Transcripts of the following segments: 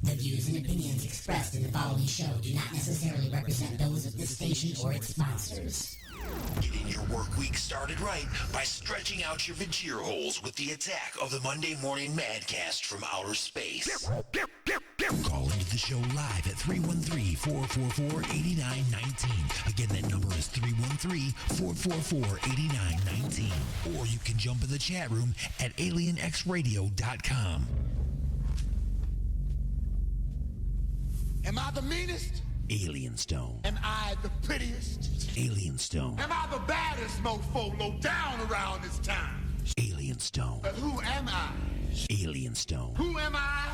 The views and opinions expressed in the following show do not necessarily represent those of this station or its sponsors. Getting your work week started right by stretching out your vagina holes with the attack of the Monday Morning Madcast from outer space. Call into the show live at 313-444-8919. Again, that number is 313-444-8919. Or you can jump in the chat room at alienxradio.com. Am I the meanest? Alien Stone. Am I the prettiest? Alien Stone. Am I the baddest mofo low down around this town? Alien Stone. But who am I? Alien Stone. Who am I?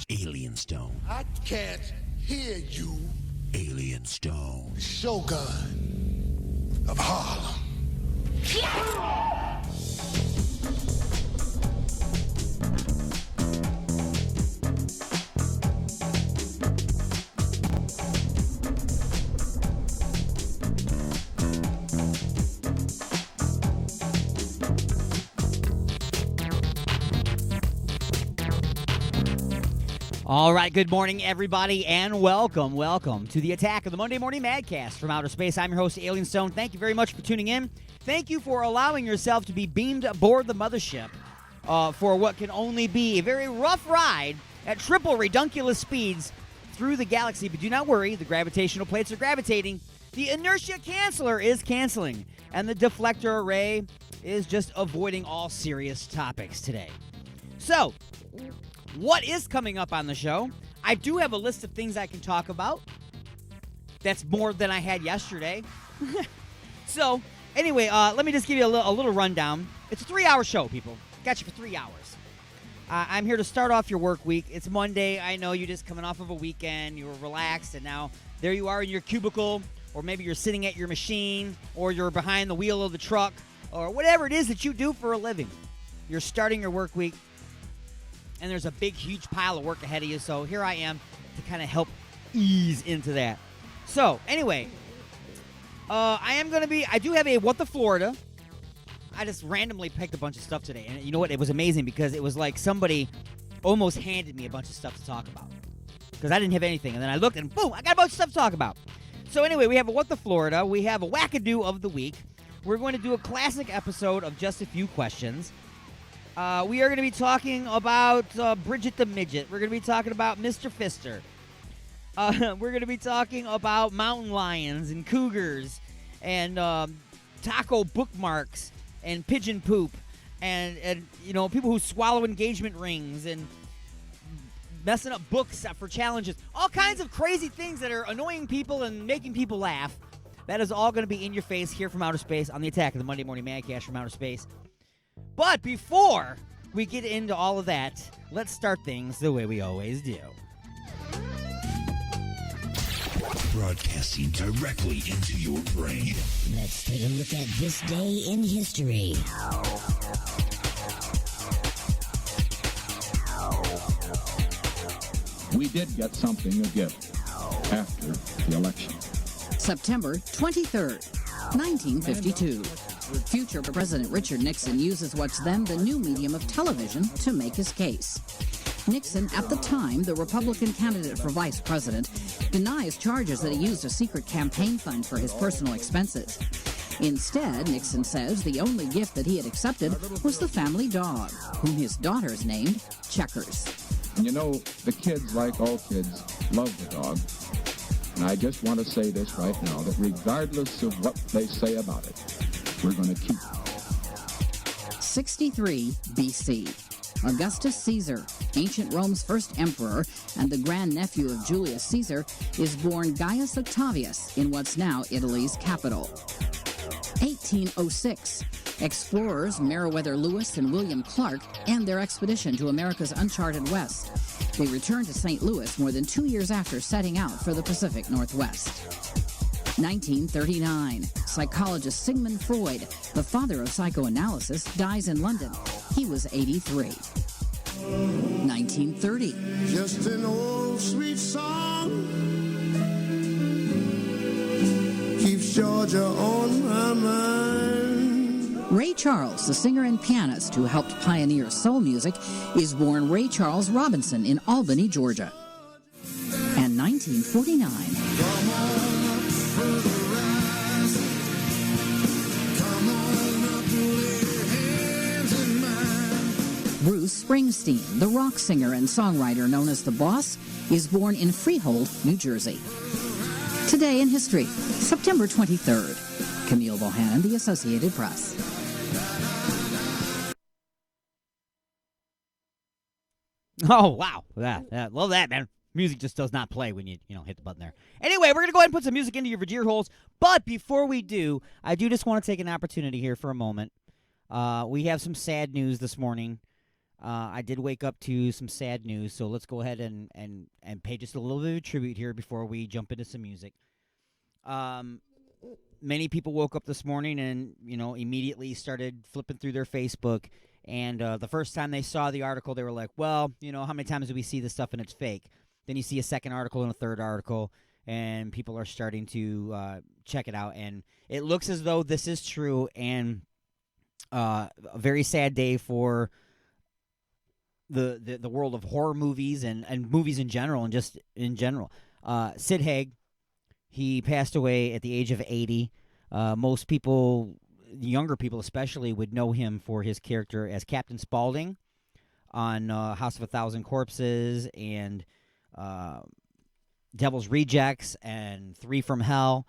Alien Stone. I can't hear you. Alien Stone. The Shogun of Harlem. All right, good morning, everybody, and welcome to the attack of the Monday Morning Madcast from outer space. I'm your host, Alien Stone. Thank you very much for tuning in. Thank you for allowing yourself to be beamed aboard the mothership for what can only be a very rough ride at triple redunculous speeds through the galaxy. But do not worry, the gravitational plates are gravitating, the inertia canceller is canceling, and the deflector array is just avoiding all serious topics today. So, what is coming up on the show? I do have a list of things I can talk about. That's more than I had yesterday. So, anyway, let me just give you a little rundown. It's a 3-hour show, people. Got you for 3 hours. I'm here to start off your work week. It's Monday. I know you're just coming off of a weekend. You were relaxed, and now there you are in your cubicle, or maybe you're sitting at your machine, or you're behind the wheel of the truck, or whatever it is that you do for a living. You're starting your work week, and there's a big, huge pile of work ahead of you, so here I am to kind of help ease into that. So, anyway, I do have a What the Florida. I just randomly picked a bunch of stuff today, and you know what? It was amazing because it was like somebody almost handed me a bunch of stuff to talk about because I didn't have anything, and then I looked, and boom, I got a bunch of stuff to talk about. So, anyway, we have a What the Florida. We have a Wackadoo of the Week. We're going to do a classic episode of Just a Few Questions. We are going to be talking about Bridget the Midget. We're going to be talking about Mr. Fister. We're going to be talking about mountain lions and cougars and taco bookmarks and pigeon poop and you know, people who swallow engagement rings and messing up books for challenges. All kinds of crazy things that are annoying people and making people laugh. That is all going to be in your face here from outer space on the attack of the Monday Morning Madcast from outer space. But before we get into all of that, let's start things the way we always do. Broadcasting directly into your brain. Let's take a look at this day in history. We did get something a gift after the election. September 23rd, 1952. Future President Richard Nixon uses what's then the new medium of television to make his case. Nixon, at the time the Republican candidate for vice president, denies charges that he used a secret campaign fund for his personal expenses. Instead, Nixon says the only gift that he had accepted was the family dog, whom his daughters named Checkers. And you know, the kids, like all kids, love the dog. And I just want to say this right now, that regardless of what they say about it, we're going to keep. 63 B.C. Augustus Caesar, ancient Rome's first emperor and the grandnephew of Julius Caesar, is born Gaius Octavius in what's now Italy's capital. 1806. Explorers Meriwether Lewis and William Clark end their expedition to America's uncharted west. They return to St. Louis more than 2 years after setting out for the Pacific Northwest. 1939. Psychologist Sigmund Freud, the father of psychoanalysis, dies in London. He was 83. 1930. Just an old sweet song keeps Georgia on my mind. Ray Charles, the singer and pianist who helped pioneer soul music, is born Ray Charles Robinson in Albany, Georgia. 1949. Bruce Springsteen, the rock singer and songwriter known as The Boss, is born in Freehold, New Jersey. Today in history, September 23rd. Camille Bohannon, The Associated Press. Oh, wow. Love that, man. Music just does not play when you hit the button there. Anyway, we're going to go ahead and put some music into your Vajir holes. But before we do, I do just want to take an opportunity here for a moment. We have some sad news this morning. I did wake up to some sad news, so let's go ahead and pay just a little bit of tribute here before we jump into some music. Many people woke up this morning and, immediately started flipping through their Facebook. And the first time they saw the article, they were like, well, how many times do we see this stuff and it's fake? Then you see a second article and a third article, and people are starting to check it out. And it looks as though this is true, and a very sad day for the world of horror movies and movies in general, and just in general. Sid Haig, he passed away at the age of 80. Most people, younger people especially, would know him for his character as Captain Spaulding on House of a Thousand Corpses and Devil's Rejects and Three from Hell.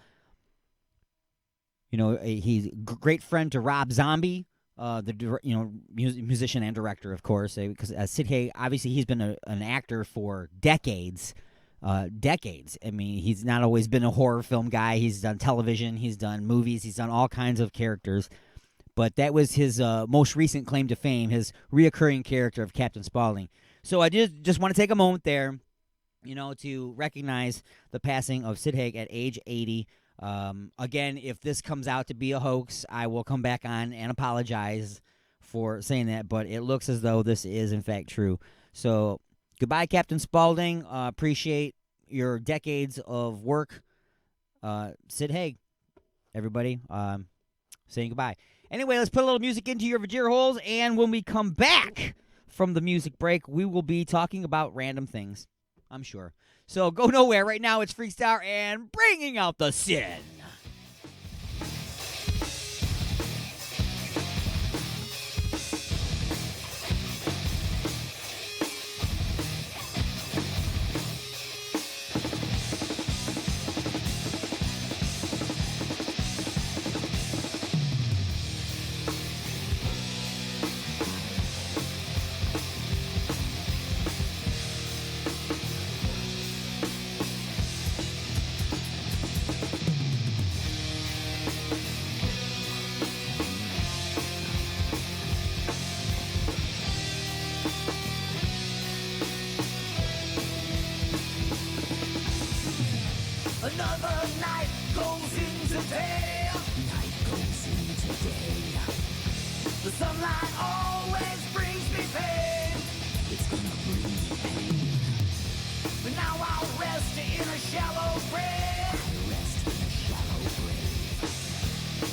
He's a great friend to Rob Zombie, musician and director, of course. Because Sid Haig, obviously, he's been an actor for decades. Decades. I mean, he's not always been a horror film guy. He's done television. He's done movies. He's done all kinds of characters. But that was his most recent claim to fame, his reoccurring character of Captain Spaulding. So I just want to take a moment there, to recognize the passing of Sid Haig at age 80. Again, if this comes out to be a hoax, I will come back on and apologize for saying that. But it looks as though this is, in fact, true. So goodbye, Captain Spaulding. Appreciate your decades of work. Sid Haig, everybody, saying goodbye. Anyway, let's put a little music into your Vajir holes, and when we come back from the music break, we will be talking about random things, I'm sure. So go nowhere. Right now, it's Freakstar and Bringing Out the Sin. Another night goes into day. Night goes into day. The sunlight always brings me pain. It's gonna bring me pain. But now I'll rest in a shallow grave. I'll rest in a shallow grave.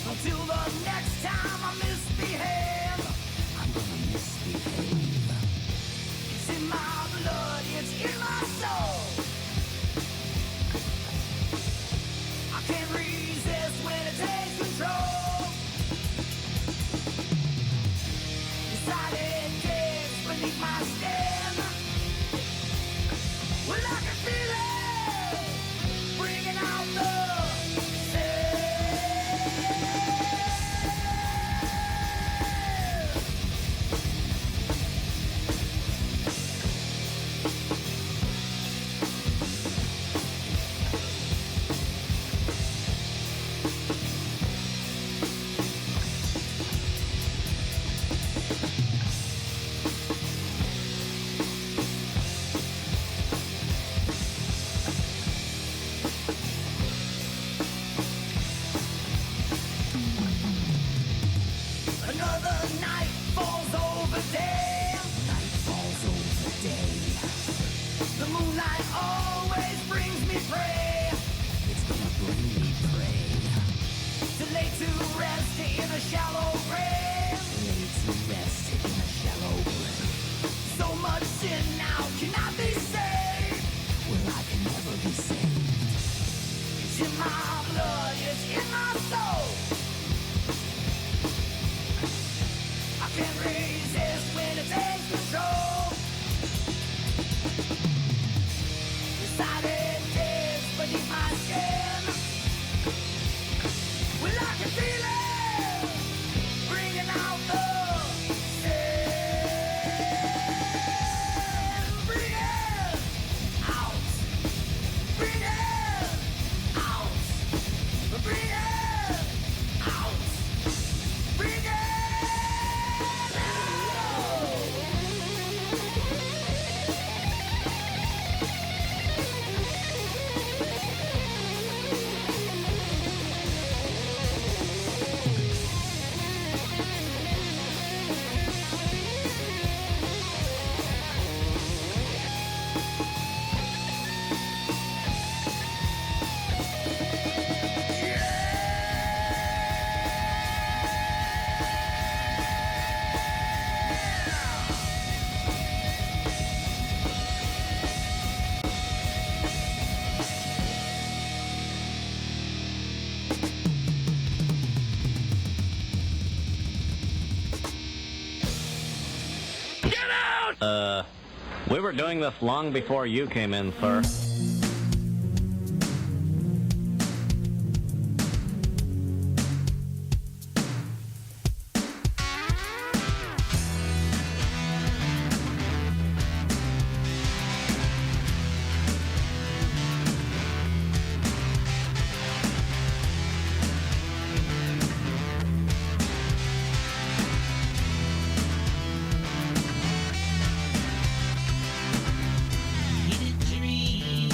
Until the next time I misbehave. I'm gonna misbehave. It's in my blood, it's in my soul. Can't resist when it takes control. Decided caves beneath my skin. Well, I can feel it, bringing out the sin. Another night falls over day. Night falls over day. The moonlight always brings me prey. It's gonna bring me prey. To lay to rest in a shallow grave. Lay to rest in a shallow grave. So much sin now cannot be saved. Well, I can never be saved. Can't resist when it takes control. Decided tears beneath my skin. Well, I can feel it bringing out the sin. Bring it out. Bring it out. Bring it out. Bring it out. We were doing this long before you came in, sir. In a dream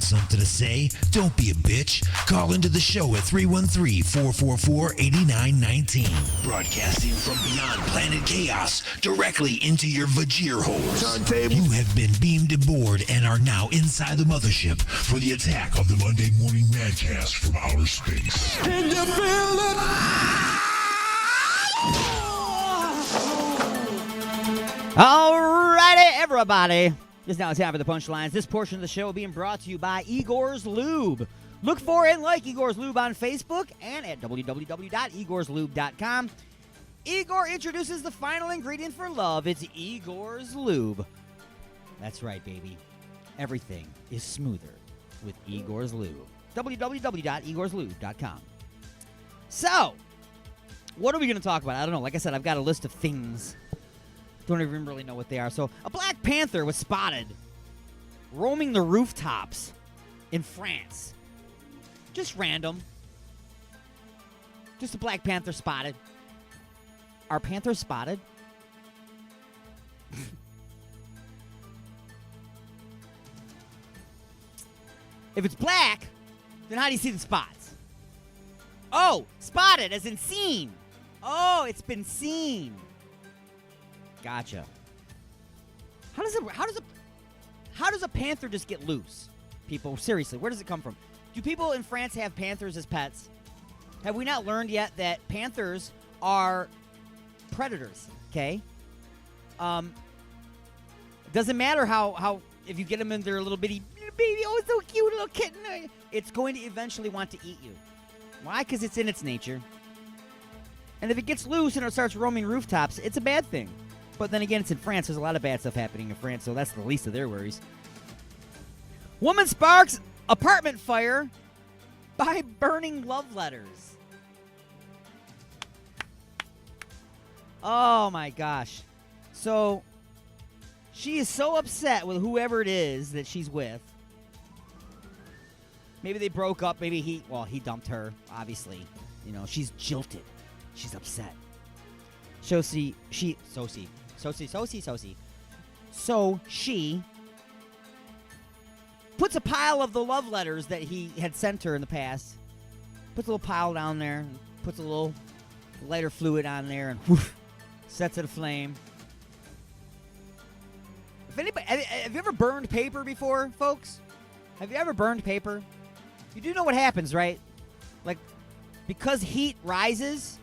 something to say? Don't be a bitch. Call into the show at 313-444-8919. Broadcasting from beyond planet chaos directly into your Vajir holes. You have been beamed aboard and are now inside the mothership for the attack of the Monday Morning Madcast from outer space. Can you feel it? Alrighty, everybody. It's now time for the punchlines. This portion of the show being brought to you by Igor's Lube. Look for and like Igor's Lube on Facebook and at www.igorslube.com. Igor introduces the final ingredient for love. It's Igor's Lube. That's right, baby. Everything is smoother with Igor's Lube. www.igorslube.com. So, what are we going to talk about? I don't know. Like I said, I've got a list of things. Don't even really know what they are. So, a Black Panther was spotted roaming the rooftops in France. Just random. Just a Black Panther spotted. Are panthers spotted? If it's black, then how do you see the spots? Oh, spotted as in seen. Oh, it's been seen. Gotcha. How does a panther just get loose? People, seriously, where does it come from? Do people in France have panthers as pets? Have we not learned yet that panthers are predators? Okay. Doesn't matter how if you get them in their little bitty baby, oh, it's so cute, little kitten. It's going to eventually want to eat you. Why? Because it's in its nature. And if it gets loose and it starts roaming rooftops, it's a bad thing. But then again, it's in France. There's a lot of bad stuff happening in France, so that's the least of their worries. Woman sparks apartment fire by burning love letters. Oh, my gosh. So, she is so upset with whoever it is that she's with. Maybe they broke up. Maybe he dumped her, obviously. You know, she's jilted. She's upset. So she puts a pile of the love letters that he had sent her in the past. Puts a little pile down there. Puts a little lighter fluid on there and whoosh, sets it aflame. If anybody, have you ever burned paper before, folks? Have you ever burned paper? You do know what happens, right? Like, because heat rises,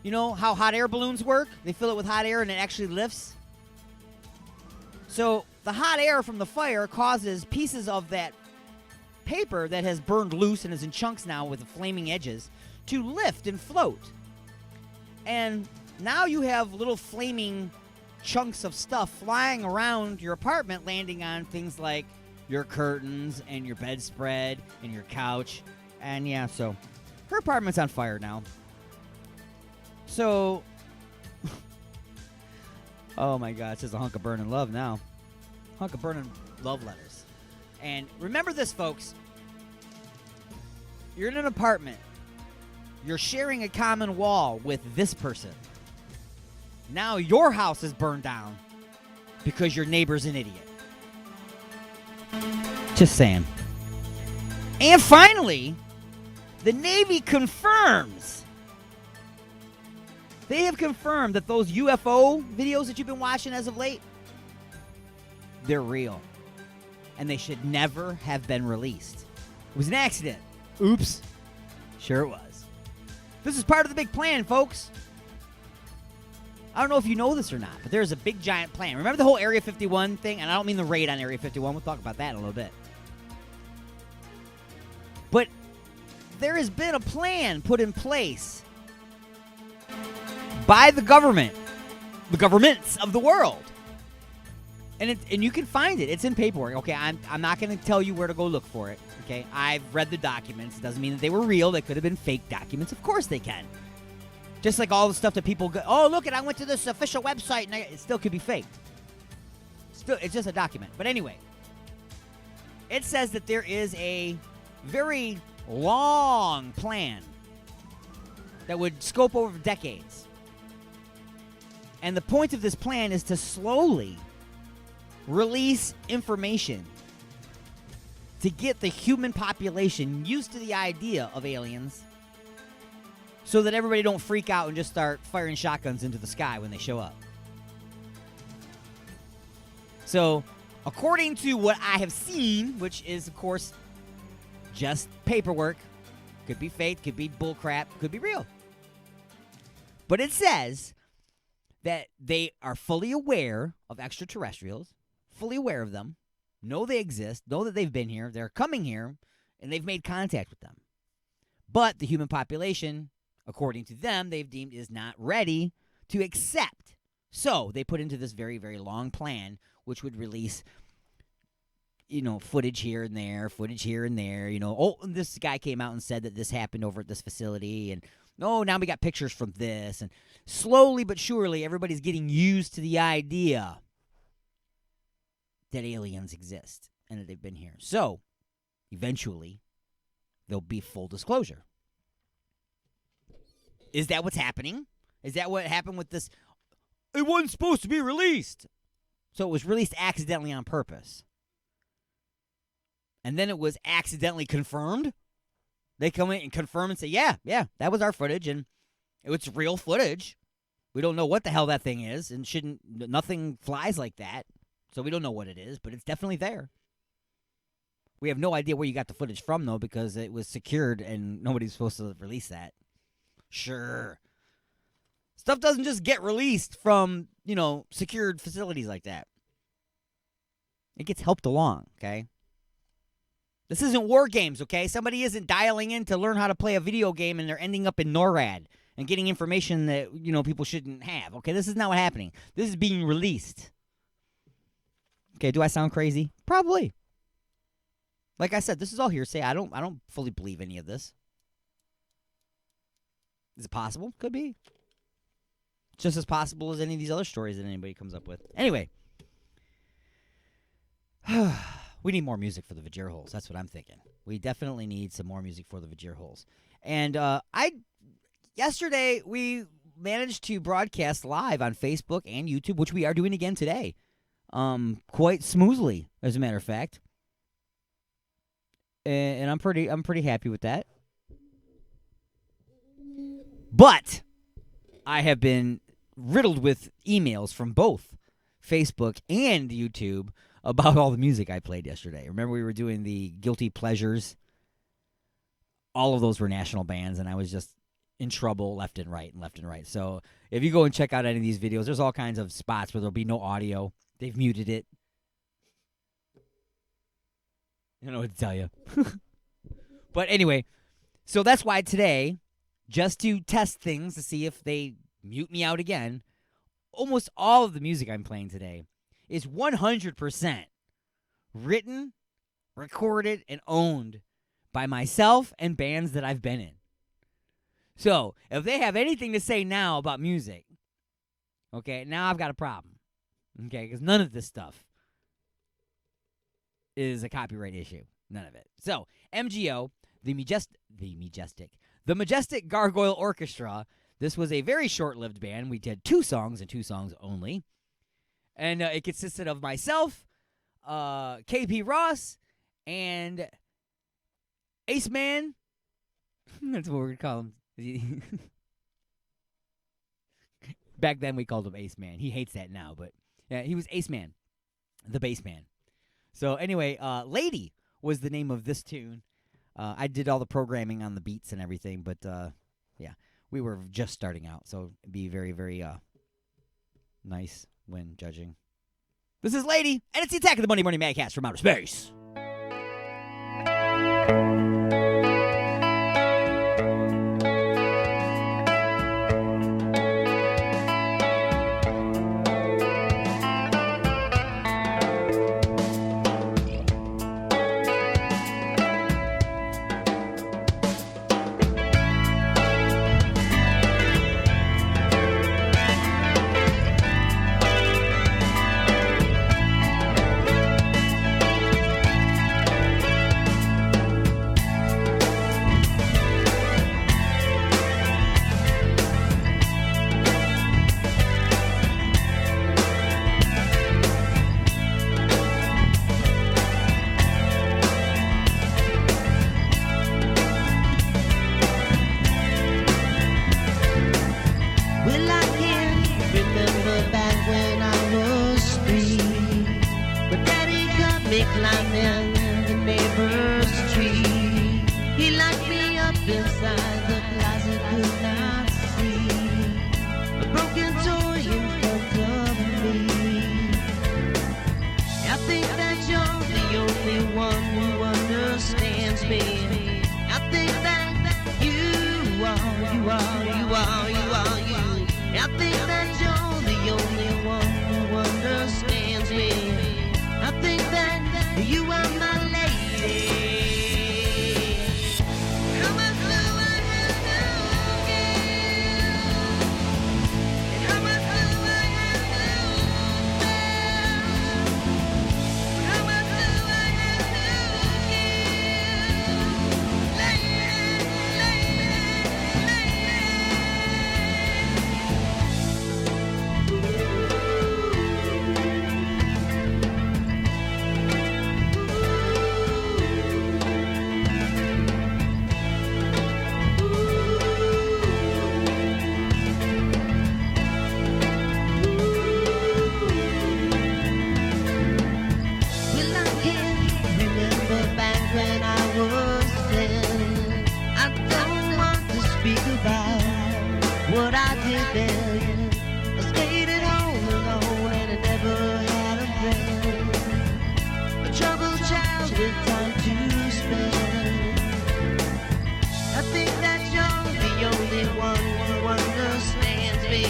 you know how hot air balloons work? They fill it with hot air and it actually lifts. So the hot air from the fire causes pieces of that paper that has burned loose and is in chunks now with the flaming edges to lift and float. And now you have little flaming chunks of stuff flying around your apartment, landing on things like your curtains and your bedspread and your couch. And yeah, so her apartment's on fire now. So, oh my God, it says a hunk of burning love now. Hunk of burning love letters. And remember this, folks. You're in an apartment. You're sharing a common wall with this person. Now your house is burned down because your neighbor's an idiot. Just saying. And finally, the Navy confirms. They have confirmed that those UFO videos that you've been watching as of late, they're real. And they should never have been released. It was an accident. Oops. Sure it was. This is part of the big plan, folks. I don't know if you know this or not, but there's a big giant plan. Remember the whole Area 51 thing? And I don't mean the raid on Area 51. We'll talk about that in a little bit. But there has been a plan put in place by the government, the governments of the world. And you can find it. It's in paperwork. Okay, I'm not going to tell you where to go look for it. Okay, I've read the documents. It doesn't mean that they were real. They could have been fake documents. Of course they can. Just like all the stuff that people go, oh, look, I went to this official website, and it still could be faked. Still, it's just a document. But anyway, it says that there is a very long plan that would scope over decades. And the point of this plan is to slowly release information to get the human population used to the idea of aliens so that everybody don't freak out and just start firing shotguns into the sky when they show up. So, according to what I have seen, which is, of course, just paperwork, could be fake, could be bullcrap, could be real. But it says that they are fully aware of extraterrestrials, fully aware of them, know they exist, know that they've been here, they're coming here, and they've made contact with them. But the human population, according to them, they've deemed is not ready to accept. So they put into this very, very long plan, which would release, footage here and there, this guy came out and said that this happened over at this facility, and now we got pictures from this, and slowly but surely everybody's getting used to the idea that aliens exist and that they've been here. So, eventually, there'll be full disclosure. Is that what's happening? Is that what happened with this? It wasn't supposed to be released. So it was released accidentally on purpose. And then it was accidentally confirmed. They come in and confirm and say, yeah, that was our footage, and it's real footage. We don't know what the hell that thing is, and nothing flies like that. So we don't know what it is, but it's definitely there. We have no idea where you got the footage from, though, because it was secured and nobody's supposed to release that. Sure. Stuff doesn't just get released from, secured facilities like that. It gets helped along, okay? This isn't War Games, okay? Somebody isn't dialing in to learn how to play a video game and they're ending up in NORAD and getting information that, people shouldn't have, okay? This is not what's happening. This is being released. Okay, do I sound crazy? Probably. Like I said, this is all hearsay. I don't fully believe any of this. Is it possible? Could be. Just as possible as any of these other stories that anybody comes up with. Anyway. We need more music for the Vajir holes. That's what I'm thinking. We definitely need some more music for the Vajir holes. And yesterday, we managed to broadcast live on Facebook and YouTube, which we are doing again today. Quite smoothly, as a matter of fact. And I'm pretty happy with that. But I have been riddled with emails from both Facebook and YouTube about all the music I played yesterday. Remember we were doing the Guilty Pleasures? All of those were national bands, and I was just in trouble left and right. So if you go and check out any of these videos, there's all kinds of spots where there'll be no audio. They've muted it. I don't know what to tell you. But anyway, so that's why today, just to test things to see if they mute me out again, almost all of the music I'm playing today is 100% written, recorded, and owned by myself and bands that I've been in. So, if they have anything to say now about music, okay, now I've got a problem. Okay, because none of this stuff is a copyright issue. None of it. So, MGO, the Majestic Gargoyle Orchestra. This was a very short-lived band. We did 2 songs and 2 songs only. And it consisted of myself, KP Ross, and Ace Man. That's what we're going to call him. Back then we called him Ace Man. He hates that now, but yeah, he was Ace Man, the bass man. So anyway, Lady was the name of this tune. I did all the programming on the beats and everything, but yeah, we were just starting out, so it'd be very, very nice when judging. This is Lady, and it's the Attack of the Monday Morning Madcast from Outer Space. remember back when I was 3. But Daddy got me climbing the neighbor's tree. He locked me up inside the closet, could not see a broken toy in front of me. I think that you're the only one who understands me. I think that you are. I think that you're the only one who understands me. I think that you are my lady. How much do I have to give? And how much do I have to bear? How much do I have to give? Lady. Well, I can remember back when I was 10. I don't want to speak about what I did then. I stayed at home alone and I never had a friend. A troubled child with time to spend. I think that you're the only one who understands me.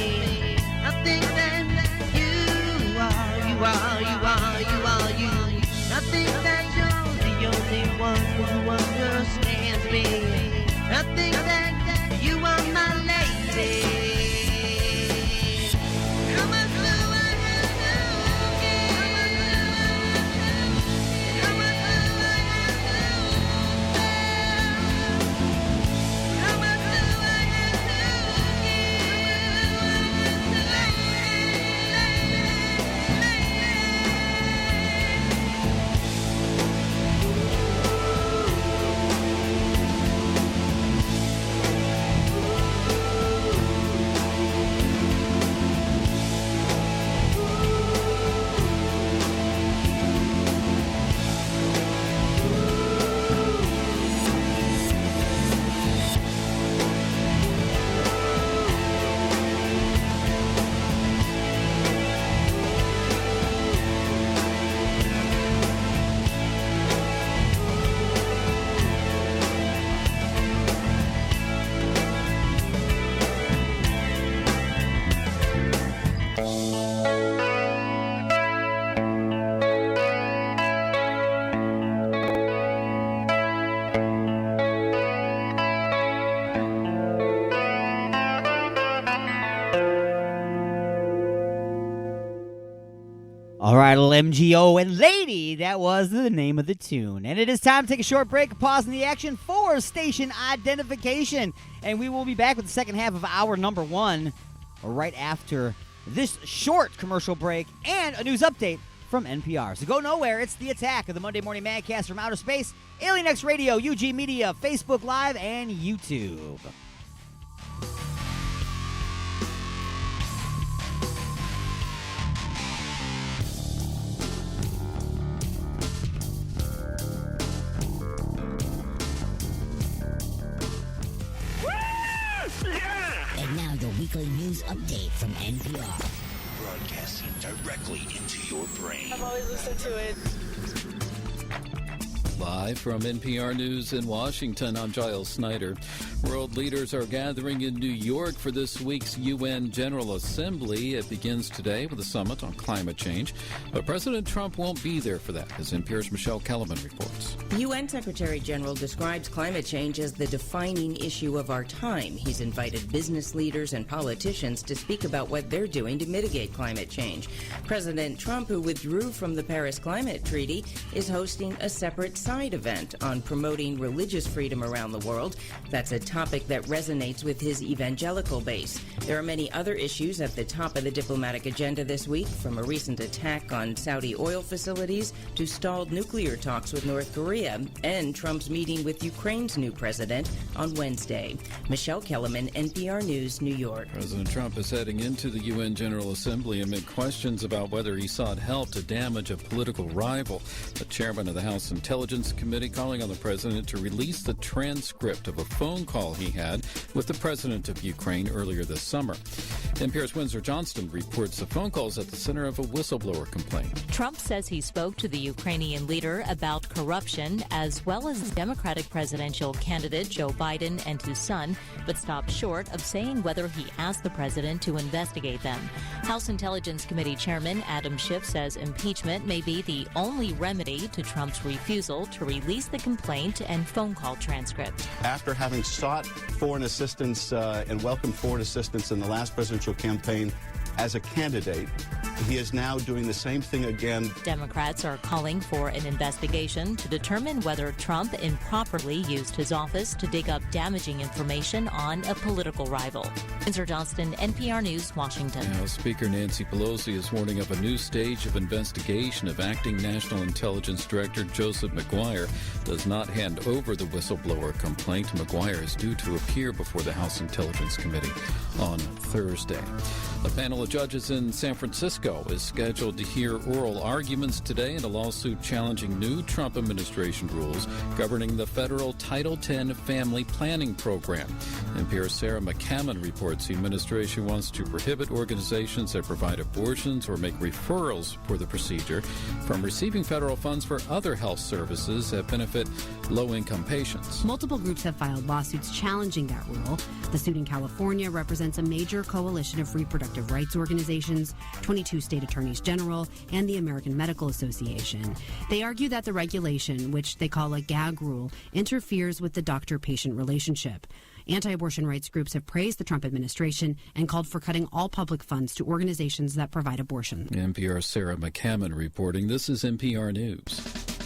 I think that you are. I think that you're the only one who understands me. I think that you are my lady. How much do I have to give? How much do I have to bear? How much do I have to give? All right, little MGO and Lady, that was the name of the tune. And it is time to take a short break, a pause in the action for station identification. And we will be back with the second half of hour number 1 right after this short commercial break and a news update from NPR. So go nowhere. It's The Attack of the Monday Morning Madcast from Outer Space, Alien X Radio, UG Media, Facebook Live, and YouTube. And now your weekly news update from NPR. Broadcasting directly into your brain. I've always listened to it. Live from NPR News in Washington, I'm Giles Snyder. World leaders are gathering in New York for this week's UN General Assembly. It begins today with a summit on climate change. But President Trump won't be there for that, as NPR's Michelle Kellerman reports. The UN Secretary General describes climate change as the defining issue of our time. He's invited business leaders and politicians to speak about what they're doing to mitigate climate change. President Trump, who withdrew from the Paris Climate Treaty, is hosting a separate side event on promoting religious freedom around the world. That's a topic that resonates with his evangelical base. There are many other issues at the top of the diplomatic agenda this week, from a recent attack on Saudi oil facilities to stalled nuclear talks with North Korea and Trump's meeting with Ukraine's new president on Wednesday. Michelle Kellerman, NPR News, New York. President Trump is heading into the UN General Assembly amid questions about whether he sought help to damage a political rival. The chairman of the House Intelligence Committee calling on the president to release the transcript of a phone call he had with the president of Ukraine earlier this summer. NPR's Windsor Johnston reports the phone calls at the center of a whistleblower complaint. Trump says he spoke to the Ukrainian leader about corruption as well as Democratic presidential candidate Joe Biden and his son, but stopped short of saying whether he asked the president to investigate them. House Intelligence Committee Chairman Adam Schiff says impeachment may be the only remedy to Trump's refusal to release the complaint and phone call transcript. After having sought foreign assistance and welcomed foreign assistance in the last presidential campaign as a candidate, he is now doing the same thing again. Democrats are calling for an investigation to determine whether Trump improperly used his office to dig up damaging information on a political rival. Windsor Johnston, NPR News, Washington. Now, Speaker Nancy Pelosi is warning of a new stage of investigation if acting National Intelligence Director Joseph McGuire does not hand over the whistleblower complaint. McGuire is due to appear before the House Intelligence Committee on Thursday. A panel of judges in San Francisco is scheduled to hear oral arguments today in a lawsuit challenging new Trump administration rules governing the federal Title X family planning program. NPR's Sarah McCammon reports the administration wants to prohibit organizations that provide abortions or make referrals for the procedure from receiving federal funds for other health services that benefit low-income patients. Multiple groups have filed lawsuits challenging that rule. The suit in California represents a major coalition of reproductive rights organizations, 22 state attorneys general, and the American Medical Association. They argue that the regulation, which they call a gag rule, interferes with the doctor-patient relationship. Anti-abortion rights groups have praised the Trump administration and called for cutting all public funds to organizations that provide abortion. NPR's Sarah McCammon reporting. This is NPR News.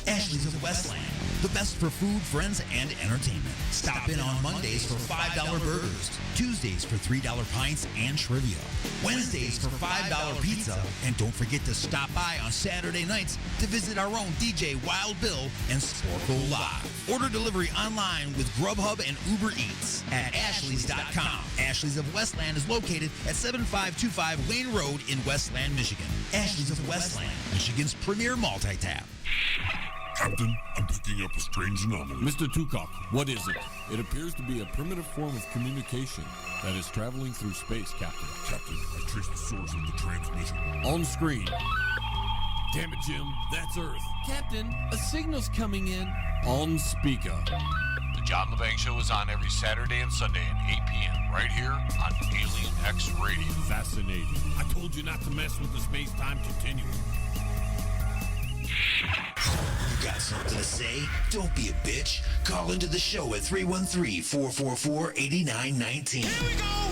Ashley's of Westland, the best for food, friends, and entertainment. Stop in on Mondays for $5 burgers, Tuesdays for $3 pints and trivia, Wednesdays for $5 pizza, and don't forget to stop by on Saturday nights to visit our own DJ Wild Bill and Sporkle Live. Order delivery online with Grubhub and Uber Eats at ashleys.com. Ashley's of Westland is located at 7525 Wayne Road in Westland, Michigan. Ashley's of Westland, Michigan's premier multi-tap. Captain, I'm picking up a strange anomaly. Mr. Tukok, what is it? It appears to be a primitive form of communication that is traveling through space, Captain. Captain, I traced the source of the transmission. On screen. Damn it, Jim. That's Earth. Captain, a signal's coming in. On speaker. The John LeVang Show is on every Saturday and Sunday at 8 p.m. right here on Alien X Radio. Fascinating. I told you not to mess with the space-time continuum. You got something to say? Don't be a bitch. Call into the show at 313-444-8919.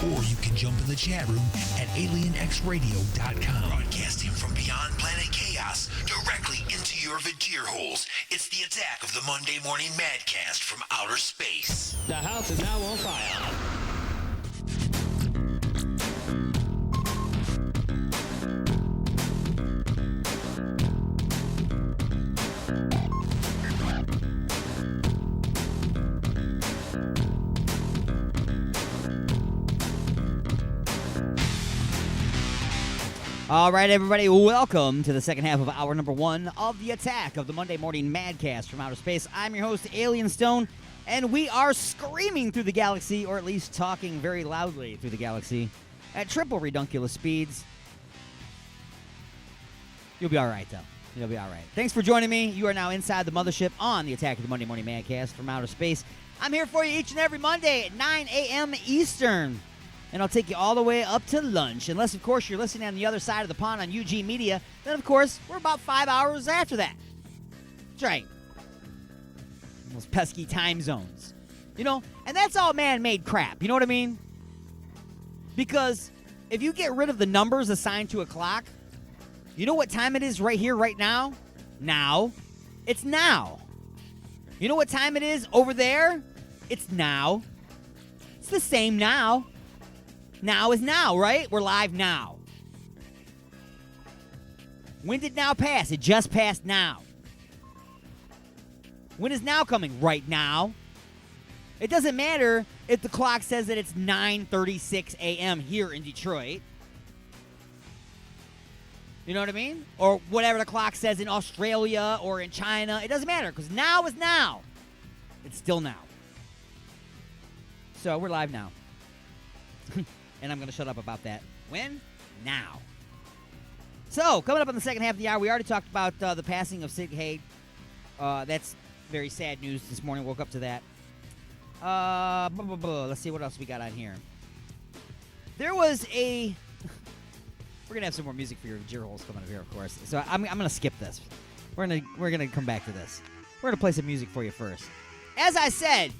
Or you can jump in the chat room at alienxradio.com. Broadcasting from beyond planet chaos directly into your vagir holes. It's the attack of the Monday Morning Madcast from outer space. The house is now on fire. All right, everybody, welcome to the second half of hour number one of the attack of the Monday Morning Madcast from outer space. I'm your host, Alien Stone, and we are screaming through the galaxy, or at least talking very loudly through the galaxy, at triple redunculous speeds. You'll be all right, though. You'll be all right. Thanks for joining me. You are now inside the mothership on the attack of the Monday Morning Madcast from outer space. I'm here for you each and every Monday at 9 a.m. Eastern. And I'll take you all the way up to lunch. Unless, of course, you're listening on the other side of the pond on UG Media. Then, of course, we're about 5 hours after that. That's right. Those pesky time zones. You know, and that's all man-made crap. You know what I mean? Because if you get rid of the numbers assigned to a clock, you know what time it is right here, right now? Now. It's now. You know what time it is over there? It's now. It's the same now. Now is now, right? We're live now. When did now pass? It just passed now. When is now coming? Right now. It doesn't matter if the clock says that it's 9:36 a.m. here in Detroit. You know what I mean? Or whatever the clock says in Australia or in China. It doesn't matter because now is now. It's still now. So we're live now. And I'm going to shut up about that. When? Now. So, coming up in the second half of the hour, we already talked about the passing of Sid Haig. That's very sad news this morning. Woke up to that. Let's see what else we got on here. There was a... We're going to have some more music for your Vajir holes coming up here, of course. So I'm going to skip this. We're gonna come back to this. We're going to play some music for you first. As I said,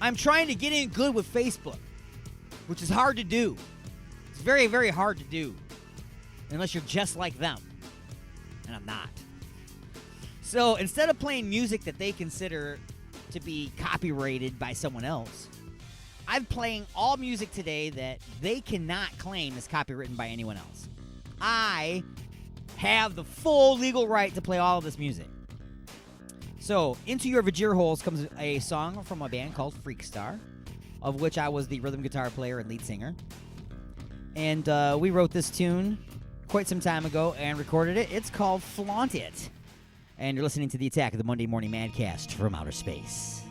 I'm trying to get in good with Facebook, which is hard to do. It's very, very hard to do. Unless you're just like them. And I'm not. So instead of playing music that they consider to be copyrighted by someone else, I'm playing all music today that they cannot claim is copywritten by anyone else. I have the full legal right to play all of this music. So, into your Vajir holes comes a song from a band called Freakstar, of which I was the rhythm guitar player and lead singer. And we wrote this tune quite some time ago and recorded it. It's called Flaunt It. And you're listening to the Attack of the Monday Morning Madcast from Outer Space.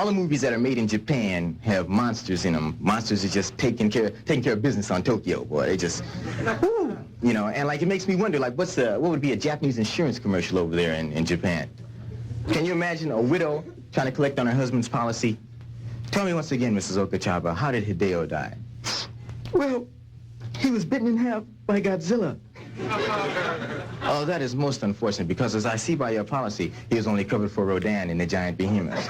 all the movies that are made in Japan have monsters in them. Monsters are just taking care of business on Tokyo, boy. They just, woo, you know. And like it makes me wonder, like, what would be a Japanese insurance commercial over there in Japan? Can you imagine a widow trying to collect on her husband's policy? Tell me once again, Mrs. Okachaba, how did Hideo die? Well, he was bitten in half by Godzilla. Oh, that is most unfortunate, because as I see by your policy, he was only covered for Rodan and the giant behemoths.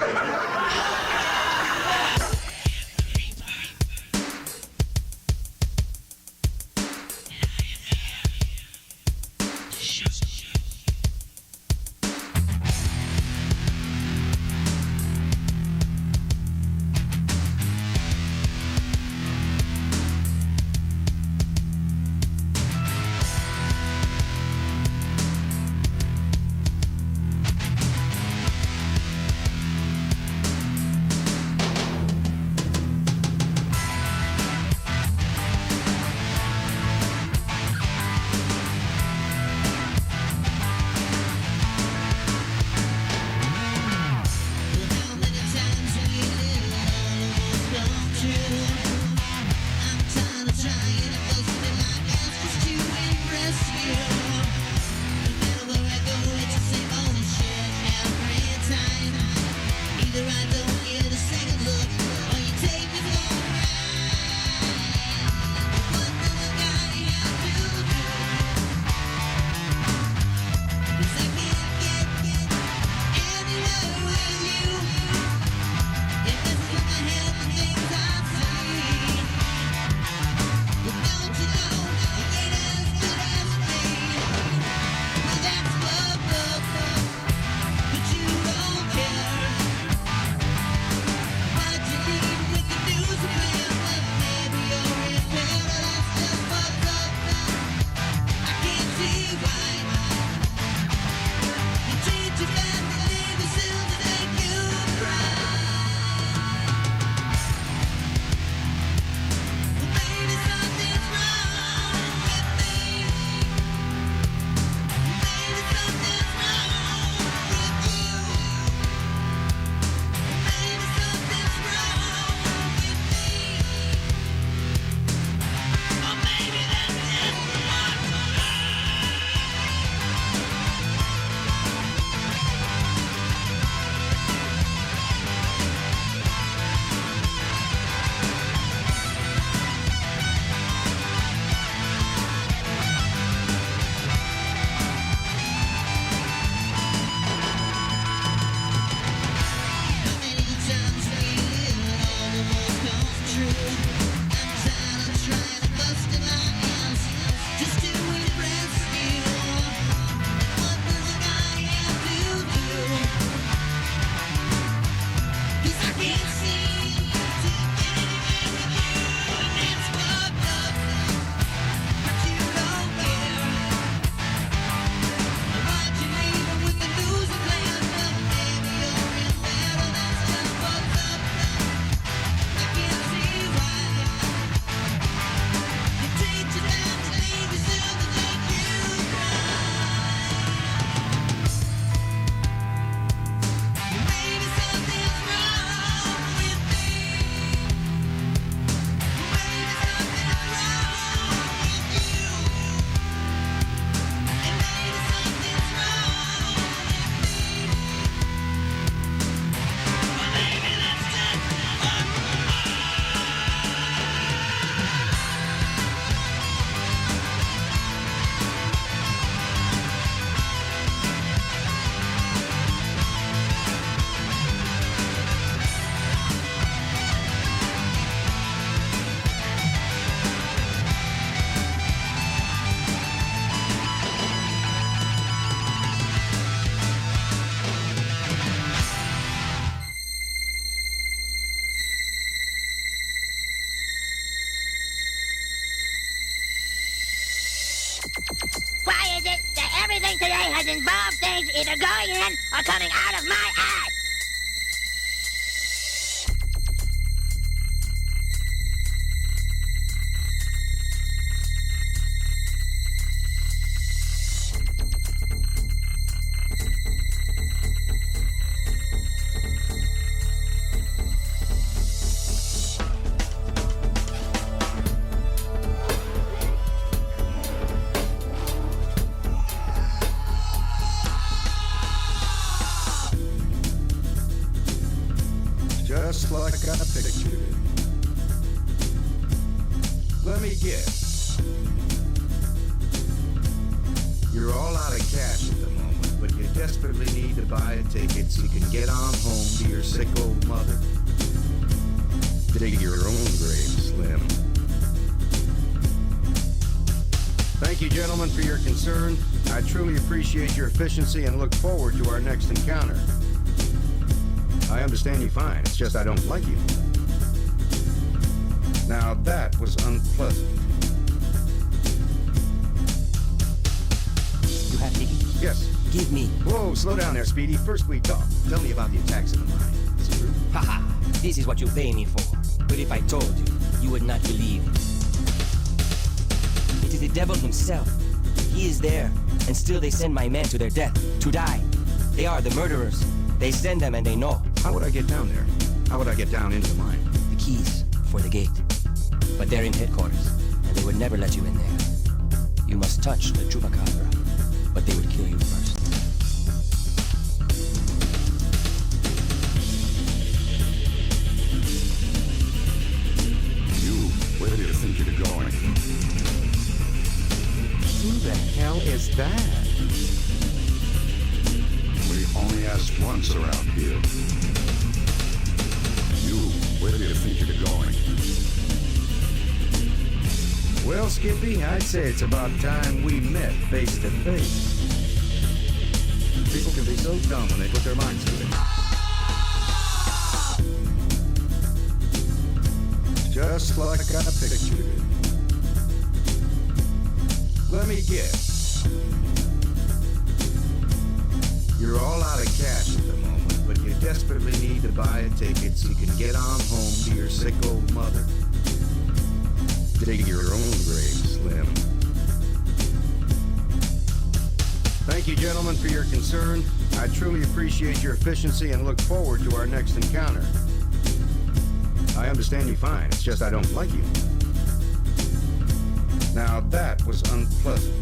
Why is it that everything today has involved things either going in or coming out of my ass? get. You're all out of cash at the moment, but you desperately need to buy a ticket so you can get on home to your sick old mother. Dig your own grave, Slim. Thank you, gentlemen, for your concern. I truly appreciate your efficiency and look forward to our next encounter. I understand you fine. It's just I don't like you. Now that was unpleasant. You have Nicky? Yes. Give me. Whoa, slow down there, Speedy. First we talk. Tell me about the attacks of the mind. Is it true? Haha, this is what you pay me for. But if I told you, you would not believe. It is the devil himself. He is there, and still they send my men to their death, to die. They are the murderers. They send them and they know. How would I get down there? How would I get down into the mine? The keys for the gate. But they're in headquarters, and they would never let you in there. You must touch the chupacabra, but they would kill you first. Where do you think you're going? Who the hell is that? We only ask once around here. Where do you think you're going? Well, Skippy, I'd say it's about time we met face to face. People can be so dumb when they put their minds to it. Just like I pictured it. Let me guess. You're all out of cash at the moment, but you desperately need to buy a ticket so you can get on home to your sick old mother. Dig your own grave, Slim. Thank you, gentlemen, for your concern. I truly appreciate your efficiency and look forward to our next encounter. I understand you fine. It's just I don't like you. Now that was unpleasant.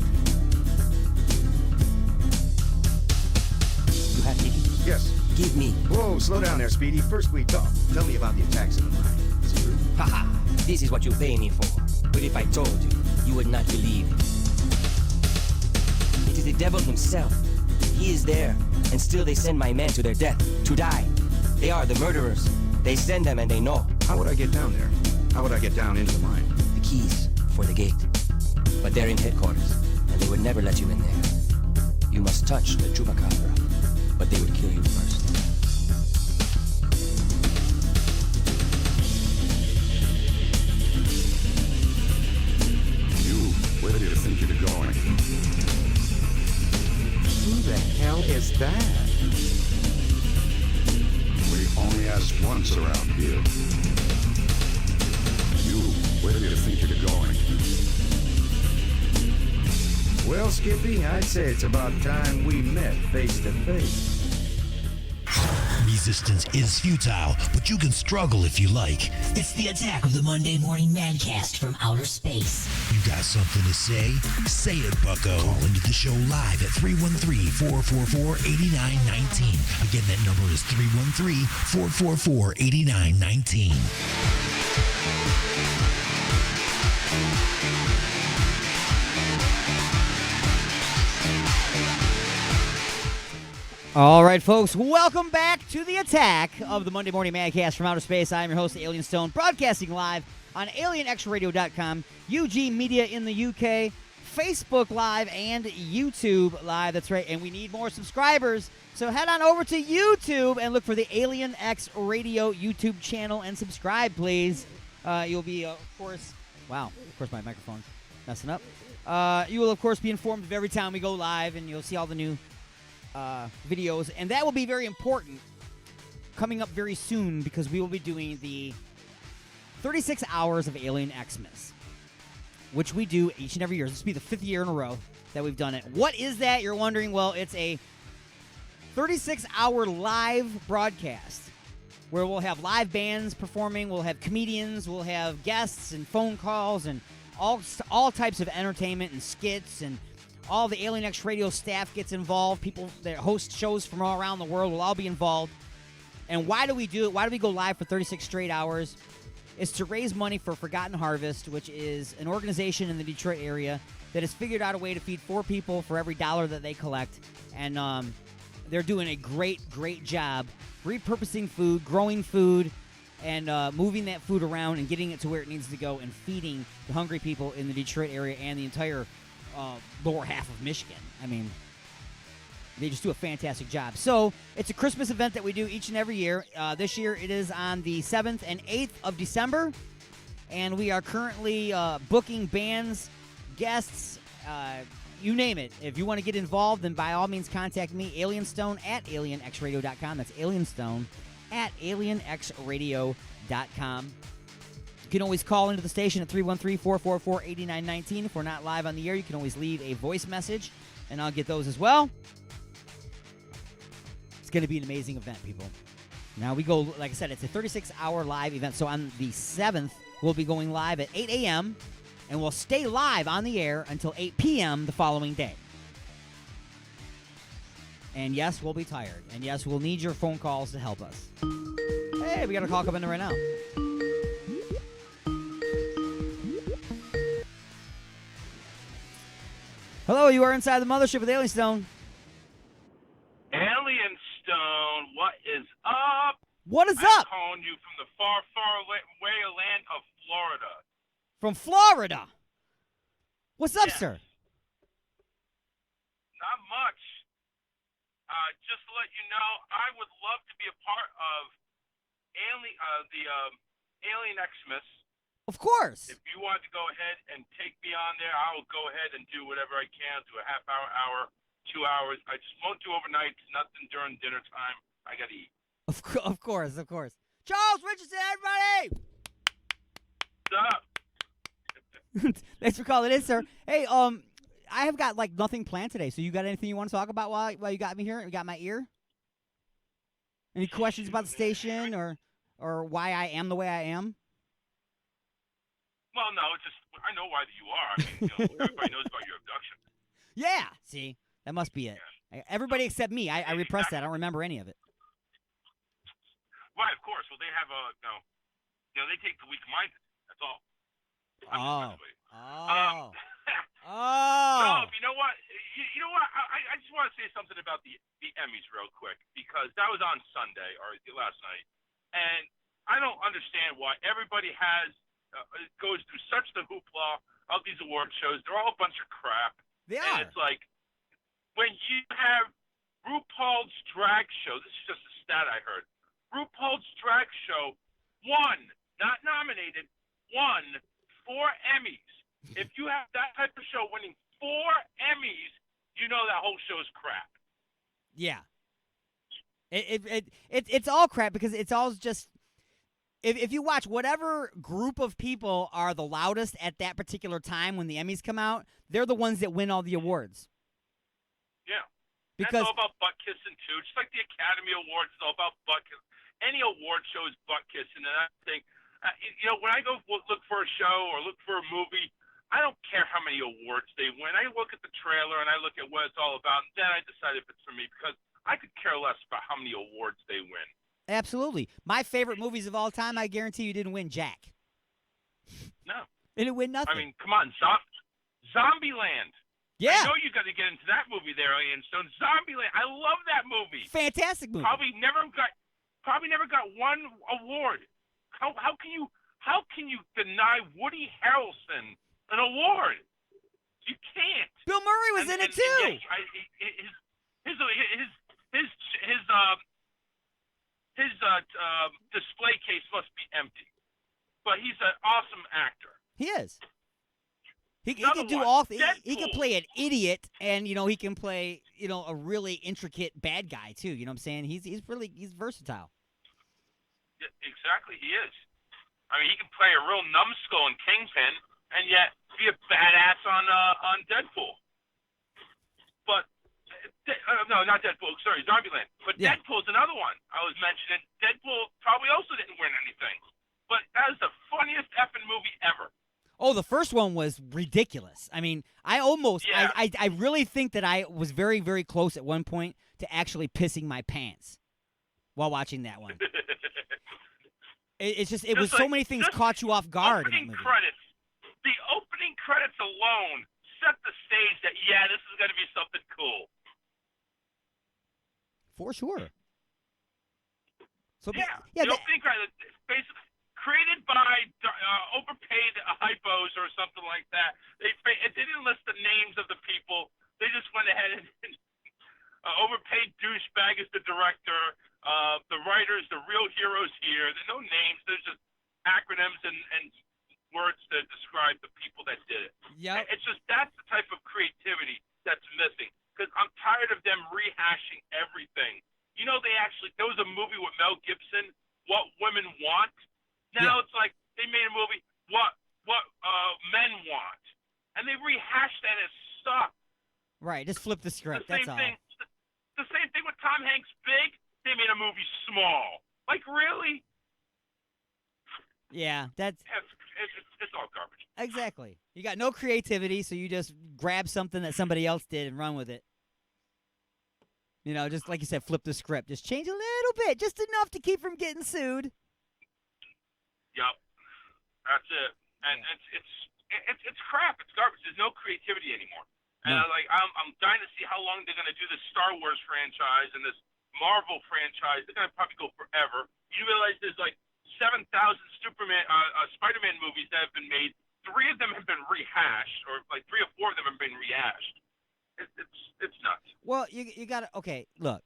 You have Nicky? Yes. Give me. Whoa, slow down there, Speedy. First we talk. Tell me about the attacks in the mine. Is it true? Haha, this is what you pay me for. But if I told you, you would not believe. It is the devil himself. He is there, and still they send my men to their death, to die. They are the murderers. They send them and they know. How would I get down there? How would I get down into the mine? The keys for the gate. But they're in headquarters, and they would never let you in there. You must touch the chupacabra, but they would kill you first. Where do you think you're going? Who the hell is that? We only ask once around here. Where do you think you're going? Well, Skippy, I'd say it's about time we met face to face. Resistance is futile, but you can struggle if you like. It's the attack of the Monday Morning Madcast from outer space. You got something to say? Say it, bucko. Call into the show live at 313-444-8919. Again, that number is 313-444-8919. All right, folks, welcome back to the attack of the Monday Morning Madcast from outer space. I am your host, Alien Stone, broadcasting live on alienxradio.com, UG Media in the UK, Facebook Live, and YouTube Live. That's right, and we need more subscribers. So head on over to YouTube and look for the Alien X Radio YouTube channel and subscribe, please. You'll be, of course, wow, of course my microphone's messing up. You will, of course, be informed of every time we go live, and you'll see all the new videos, and that will be very important coming up very soon because we will be doing the 36 hours of Alien Xmas, which we do each and every year. This will be the 5th year in a row that we've done it. What is that, you're wondering? Well, it's a 36-hour live broadcast where we'll have live bands performing, we'll have comedians, we'll have guests and phone calls and all types of entertainment and skits, and all the Alien X Radio staff gets involved. People that host shows from all around the world will all be involved. And why do we do it? Why do we go live for 36 straight hours? is to raise money for Forgotten Harvest, which is an organization in the Detroit area that has figured out a way to feed 4 people for every dollar that they collect. And they're doing a great, great job repurposing food, growing food, and moving that food around and getting it to where it needs to go and feeding the hungry people in the Detroit area and the entire lower half of Michigan. I mean, they just do a fantastic job. So it's a Christmas event that we do each and every year. This year it is on the 7th and 8th of December, and we are currently booking bands, guests, you name it. If you want to get involved, then by all means contact me, Alienstone at alienxradio.com. That's Alienstone at alienxradio.com. You can always call into the station at 313-444-8919. If we're not live on the air, you can always leave a voice message, and I'll get those as well. It's going to be an amazing event, people. Now we go, like I said, it's a 36-hour live event. So on the 7th, we'll be going live at 8 a.m., and we'll stay live on the air until 8 p.m. the following day. And yes, we'll be tired. And yes, we'll need your phone calls to help us. Hey, we got a call coming in right now. Hello, you are inside the mothership with Alienstone. Alienstone, what is up? What is I'm up? Calling you from the far, far away land of Florida. From Florida. What's up, sir? Not much. Just to let you know, I would love to be a part of Alien Xmas. Of course. If you want to go ahead and take me on there, I will go ahead and do whatever I can. Do a half hour, 2 hours. I just won't do overnights. Nothing during dinner time. I gotta eat. Of course. Charles Richardson, everybody. What's up? Thanks for calling in, sir. Hey, I have got like nothing planned today. So you got anything you want to talk about while you got me here? You got my ear? Any questions about the station or why I am the way I am? Well, no, it's just I know why you are. I mean, everybody knows about your abduction. Yeah. See, that must be it. Everybody except me. I repressed that. I don't remember any of it. Right, of course. Well, they have they take the weak-minded. That's all. Oh. No, you know what? You know what? I just want to say something about the Emmys real quick because that was on Sunday or last night, and I don't understand why everybody goes through such the hoopla of these award shows. They're all a bunch of crap. They are. And it's like when you have RuPaul's Drag Show. This is just a stat I heard. RuPaul's Drag Show won, not nominated, won 4 Emmys. If you have that type of show winning 4 Emmys, you know that whole show's crap. Yeah. It's all crap because it's all just if you watch whatever group of people are the loudest at that particular time when the Emmys come out, they're the ones that win all the awards. Yeah. Because that's all about butt kissing too. Just like the Academy Awards is all about butt kissing. Any award show is butt kissing, and I think when I go look for a show or look for a movie, I don't care how many awards they win. I look at the trailer and I look at what it's all about, and then I decide if it's for me because I could care less about how many awards they win. Absolutely. My favorite movies of all time, I guarantee you didn't win jack. No. It didn't win nothing. I mean, come on, Zombieland. Yeah. I know you got to get into that movie there, Alienstone. Zombieland. I love that movie. Fantastic movie. Probably never got one award. How can you deny Woody Harrelson an award? You can't. Bill Murray was in it too. His display case must be empty. But he's an awesome actor. He is. He can do all things. He can play an idiot, and he can play a really intricate bad guy too. You know what I'm saying? He's versatile. Yeah, exactly, he is. I mean, he can play a real numbskull in Kingpin, and yet be a badass on Deadpool. But no, not Deadpool. Sorry, Zombieland. But yeah. Deadpool's another one I was mentioning. Deadpool probably also didn't win anything, but that is the funniest effing movie ever. Oh, the first one was ridiculous. I mean, I really think that I was very, very close at one point to actually pissing my pants while watching that one. It's just, it was so many things caught you off guard in that movie. The opening credits alone set the stage that, this is going to be something cool. For sure. So the opening credits, basically created by overpaid hypos or something like that. They didn't list the names of the people. They just went ahead and overpaid douchebag is the director. The writers, the real heroes here. There's no names. There's just acronyms and words to describe the people that did it. Yeah. It's just that's the type of creativity that's missing. Because I'm tired of them rehashing everything. You know, there was a movie with Mel Gibson, What Women Want. Now it's like they made a movie, What Men Want. And they rehashed that and it sucked. Right, just flip the script, that's all. The same thing with Tom Hanks' Big. They made a movie Small. Like, really? Yeah, it's all garbage. Exactly. You got no creativity, so you just grab something that somebody else did and run with it. You know, just like you said, flip the script. Just change a little bit, just enough to keep from getting sued. Yep. That's it. And it's crap. It's garbage. There's no creativity anymore. And I'm dying to see how long they're going to do this Star Wars franchise and this Marvel franchise. They're going to probably go forever. You realize there's like 7,000 Spider-Man movies that have been made. 3 of them have been rehashed, or like 3 or 4 of them have been rehashed. It's nuts. Well, you got to, okay, look.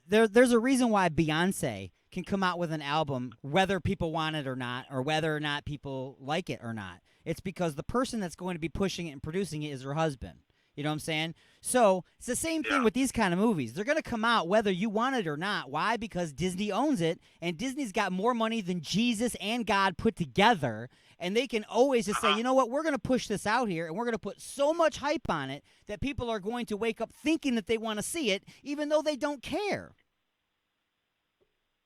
There's a reason why Beyonce can come out with an album whether people want it or not, or whether or not people like it or not. It's because the person that's going to be pushing it and producing it is her husband. You know what I'm saying? So it's the same thing with these kind of movies. They're going to come out whether you want it or not. Why? Because Disney owns it, and Disney's got more money than Jesus and God put together, and they can always just say, you know what, we're going to push this out here, and we're going to put so much hype on it that people are going to wake up thinking that they want to see it, even though they don't care.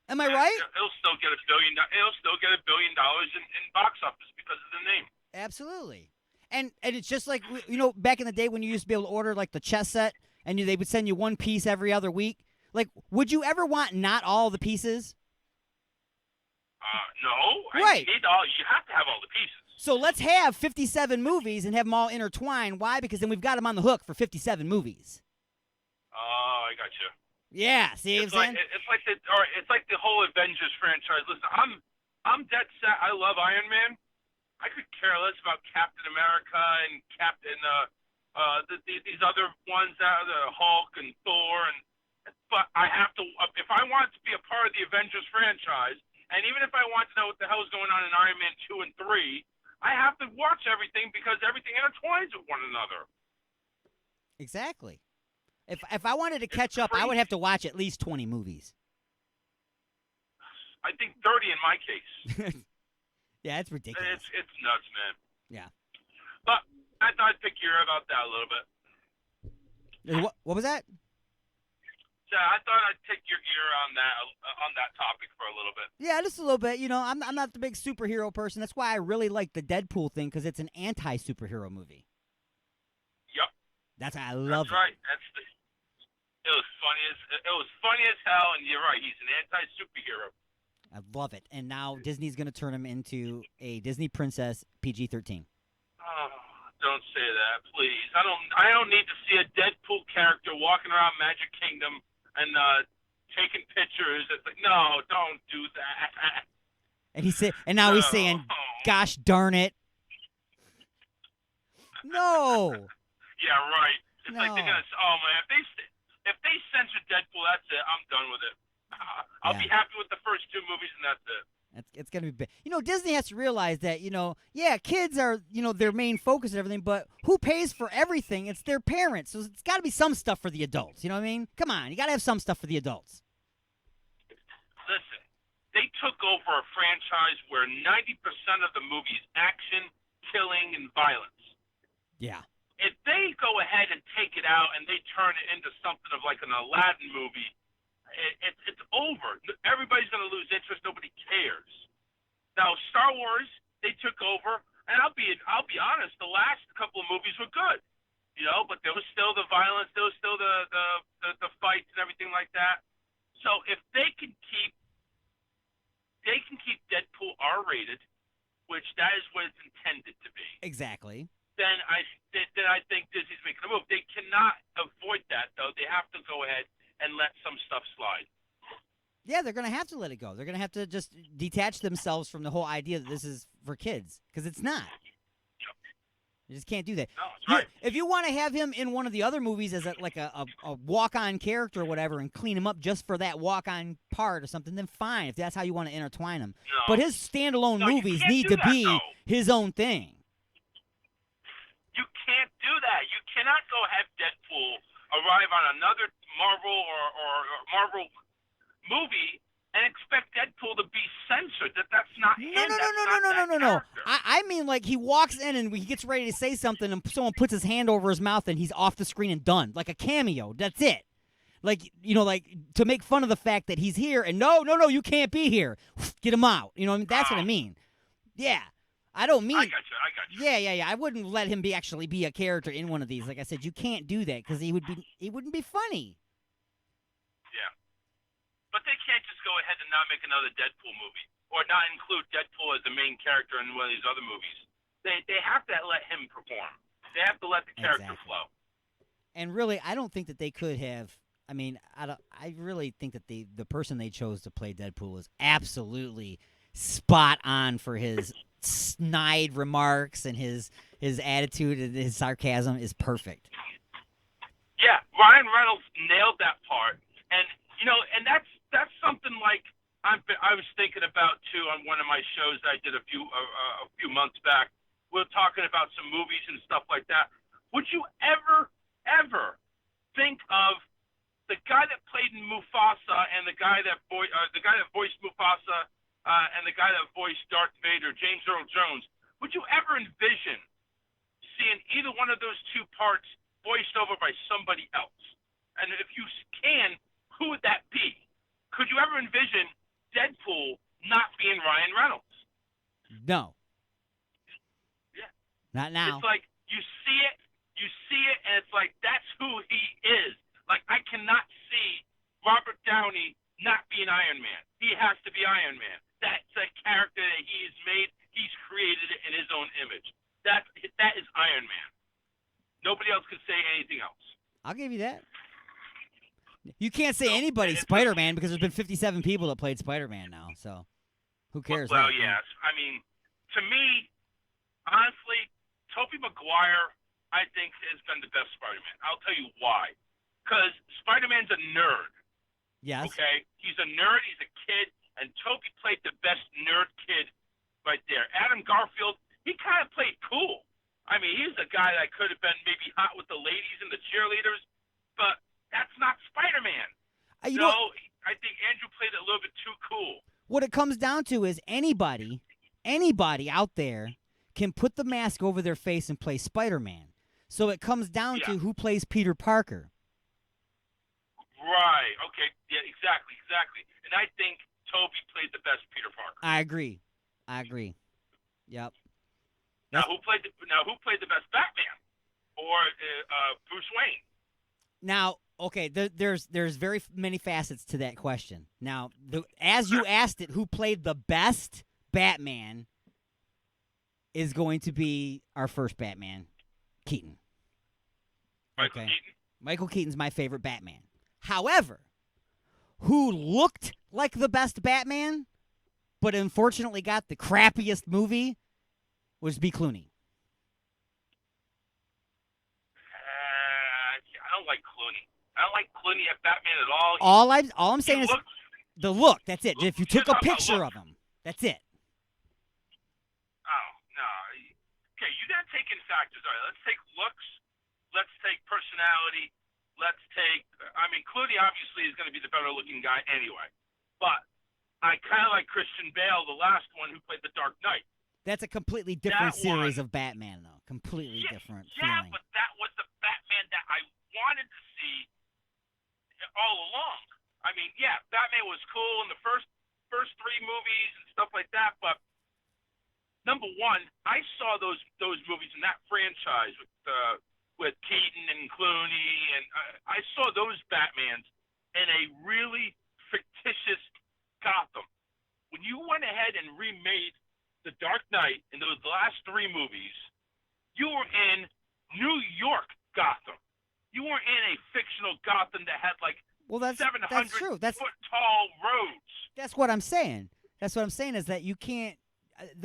Am I right? It'll still get $1 billion. It'll still get $1 billion in box office because of the name. Absolutely. And it's just like, you know, back in the day when you used to be able to order like the chess set and they would send you one piece every other week. Like, would you ever want not all the pieces? No. Right. You have to have all the pieces. So let's have 57 movies and have them all intertwined. Why? Because then we've got them on the hook for 57 movies. Oh, I got you. Yeah, see what I'm saying? It's like the whole Avengers franchise. Listen, I'm dead set. I love Iron Man. I could care less about Captain America and these other ones out of the Hulk and Thor, but I have to, if I want to be a part of the Avengers franchise, and even if I want to know what the hell is going on in Iron Man 2 and 3, I have to watch everything because everything intertwines with one another. Exactly. If I wanted to catch up, I would have to watch at least 20 movies. I think 30 in my case. Yeah, it's ridiculous. It's nuts, man. Yeah. But I thought I'd pick your ear about that a little bit. What was that? Yeah, I thought I'd take your ear on that topic for a little bit. Yeah, just a little bit. You know, I'm not the big superhero person. That's why I really like the Deadpool thing, because it's an anti-superhero movie. Yep. That's why I love it. That's right. It was funny as hell, and you're right. He's an anti-superhero. I love it. And now Disney's going to turn him into a Disney princess PG-13. Oh, don't say that, please. I don't need to see a Deadpool character walking around Magic Kingdom and taking pictures. It's like, no, don't do that. And now he's saying, "Gosh darn it." No. Yeah, right. It's No. like they're gonna. Oh man, if they censor Deadpool, that's it. I'm done with it. I'll be happy with the first 2 movies, and that's it. It's going to be big. You know, Disney has to realize that, you know, yeah, kids are, you know, their main focus and everything, but who pays for everything? It's their parents. So it's got to be some stuff for the adults. You know what I mean? Come on. You got to have some stuff for the adults. Listen, they took over a franchise where 90% of the movie is action, killing, and violence. Yeah. If they go ahead and take it out and they turn it into something of like an Aladdin movie, it's over. Everybody's going to lose interest. Nobody cares. Now, Star Wars, they took over, and I'll be honest. The last couple of movies were good, you know, but there was still the violence, there was still the fights and everything like that. So if they can keep they can keep Deadpool R-rated, which that is what it's intended to be, Exactly. then I think Disney's making a move. They cannot avoid that, though. They have to go ahead and let some stuff slide. Yeah, they're going to have to let it go. They're going to have to just detach themselves from the whole idea that this is for kids, because it's not. You just can't do that. No, that's right. If you want to have him in one of the other movies as a walk-on character or whatever and clean him up just for that walk-on part or something, then fine, if that's how you want to intertwine him. No. But his standalone movies need do to that, be though. his own thing. You can't do that. You cannot go have Deadpool arrive on another Marvel or Marvel movie and expect Deadpool to be censored. That's not him. No. I mean, like, he walks in and he gets ready to say something and someone puts his hand over his mouth and he's off the screen and done. Like a cameo. That's it. Like, like to make fun of the fact that he's here and no, you can't be here. Get him out. You know what I mean? That's what I mean. Yeah. I don't mean. I got you. Yeah. I wouldn't let him actually be a character in one of these. Like I said, you can't do that because he wouldn't be funny. Yeah. But they can't just go ahead and not make another Deadpool movie or not include Deadpool as the main character in one of these other movies. They have to let him perform. They have to let the character flow. And really, I don't think that they could have. I mean, I really think that the person they chose to play Deadpool is absolutely spot on for his snide remarks and his attitude and his sarcasm is perfect. Yeah, Ryan Reynolds nailed that part, and that's something like I was thinking about too on one of my shows that I did a few months back. We were talking about some movies and stuff like that. Would you ever think of the guy that played in Mufasa and the guy that voiced Mufasa and the guy that voiced Darth Vader, James Earl Jones? Would you ever envision seeing either one of those two parts voiced over by somebody else? And if you can, who would that be? Could you ever envision Deadpool not being Ryan Reynolds? No. Yeah. Not now. It's like you see it, and it's like that's who he is. Like I cannot see Robert Downey not being Iron Man. He has to be Iron Man. That's a character that he has made. He's created it in his own image. That is Iron Man. Nobody else could say anything else. I'll give you that. You can't say anybody's Spider-Man because there's been 57 people that played Spider-Man now. So who cares? Well, yes. I mean, to me, honestly, Tobey Maguire, I think, has been the best Spider-Man. I'll tell you why. Because Spider-Man's a nerd. Yes. Okay? He's a nerd. He's a kid. And Tobey played the best nerd kid right there. Adam Garfield, he kind of played cool. I mean, he's a guy that could have been maybe hot with the ladies and the cheerleaders, but that's not Spider-Man. I think Andrew played it a little bit too cool. What it comes down to is anybody out there can put the mask over their face and play Spider-Man. So it comes down to who plays Peter Parker. Right. Okay. Yeah, exactly. And I think Tobey played the best Peter Parker. I agree. Yep. Now who played the best Batman or Bruce Wayne? Now, okay, there's very many facets to that question. Now, as you asked it, who played the best Batman is going to be our first Batman, Keaton. Michael Keaton? Michael Keaton's my favorite Batman. However, who looked like the best Batman, but unfortunately got the crappiest movie, was B. Clooney. I don't like Clooney. I don't like Clooney as Batman at all. All I'm saying is the look. That's it. If you took a picture of him, that's it. Oh, no. Okay, you got to take in factors. All right, let's take looks. Let's take personality. Let's take, Clooney obviously is going to be the better looking guy anyway. But I kind of like Christian Bale, the last one who played the Dark Knight. That's a completely different series of Batman, though. Completely different Yeah, feeling. but that was the Batman that I wanted to see all along. I mean, yeah, Batman was cool in the first three movies and stuff like that, but number one, I saw those movies in that franchise with Keaton and Clooney, and I saw those Batmans in a really fictitious Gotham. when you went ahead and remade The Dark Knight in those last 3 movies, you were in New York Gotham. You weren't in a fictional Gotham that had like 700 true. foot tall roads. That's what I'm saying. That's what I'm saying is that you can't.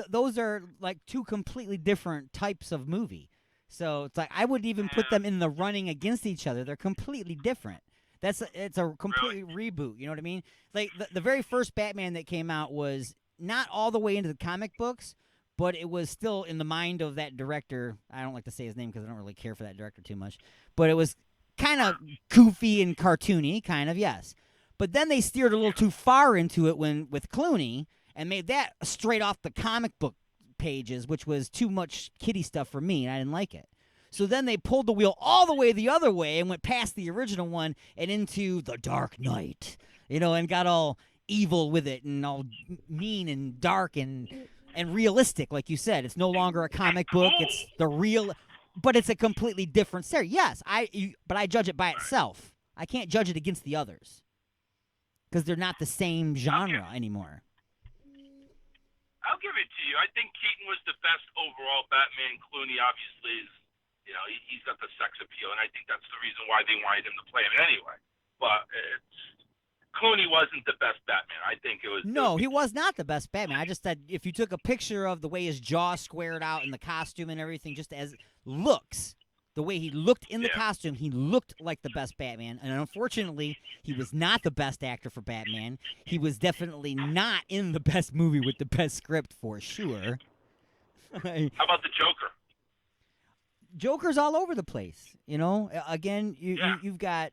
Those are like 2 completely different types of movie. So it's like I wouldn't even put them in the running against each other. They're completely different. It's a complete reboot. You know what I mean? Like the very first Batman that came out was not all the way into the comic books, but it was still in the mind of that director. I don't like to say his name because I don't really care for that director too much. But it was kind of goofy and cartoony, kind of, yes. But then they steered a little too far into it with Clooney and made that straight off the comic book pages, which was too much kiddie stuff for me, and I didn't like it. So then they pulled the wheel all the way the other way and went past the original one and into The Dark Knight, and got all evil with it and all mean and dark and realistic, like you said. It's no longer a comic book. It's the real, but it's a completely different series. Yes, but I judge it by itself. I can't judge it against the others because they're not the same genre anymore. I'll give it to you. I think Keaton was the best overall Batman. Clooney obviously is, he's got the sex appeal, and I think that's the reason why they wanted him to play him anyway. But Clooney wasn't the best Batman. I think it was. No, he was not the best Batman. I just said if you took a picture of the way his jaw squared out in the costume and everything, just as looks, the way he looked in the costume, he looked like the best Batman. And unfortunately, he was not the best actor for Batman. He was definitely not in the best movie with the best script for sure. How about the Joker? Joker's all over the place. Again, you've got,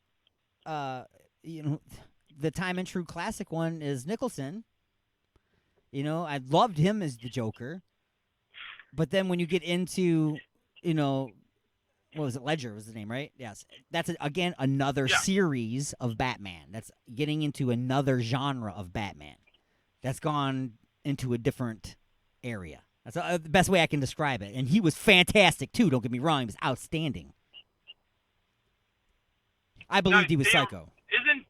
the time and true classic one is Nicholson. I loved him as the Joker. But then when you get into, what was it? Ledger was the name, right? Yes. That's, again, another series of Batman. That's getting into another genre of Batman. That's gone into a different area. That's the best way I can describe it. And he was fantastic, too. Don't get me wrong. He was outstanding. I believed he was Psycho. Isn't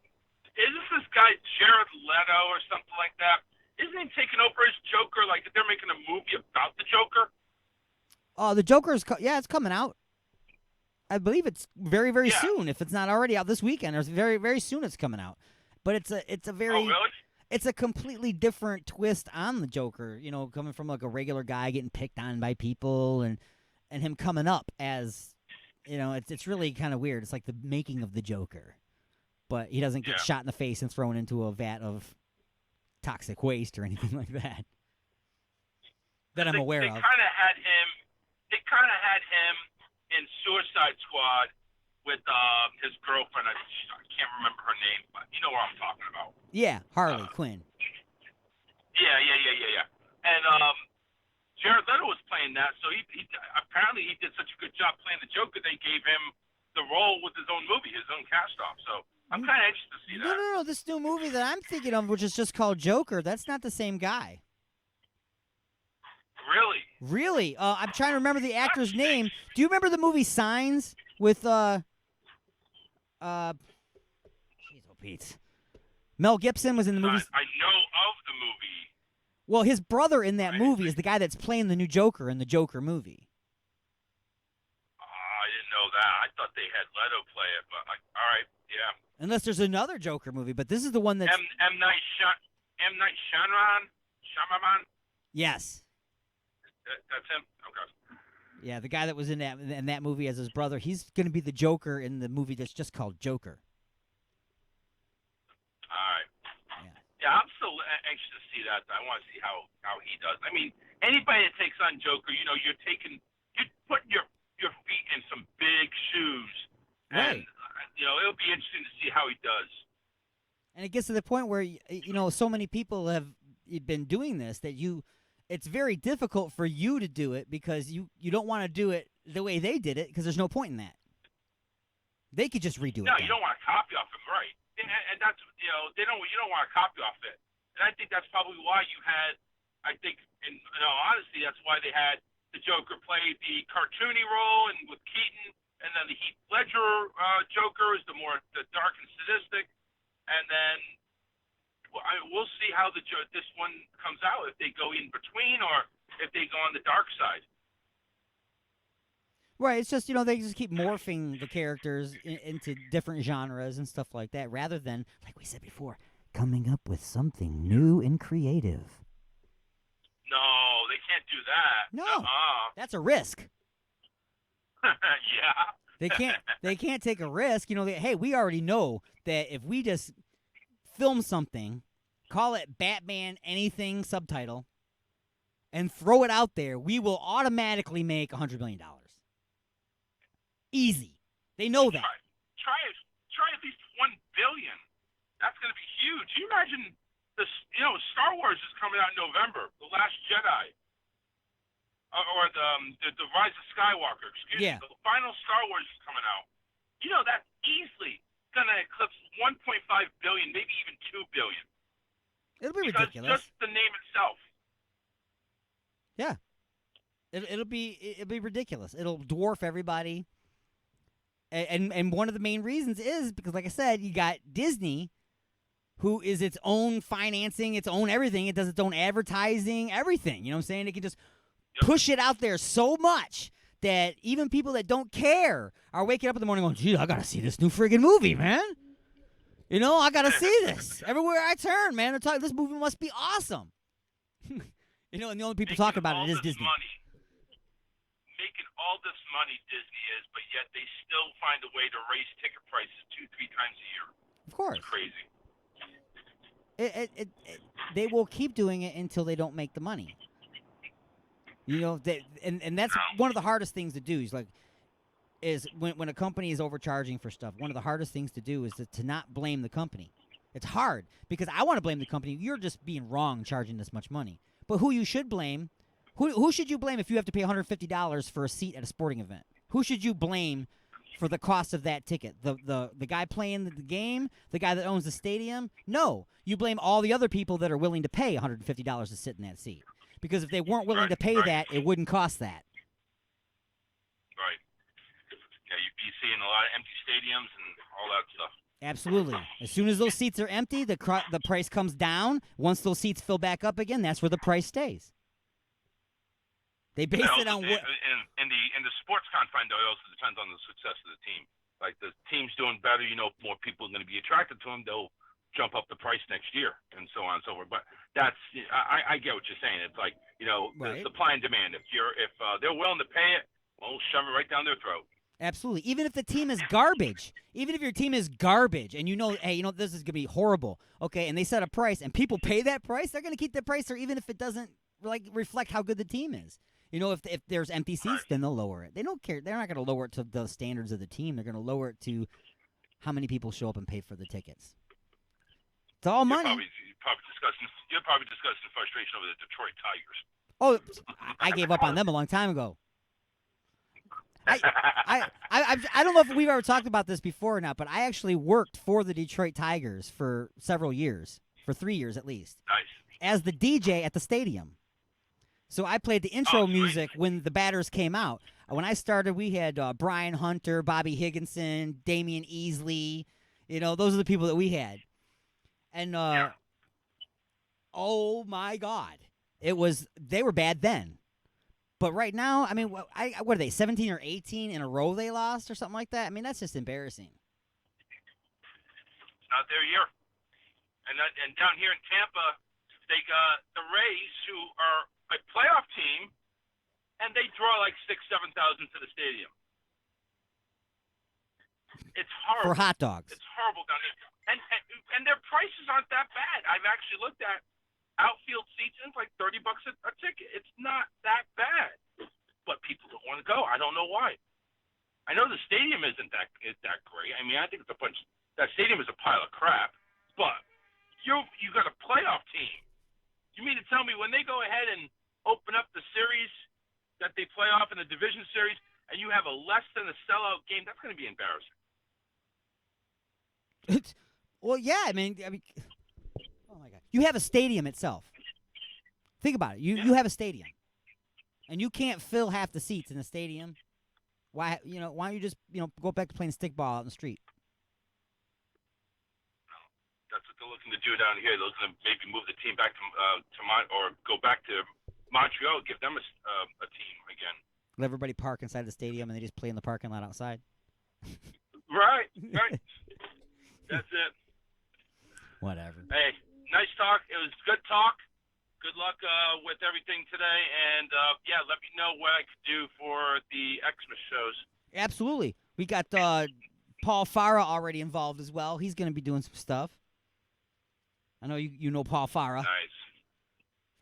this guy Jared Leto or something like that? Isn't he taking over as Joker? Like, they're making a movie about the Joker? Oh, the Joker's, it's coming out. I believe it's very, very soon. If it's not already out this weekend, or very, very soon it's coming out. But it's a very, oh, really? It's a completely different twist on the Joker. Coming from like a regular guy getting picked on by people, and him coming up as, it's really kind of weird. It's like the making of the Joker, but he doesn't get shot in the face and thrown into a vat of toxic waste or anything like that. That I'm aware of. They kind of had him in Suicide Squad with his girlfriend. I can't remember her name, but you know what I'm talking about. Yeah, Harley Quinn. Yeah. And Jared Leto was playing that, so he apparently he did such a good job playing the Joker. They gave him the role with his own movie, his own cast off. So I'm kind of interested to see that. No. This new movie that I'm thinking of, which is just called Joker, that's not the same guy. Really? I'm trying to remember the actor's name. Do you remember the movie Signs with jeez, oh Pete. Mel Gibson was in the movie. I know of the movie. Well, his brother in that movie is the guy that's playing the new Joker in the Joker movie. I didn't know that. I thought they had Leto play it, but all right, yeah. Unless there's another Joker movie, but this is the one that's M. Night Shyamalan. Yes. That's him? Okay. Yeah, the guy that was in that movie as his brother, he's going to be the Joker in the movie that's just called Joker. All right. Yeah, I'm so anxious to see that. I want to see how he does. I mean, anybody that takes on Joker, you're putting your feet in some big shoes. Right. And, it'll be interesting to see how he does. And it gets to the point where, so many people have been doing this that it's very difficult for you to do it because you don't want to do it the way they did it because there's no point in that. They could just redo it. No, you don't want to copy off him, right? And that's you don't want to copy off it. And I think that's probably why you had. I think, in all honesty, that's why they had the Joker play the cartoony role and with Keaton, and then the Heath Ledger Joker is the dark and sadistic, and then we'll see how this one comes out, if they go in between or if they go on the dark side. Right, it's just, they just keep morphing the characters into different genres and stuff like that, rather than, like we said before, coming up with something new and creative. No, they can't do that. No, that's a risk. Yeah. They can't take a risk. Hey, we already know that if we just film something, call it Batman anything subtitle, and throw it out there, we will automatically make $100 million. Easy. They know that. Try at least $1 billion. That's going to be huge. You imagine this? Star Wars is coming out in November. The Last Jedi, or the Rise of Skywalker. Excuse me. The final Star Wars is coming out. That's easily going to eclipse 1.5 billion, maybe even 2 billion. It'll be because ridiculous. Just the name itself. Yeah. It'll be ridiculous. It'll dwarf everybody. And one of the main reasons is because, like I said, you got Disney, who is its own financing, its own everything. It does its own advertising, everything. You know what I'm saying? It can just push it out there so much that even people that don't care are waking up in the morning going, gee, I got to see this new friggin' movie, man. I got to see this. Everywhere I turn, man, they're talking, this movie must be awesome. And the only people talking about it is Disney. Making all this money, Disney is, but yet they still find a way to raise ticket prices 2-3 times a year. Of course. It's crazy. They will keep doing it until they don't make the money. And that's one of the hardest things to do. Is when a company is overcharging for stuff, one of the hardest things to do is to not blame the company. It's hard because I want to blame the company. You're just being wrong charging this much money. But who you should blame? Who should you blame if you have to pay $150 for a seat at a sporting event? Who should you blame for the cost of that ticket? The guy playing the game? The guy that owns the stadium? No. You blame all the other people that are willing to pay $150 to sit in that seat. Because if they weren't willing to pay that, it wouldn't cost that. Right. Yeah, you'd be seeing a lot of empty stadiums and all that stuff. Absolutely. As soon as those seats are empty, the price comes down. Once those seats fill back up again, that's where the price stays. They base it on what. In the sports confine, though, it also depends on the success of the team. Like the team's doing better, more people are going to be attracted to them. They'll jump up the price next year, and so on and so forth. But that's I get what you're saying. It's like the supply and demand. If they're willing to pay it, well, shove it right down their throat. Absolutely. Even if the team is garbage, even if your team is garbage, and hey, this is going to be horrible. Okay, and they set a price, and people pay that price, they're going to keep the price there, even if it doesn't reflect how good the team is. If there's empty seats, then they'll lower it. They don't care. They're not going to lower it to the standards of the team. They're going to lower it to how many people show up and pay for the tickets. It's all money. You're probably discussing the frustration over the Detroit Tigers. Oh, I gave up on them a long time ago. I don't know if we've ever talked about this before or not, but I actually worked for the Detroit Tigers for several years, for 3 years at least. Nice. As the DJ at the stadium. So I played the intro music when the batters came out. When I started, we had Brian Hunter, Bobby Higginson, Damian Easley. Those are the people that we had. And oh my God, they were bad then. But right now, I mean, what are they, 17 or 18 in a row they lost or something like that? I mean, that's just embarrassing. It's not their year. And down here in Tampa, they got the Rays, who are a playoff team, and they draw like 6,000-7,000 to the stadium. It's horrible. For hot dogs. It's horrible down here. And their prices aren't that bad. I've actually looked at outfield seats, and it's like $30 a ticket. It's not that bad. But people don't want to go. I don't know why. I know the stadium isn't that great. I mean, I think that stadium is a pile of crap. But you got a playoff team. You mean to tell me when they go ahead and open up the series that they play off in the division series, and you have a less than a sellout game, that's going to be embarrassing. Well, yeah, I mean, oh my God, you have a stadium itself. Think about it. You have a stadium, and you can't fill half the seats in the stadium. Why don't you just go back to playing stickball out in the street? That's what they're looking to do down here. They're looking to maybe move the team back or go back to Montreal, give them a team again. Let everybody park inside the stadium, and they just play in the parking lot outside. Right. That's it. Whatever. Hey, nice talk. It was good talk. Good luck with everything today, and let me know what I could do for the Xmas shows. Absolutely. We got Paul Farah already involved as well. He's going to be doing some stuff. I know you know Paul Farah. Nice.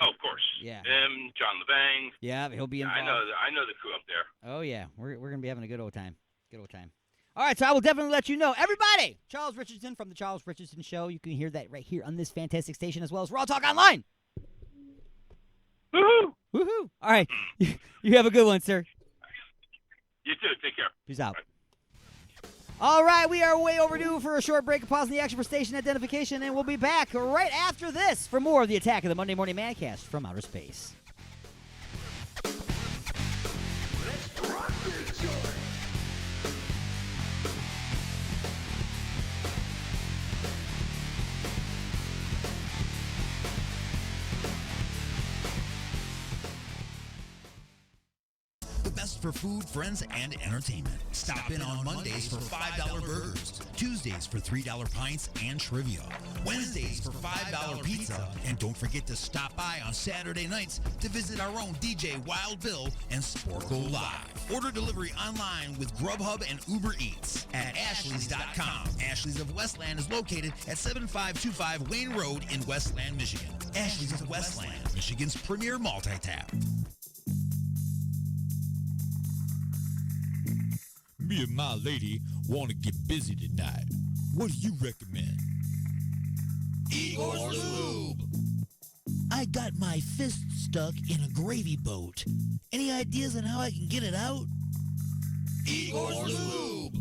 Oh, of course. Yeah. Him, John LeVang. Yeah, he'll be involved. I know the crew up there. Oh yeah, we're going to be having a good old time. Good old time. All right, so I will definitely let you know. Everybody, Charles Richardson from The Charles Richardson Show. You can hear that right here on this fantastic station as well as Raw Talk Online. Woohoo! Woohoo! All right, you have a good one, sir. You too. Take care. Peace out. All right, we are way overdue for a short break. Pause in the action for station identification, and we'll be back right after this for more of the Attack of the Monday Morning Madcast from Outer Space. The best for food, friends, and entertainment. Stop in on Mondays for $5 burgers, Tuesdays for $3 pints and trivia, Wednesdays for $5 pizza, and don't forget to stop by on Saturday nights to visit our own DJ Wild Bill and Sporkle Live. Order delivery online with Grubhub and Uber Eats at Ashley's.com. Ashley's of Westland is located at 7525 Wayne Road in Westland, Michigan. Ashley's of Westland, Michigan's premier multi-tap. Me and my lady want to get busy tonight. What do you recommend? Igor's Lube. I got my fist stuck in a gravy boat. Any ideas on how I can get it out? Igor's Lube.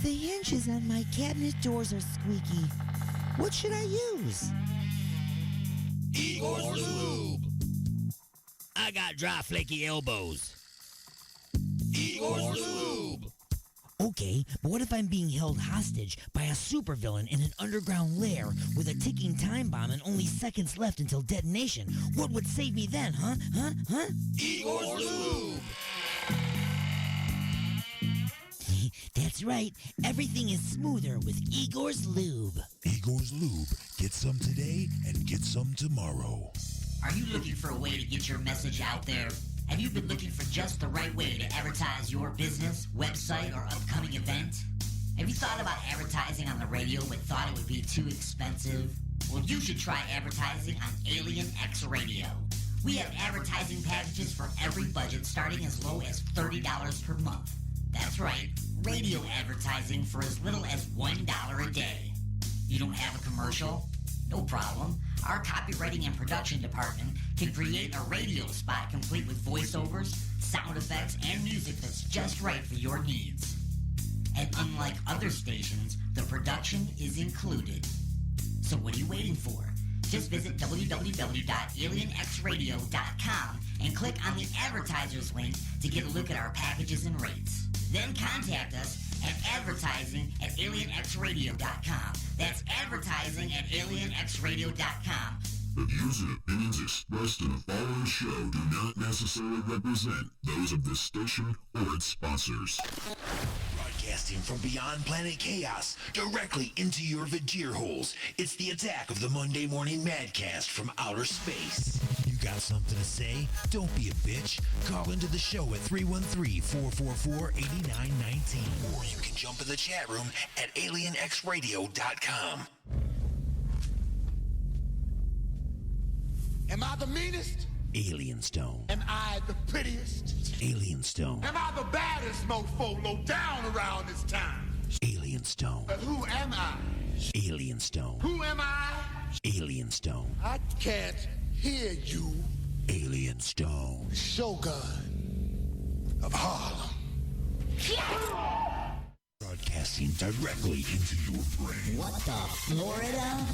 The hinges on my cabinet doors are squeaky. What should I use? Igor's Lube. I got dry, flaky elbows. Igor's Lube. Okay, but what if I'm being held hostage by a supervillain in an underground lair with a ticking time bomb and only seconds left until detonation? What would save me then, huh? Igor's Lube. That's right. Everything is smoother with Igor's Lube. Igor's Lube. Get some today and get some tomorrow. Are you looking for a way to get your message out there? Have you been looking for just the right way to advertise your business, website, or upcoming event? Have you thought about advertising on the radio but thought it would be too expensive? Well, you should try advertising on Alien X Radio. We have advertising packages for every budget starting as low as $30 per month. That's right, radio advertising for as little as $1 a day. You don't have a commercial? No problem. Our copywriting and production department can create a radio spot complete with voiceovers, sound effects, and music that's just right for your needs. And unlike other stations, the production is included. So what are you waiting for? Just visit www.alienxradio.com and click on the advertisers link to get a look at our packages and rates. Then contact us at advertising@alienxradio.com. That's advertising@alienxradio.com. The views and opinions expressed in the following show do not necessarily represent those of this station or its sponsors. Broadcasting from beyond planet chaos, directly into your Vajir holes, it's the Attack of the Monday Morning Madcast from outer space. You got something to say? Don't be a bitch. Call into the show at 313-444-8919. Or you can jump in the chat room at alienxradio.com. Am I the meanest? Alien Stone. Am I the prettiest? Alien Stone. Am I the baddest mofo low down around this town? Alien Stone. But who am I? Alien Stone. Who am I? Alien Stone. I can't hear you. Alien Stone. Shogun of Harlem. Broadcasting directly into your brain. What the? Florida?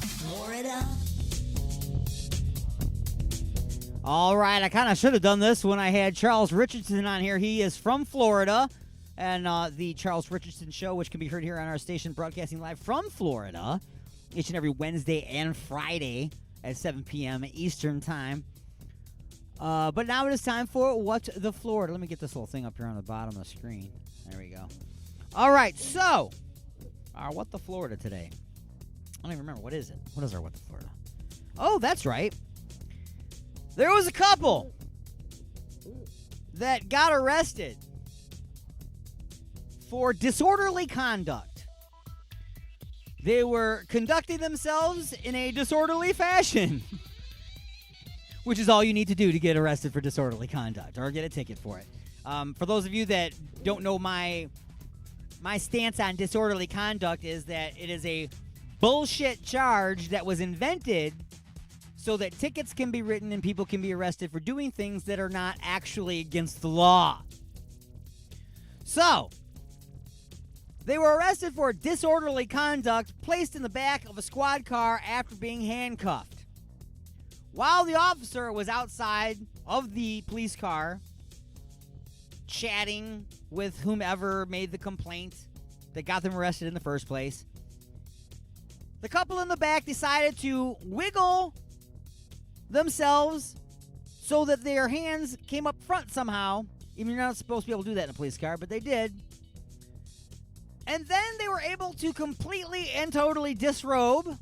All right, I kind of should have done this when I had Charles Richardson on here. He is from Florida. and the Charles Richardson Show, which can be heard here on our station, broadcasting live from Florida each and every Wednesday and Friday at 7 p.m. Eastern Time. But now it is time for What the Florida. Let me get this little thing up here on the bottom of the screen. There we go. All right, so our What the Florida today. I don't even remember. What is it? What is our What the Florida? Oh, that's right. There was a couple that got arrested for disorderly conduct. They were conducting themselves in a disorderly fashion, which is all you need to do to get arrested for disorderly conduct or get a ticket for it. For those of you that don't know, my stance on disorderly conduct is that it is a bullshit charge that was invented so that tickets can be written and people can be arrested for doing things that are not actually against the law. So, they were arrested for disorderly conduct, placed in the back of a squad car after being handcuffed. While the officer was outside of the police car, chatting with whomever made the complaint that got them arrested in the first place, the couple in the back decided to wiggle themselves so that their hands came up front somehow. Even you're not supposed to be able to do that in a police car, but they did. And then they were able to completely and totally disrobe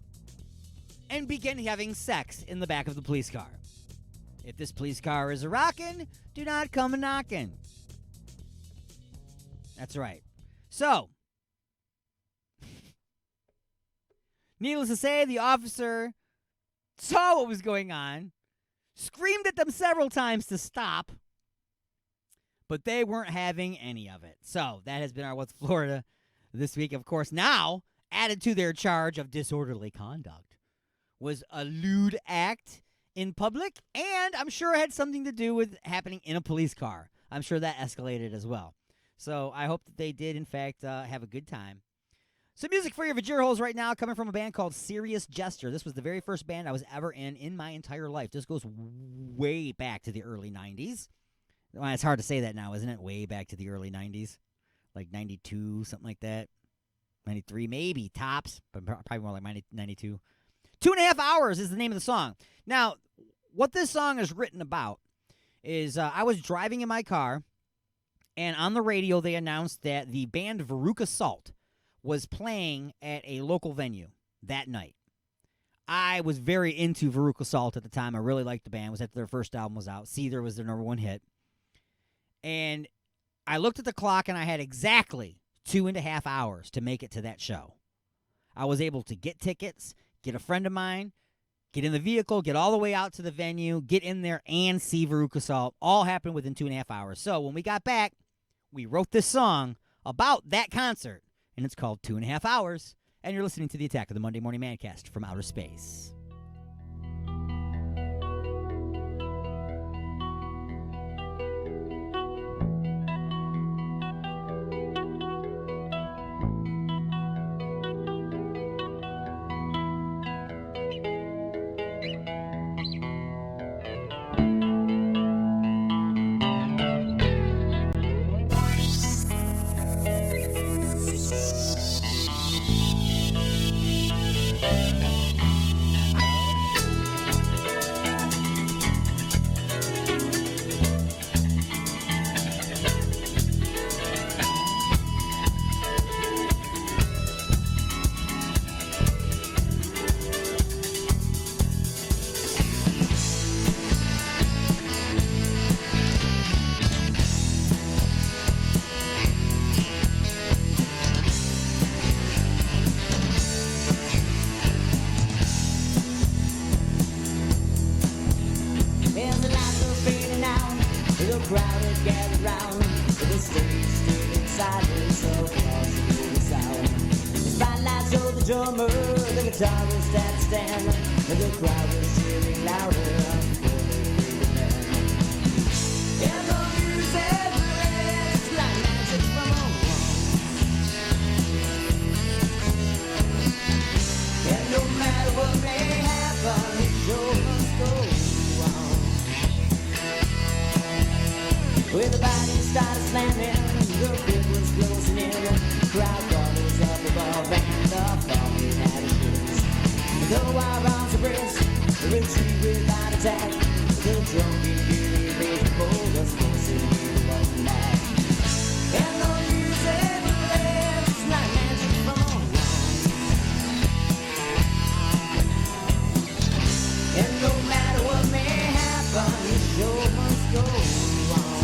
and begin having sex in the back of the police car. If this police car is a rockin', do not come a knockin'. That's right. So, needless to say, the officer saw what was going on, screamed at them several times to stop, but they weren't having any of it. So, that has been our What's Florida this week. Of course, now, added to their charge of disorderly conduct was a lewd act in public, and I'm sure it had something to do with happening in a police car. I'm sure that escalated as well. So I hope that they did, in fact, have a good time. Some music for your Vajir holes right now, coming from a band called Serious Jester. This was the very first band I was ever in my entire life. This goes way back to the early 90s. Well, it's hard to say that now, isn't it? Way back to the early 90s. Like 92, something like that. 93, maybe, tops, but probably more like 92. 2.5 Hours is the name of the song. Now, what this song is written about is I was driving in my car, and on the radio they announced that the band Veruca Salt was playing at a local venue that night. I was very into Veruca Salt at the time. I really liked the band. It was after their first album was out. Seether was their #1 hit. And I looked at the clock, and I had exactly 2.5 hours to make it to that show. I was able to get tickets, get a friend of mine, get in the vehicle, get all the way out to the venue, get in there, and see Veruca Salt. All happened within 2.5 hours. So when we got back, we wrote this song about that concert, and it's called 2.5 Hours. And you're listening to the Attack of the Monday Morning Mancast from Outer Space. With the body started slamming, the big was retreat without attack. The drunken beauty rage pulled us closer to one night. And the music lives like magic from a wand. And no matter what may happen, the show must go on.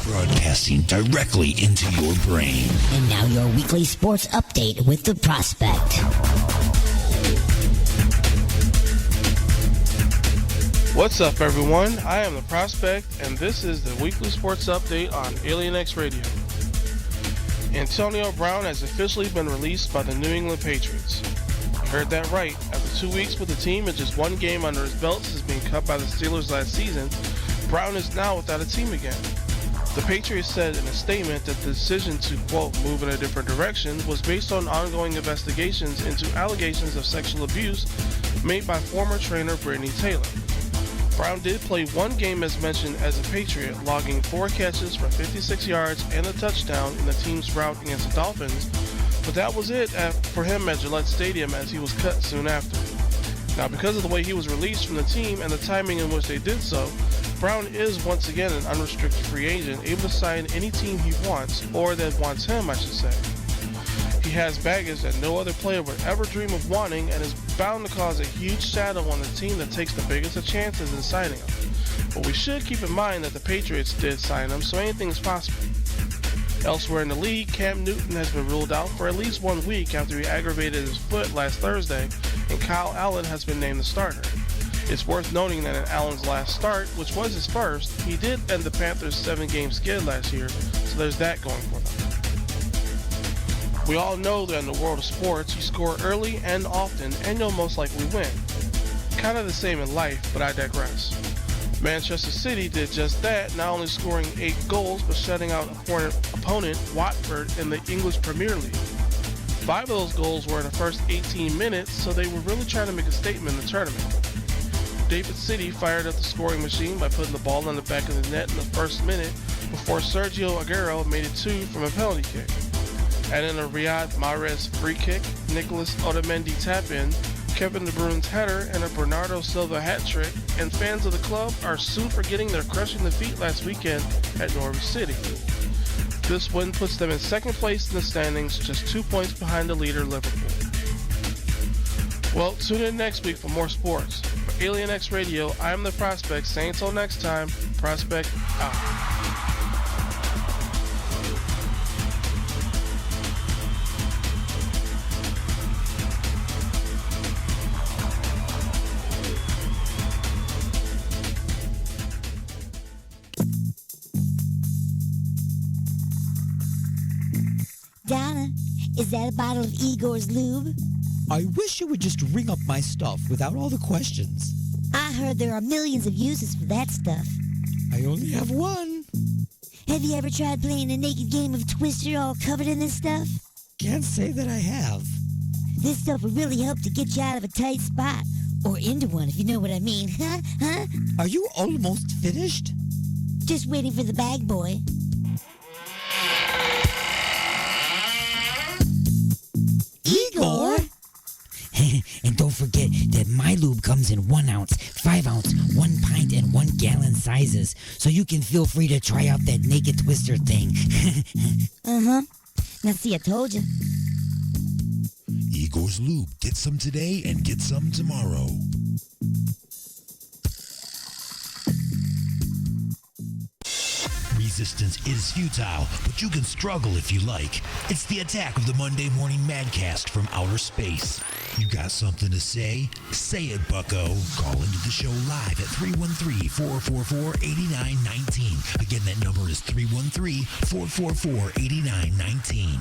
Broadcasting directly into your brain. And now your weekly sports update with the Prospect. What's up, everyone? I am the Prospect, and this is the weekly sports update on Alien X Radio. Antonio Brown has officially been released by the New England Patriots. You heard that right. After 2 weeks with the team and just one game under his belt since being cut by the Steelers last season, Brown is now without a team again. The Patriots said in a statement that the decision to, quote, move in a different direction was based on ongoing investigations into allegations of sexual abuse made by former trainer Brittany Taylor. Brown did play one game as mentioned as a Patriot, logging 4 catches for 56 yards and a touchdown in the team's rout against the Dolphins, but that was it for him at Gillette Stadium as he was cut soon after. Now, because of the way he was released from the team and the timing in which they did so, Brown is once again an unrestricted free agent, able to sign any team he wants, or that wants him, I should say. He has baggage that no other player would ever dream of wanting and is bound to cause a huge shadow on the team that takes the biggest of chances in signing him. But we should keep in mind that the Patriots did sign him, so anything is possible. Elsewhere in the league, Cam Newton has been ruled out for at least 1 week after he aggravated his foot last Thursday, and Kyle Allen has been named the starter. It's worth noting that in Allen's last start, which was his first, he did end the Panthers' 7-game skid last year, so there's that going for them. We all know that in the world of sports, you score early and often, and you'll most likely win. Kind of the same in life, but I digress. Manchester City did just that, not only scoring 8 goals, but shutting out opponent Watford in the English Premier League. 5 of those goals were in the first 18 minutes, so they were really trying to make a statement in the tournament. David City fired up the scoring machine by putting the ball in the back of the net in the first minute before Sergio Aguero made it 2 from a penalty kick. And in a Riyad Mahrez free kick, Nicolas Otamendi tap-in, Kevin De Bruyne's header, and a Bernardo Silva hat-trick, and fans of the club are soon forgetting their crushing defeat last weekend at Norwich City. This win puts them in second place in the standings, just 2 points behind the leader, Liverpool. Well, tune in next week for more sports. For Alien X Radio, I'm the Prospect, saying until next time, Prospect out. Madonna, is that a bottle of Igor's lube? I wish you would just ring up my stuff without all the questions. I heard there are millions of uses for that stuff. I only have one. Have you ever tried playing a naked game of Twister all covered in this stuff? Can't say that I have. This stuff will really help to get you out of a tight spot. Or into one, if you know what I mean. Huh? Are you almost finished? Just waiting for the bag boy. Igor? And don't forget that my lube comes in 1 ounce, 5 ounce, 1 pint, and 1 gallon sizes, so you can feel free to try out that naked twister thing. Uh-huh. Now see, I told you. Igor's Lube. Get some today and get some tomorrow. Resistance is futile, but you can struggle if you like. It's the attack of the Monday Morning Madcast from outer space. You got something to say? Say it, bucko. Call into the show live at 313-444-8919. Again, that number is 313-444-8919.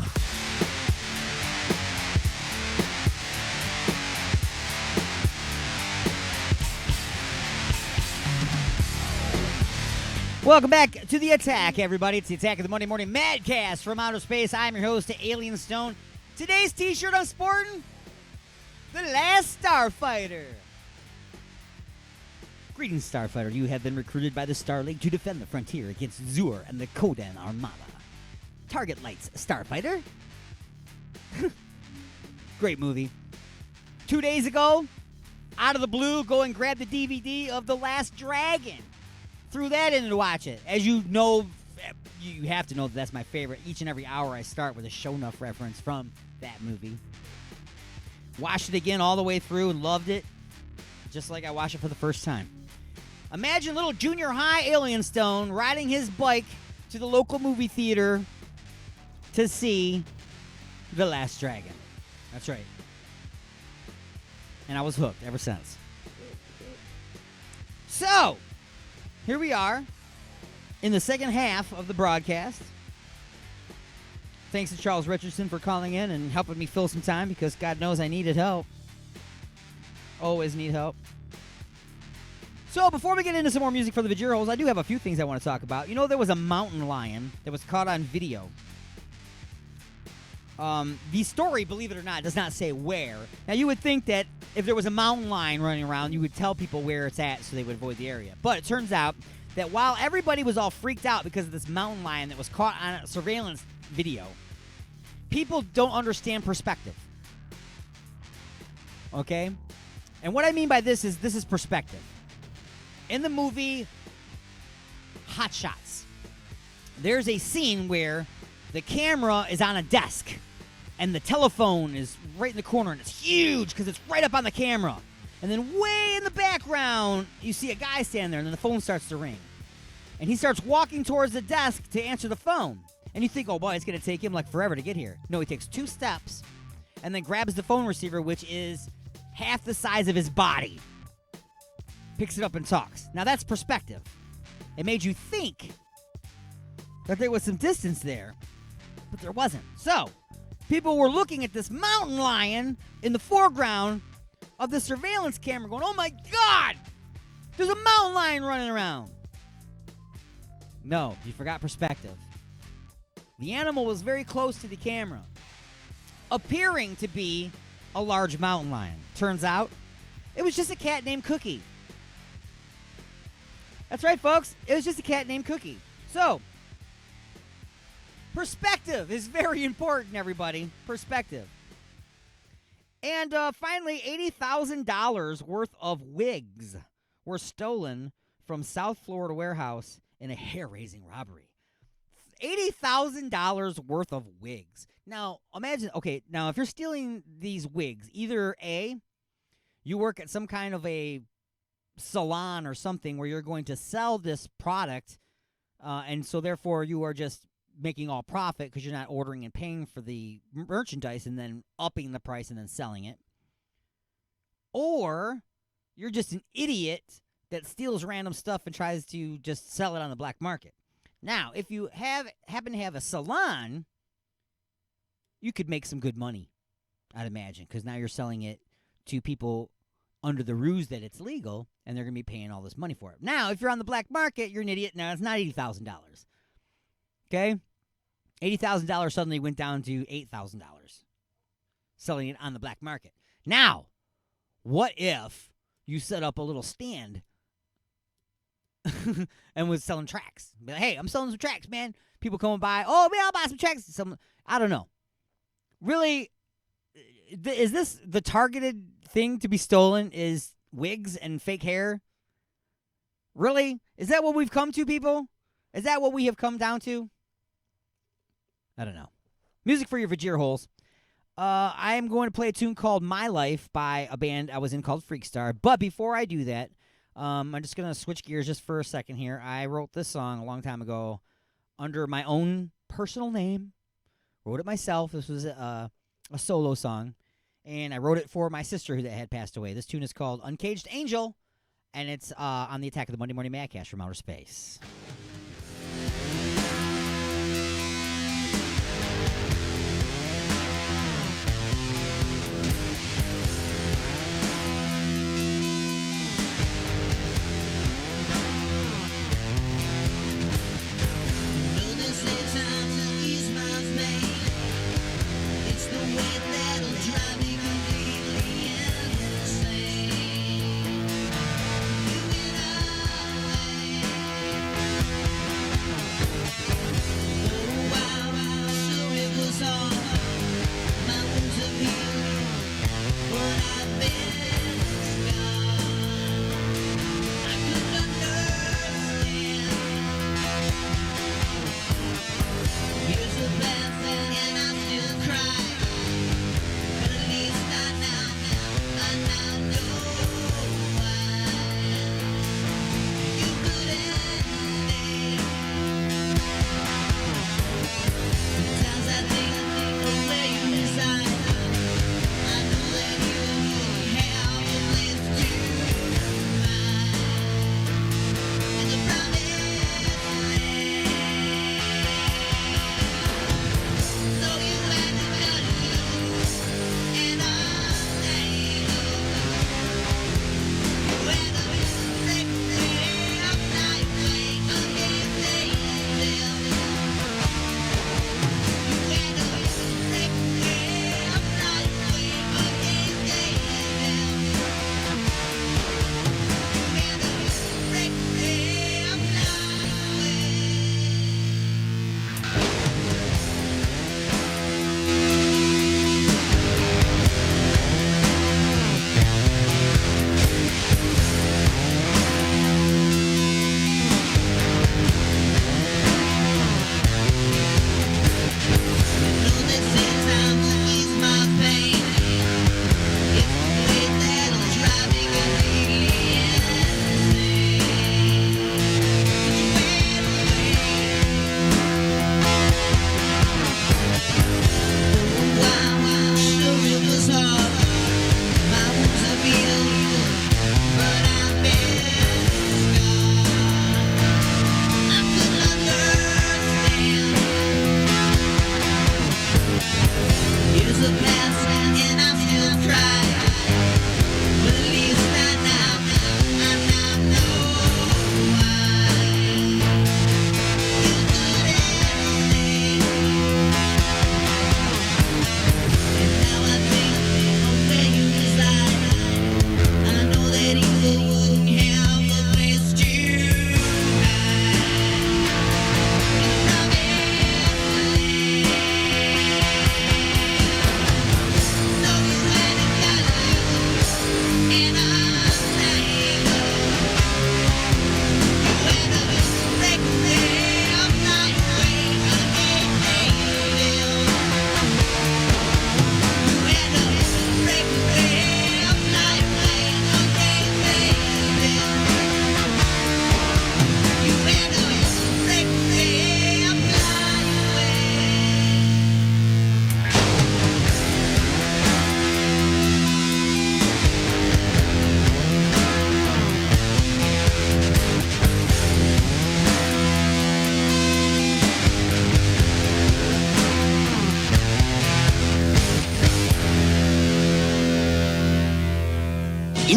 Welcome back to The Attack, everybody. It's The Attack of the Monday Morning Madcast from outer space. I'm your host, Alien Stone. Today's t-shirt I'm sporting, The Last Starfighter. Greetings, Starfighter. You have been recruited by the Star League to defend the frontier against Zur and the Kodan Armada. Target lights, Starfighter. Great movie. 2 days ago, out of the blue, go and grab the DVD of The Last Dragon. Threw that in to watch it. As you know, you have to know that that's my favorite. Each and every hour I start with a show enough reference from that movie. Watched it again all the way through and loved it, just like I watched it for the first time. Imagine little junior high Alien Stone riding his bike to the local movie theater to see The Last Dragon. That's right. And I was hooked ever since. So, here we are in the second half of the broadcast. Thanks to Charles Richardson for calling in and helping me fill some time because God knows I needed help. Always need help. So before we get into some more music for the Vajir holes, I do have a few things I want to talk about. You know, there was a mountain lion that was caught on video. The story, believe it or not, does not say where. Now, you would think that if there was a mountain lion running around, you would tell people where it's at so they would avoid the area. But it turns out that while everybody was all freaked out because of this mountain lion that was caught on a surveillance video, people don't understand perspective. Okay? And what I mean by this is perspective. In the movie Hot Shots, there's a scene where the camera is on a desk and the telephone is right in the corner and it's huge because it's right up on the camera. And then way in the background, you see a guy stand there and then the phone starts to ring. And he starts walking towards the desk to answer the phone. And you think, oh boy, it's going to take him like forever to get here. No, he takes 2 steps and then grabs the phone receiver, which is half the size of his body. Picks it up and talks. Now that's perspective. It made you think that there was some distance there, but there wasn't. So, people were looking at this mountain lion in the foreground of the surveillance camera going, oh my God, there's a mountain lion running around. No, you forgot perspective. The animal was very close to the camera, appearing to be a large mountain lion. Turns out, it was just a cat named Cookie. That's right, folks. It was just a cat named Cookie. So, perspective is very important, everybody. Perspective. And finally, $80,000 worth of wigs were stolen from South Florida warehouse in a hair-raising robbery. $80,000 worth of wigs. Now, imagine, okay, now if you're stealing these wigs, either A, you work at some kind of a salon or something where you're going to sell this product, and so therefore you are just making all profit because you're not ordering and paying for the merchandise and then upping the price and then selling it. Or you're just an idiot that steals random stuff and tries to just sell it on the black market. Now, if you happen to have a salon, you could make some good money, I'd imagine, because now you're selling it to people under the ruse that it's legal, and they're going to be paying all this money for it. Now, if you're on the black market, you're an idiot. Now, it's not $80,000. Okay? $80,000 suddenly went down to $8,000 selling it on the black market. Now, what if you set up a little stand and was selling tracks? Be like, hey, I'm selling some tracks, man. People come by. Oh, man, I'll buy some tracks. I don't know. Really, is this the targeted thing to be stolen? Is wigs and fake hair? Really? Is that what we've come to, people? Is that what we have come down to? I don't know. Music for your Vajir holes. I am going to play a tune called My Life by a band I was in called Freakstar. But before I do that, I'm just going to switch gears just for a second here. I wrote this song a long time ago under my own personal name. Wrote it myself. This was a solo song. And I wrote it for my sister that had passed away. This tune is called Uncaged Angel. And it's on the Attack of the Monday Morning Madcast from Outer Space.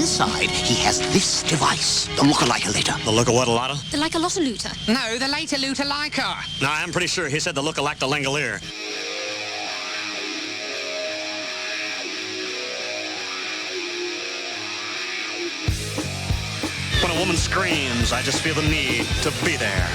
inside, he has this device, the look-alike-a-later. The look-a-what-a-lotta? The like-a-lot-a-looter. No, the later-looter-liker. No, I'm pretty sure he said the look-alike-the-langolier. When a woman screams, I just feel the need to be there.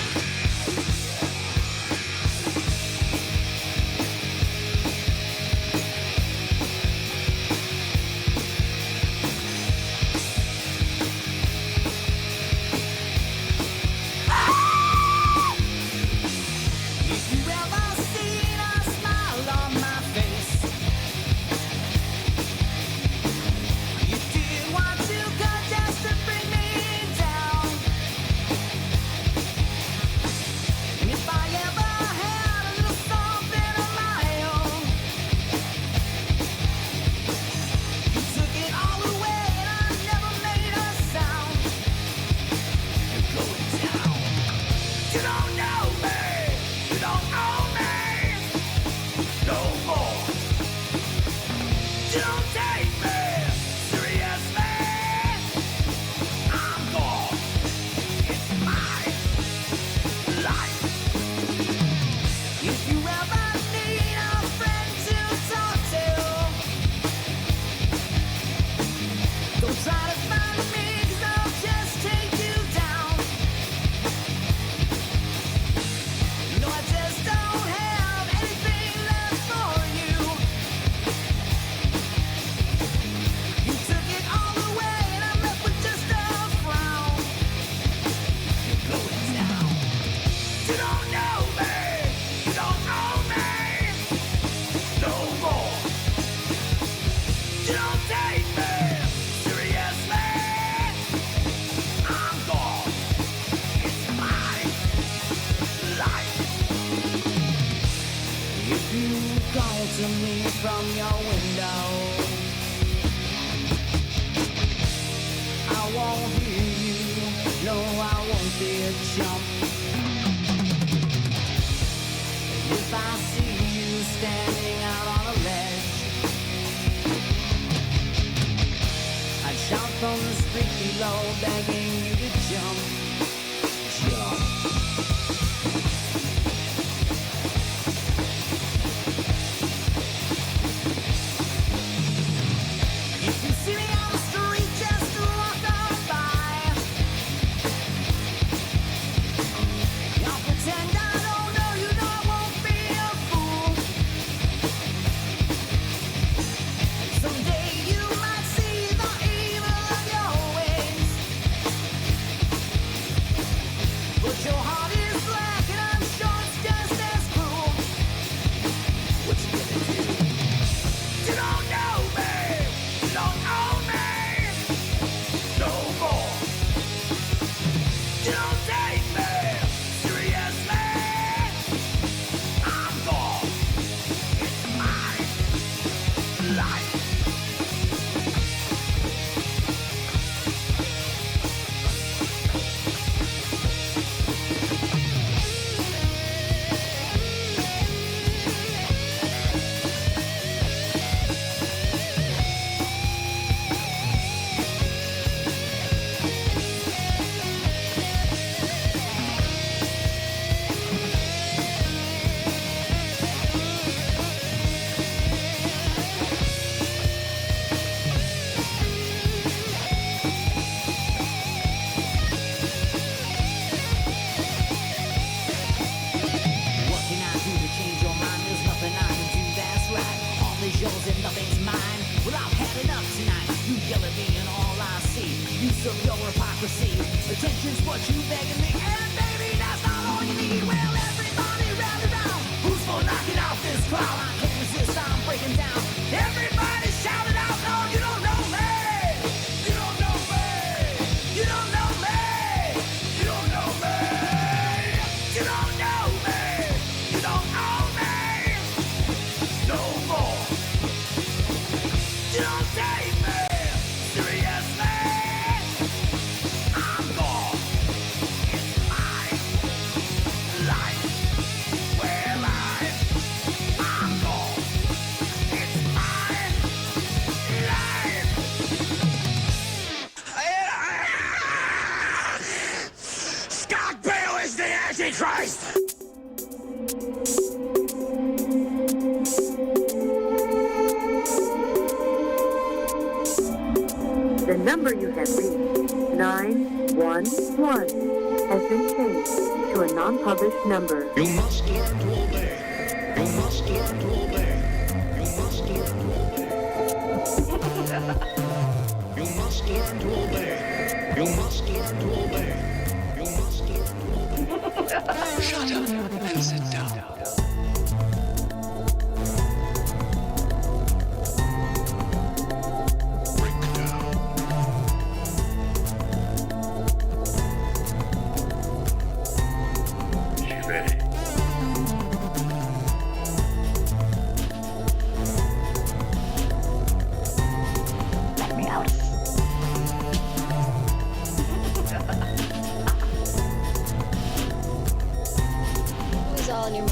The number you have reached, 911, has been changed to a non-published number. You must learn to obey. You must learn to obey. You must learn to obey. You must learn to obey. You must learn to obey. You must learn to obey. Shut up and sit down. All in your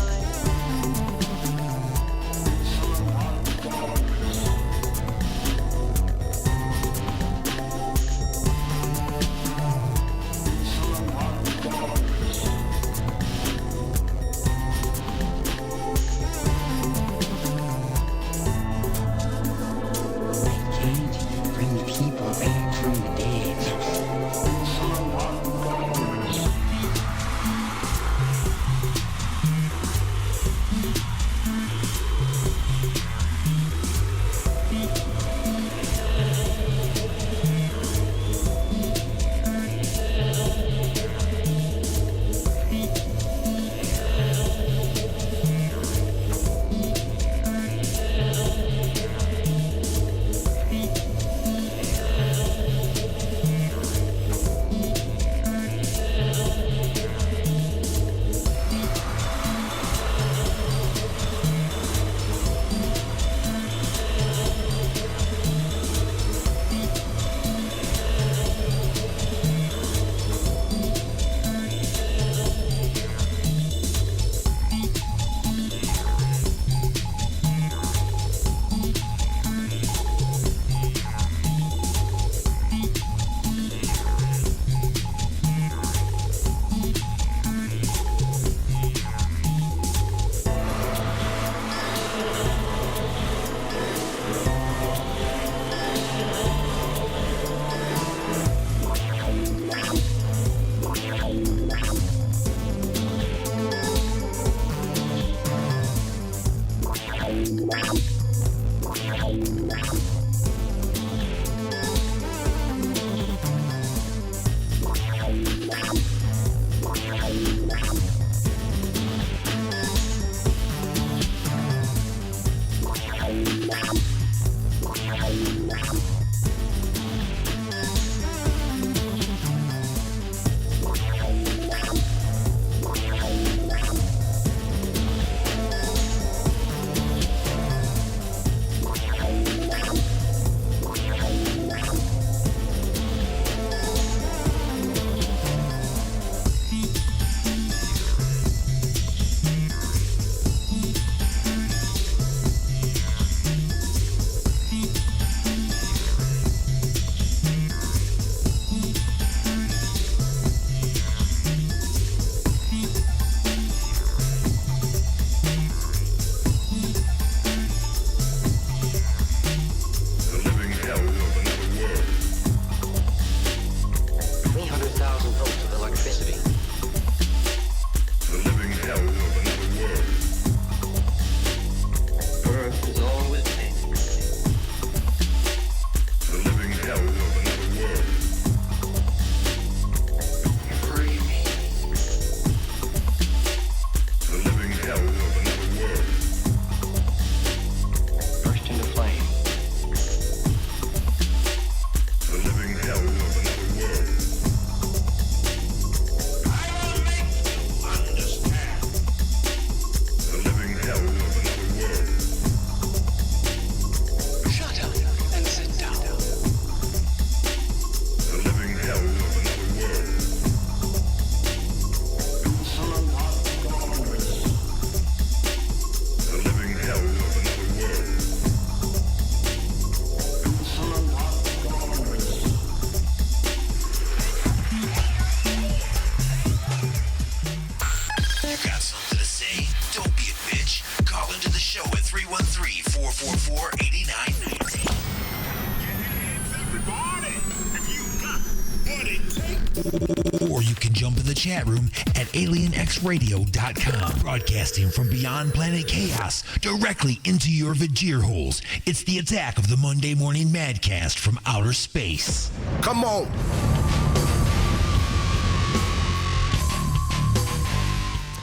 jump in the chat room at alienxradio.com. Broadcasting from beyond planet chaos directly into your Vajir holes. It's the attack of the Monday Morning Madcast from outer space. Come on.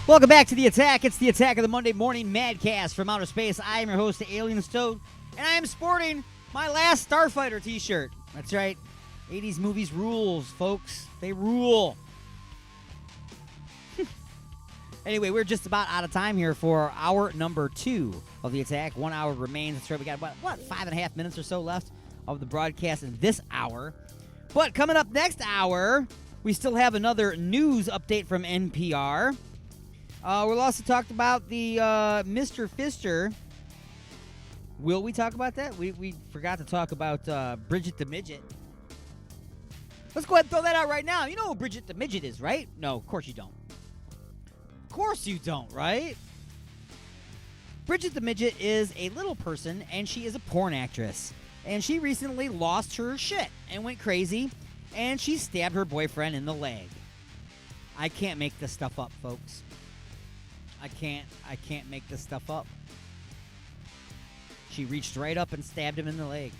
Welcome back to The Attack. It's the Attack of the Monday Morning Madcast from outer space. I am your host, Alien Stone, and I am sporting my last Starfighter t-shirt. That's right. 80s movies rules, folks. They rule. Anyway, we're just about out of time here for hour number 2 of The Attack. 1 hour remains. That's right. We got about, 5.5 minutes or so left of the broadcast in this hour. But coming up next hour, we still have another news update from NPR. We'll also talk about the Mr. Fister. Will we talk about that? We forgot to talk about Bridget the Midget. Let's go ahead and throw that out right now. You know who Bridget the Midget is, right? No, of course you don't. Of course you don't, right? Bridget the Midget is a little person, and she is a porn actress. And she recently lost her shit and went crazy, and she stabbed her boyfriend in the leg. I can't make this stuff up, folks. I can't make this stuff up. She reached right up and stabbed him in the leg.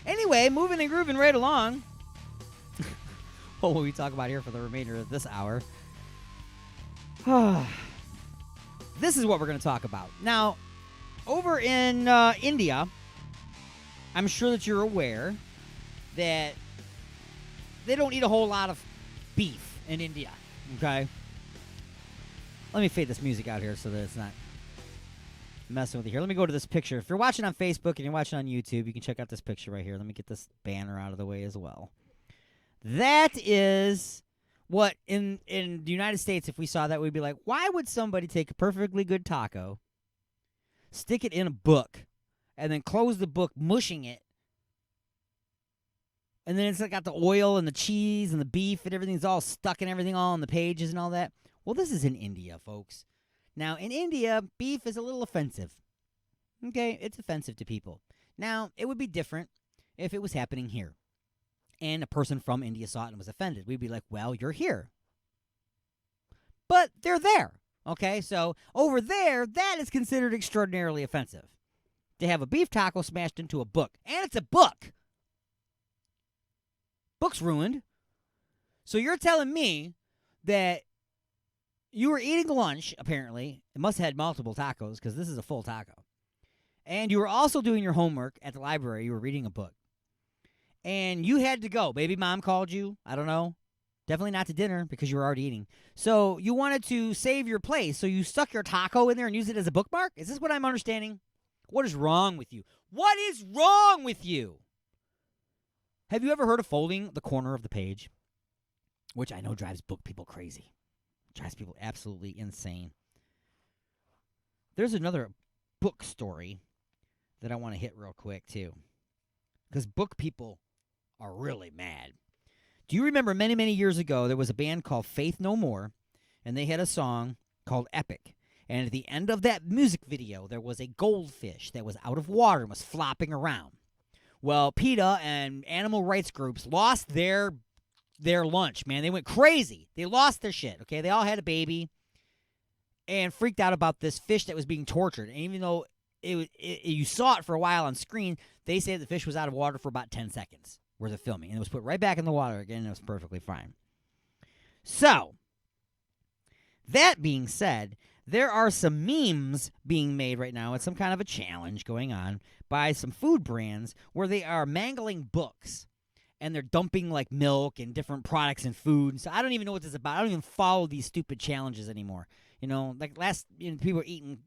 Anyway, moving and grooving right along. What will we talk about here for the remainder of this hour? This is what we're going to talk about. Now, over in India, I'm sure that you're aware that they don't eat a whole lot of beef in India. Okay? Let me fade this music out here so that it's not messing with you here. Let me go to this picture. If you're watching on Facebook and you're watching on YouTube, you can check out this picture right here. Let me get this banner out of the way as well. That is what in the United States, if we saw that, we'd be like, why would somebody take a perfectly good taco, stick it in a book, and then close the book, mushing it, and then it's like got the oil and the cheese and the beef and everything's all stuck and everything all on the pages and all that? Well, this is in India, folks. Now, in India, beef is a little offensive. Okay, it's offensive to people. Now, it would be different if it was happening here and a person from India saw it and was offended. We'd be like, well, you're here. But they're there. Okay, so over there, that is considered extraordinarily offensive. To have a beef taco smashed into a book. And it's a book. Book's ruined. So you're telling me that you were eating lunch, apparently. It must have had multiple tacos because this is a full taco. And you were also doing your homework at the library. You were reading a book. And you had to go. Baby mom called you. I don't know. Definitely not to dinner because you were already eating. So you wanted to save your place. So you stuck your taco in there and used it as a bookmark? Is this what I'm understanding? What is wrong with you? What is wrong with you? Have you ever heard of folding the corner of the page? Which I know drives book people crazy. Drives people absolutely insane. There's another book story that I want to hit real quick, too. Because book people are really mad. Do you remember many, many years ago, there was a band called Faith No More, and they had a song called Epic. And at the end of that music video, there was a goldfish that was out of water and was flopping around. Well, PETA and animal rights groups lost their lunch, man. They went crazy. They lost their shit, okay? They all had a baby and freaked out about this fish that was being tortured. And even though you saw it for a while on screen, they said the fish was out of water for about 10 seconds worth of filming. And it was put right back in the water again, and it was perfectly fine. So, that being said, there are some memes being made right now. It's some kind of a challenge going on by some food brands where they are mangling books. And they're dumping, like, milk and different products and food. So I don't even know what this is about. I don't even follow these stupid challenges anymore. You know, like people were eating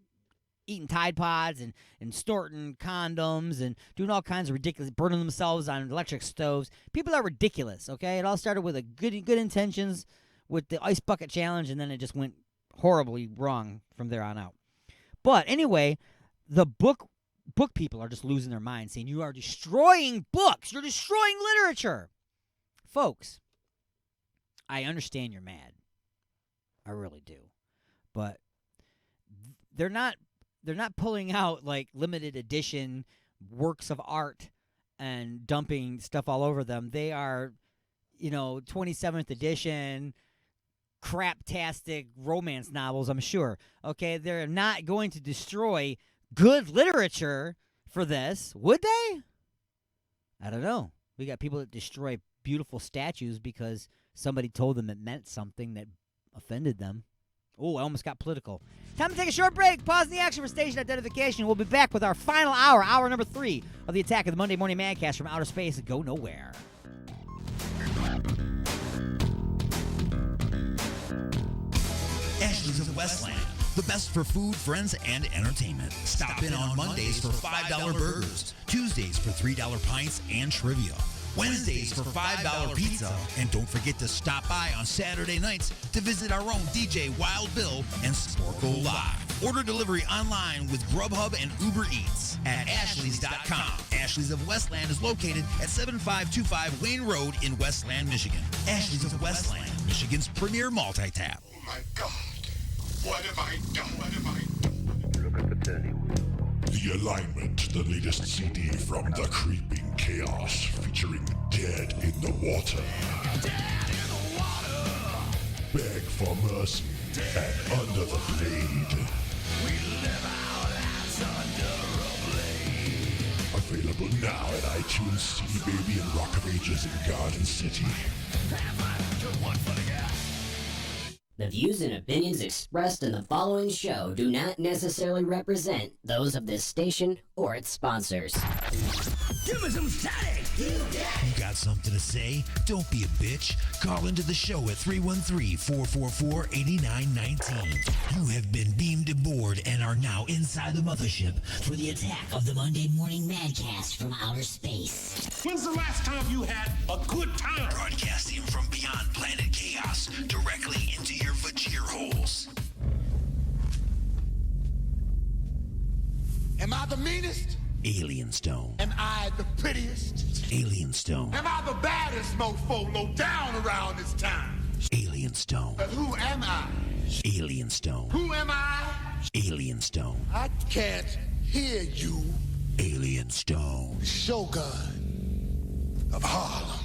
Tide Pods and snorting condoms and doing all kinds of ridiculous, burning themselves on electric stoves. People are ridiculous, okay? It all started with good intentions with the ice bucket challenge, and then it just went horribly wrong from there on out. But anyway, the book people are just losing their minds, saying you are destroying books. You're destroying literature. Folks, I understand you're mad. I really do. But they're not pulling out like limited edition works of art and dumping stuff all over them. They are 27th edition craptastic romance novels, I'm sure. Okay, they're not going to destroy good literature for this, would they? I don't know. We got people that destroy beautiful statues because somebody told them it meant something that offended them. Oh, I almost got political. Time to take a short break. Pause the action for station identification. We'll be back with our final hour number 3 of the Attack of the Monday Morning Madcast from Outer Space. Go nowhere. Ashley's of Westland, the best for food, friends, and entertainment. Stop in on Mondays for $5 burgers, Tuesdays for $3 pints and trivia, Wednesdays for $5 pizza, and don't forget to stop by on Saturday nights to visit our own DJ Wild Bill and Sporkle Live. Order delivery online with Grubhub and Uber Eats at Ashley's.com. Ashley's of Westland is located at 7525 Wayne Road in Westland, Michigan. Ashley's of Westland, Michigan's premier multi-tap. Oh my God. What have I done? What have I done? Look at the turning wheel. The Alignment, the latest CD from The Creeping Chaos, featuring Dead in the Water. Dead in the water. Beg for mercy and Under the Blade. We live our lives under a blade. Available now at iTunes, CD Baby, and Rock of Ages in Garden City. The views and opinions expressed in the following show do not necessarily represent those of this station or its sponsors. Give me some static! You got something to say? Don't be a bitch. Call into the show at 313-444-8919. You have been beamed aboard and are now inside the mothership For the Attack of the Monday Morning Madcast from Outer Space. When's the last time you had a good time? Broadcasting from beyond planet chaos, directly into your vagir holes. Am I the meanest? Alien Stone. Am I the prettiest? Alien Stone. Am I the baddest mofo low down around this town? Alien Stone. But who am I? Alien Stone. Who am I? Alien Stone. I can't hear you. Alien Stone. Shogun of Harlem.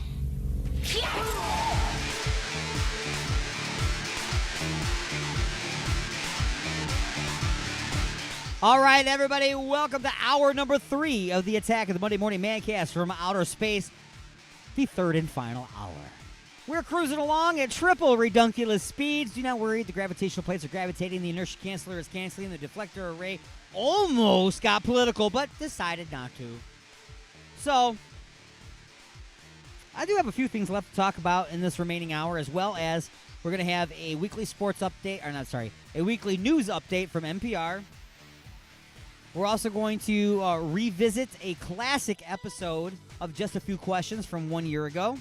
All right, everybody, welcome to hour number 3 of the Attack of the Monday Morning Madcast from Outer Space, the third and final hour. We're cruising along at triple redunculous speeds. Do not worry, the gravitational plates are gravitating, the inertia canceller is canceling, the deflector array almost got political, but decided not to. So, I do have a few things left to talk about in this remaining hour, as well as we're going to have a weekly sports update, a weekly news update from NPR. We're also going to revisit a classic episode of Just a Few Questions from 1 year ago,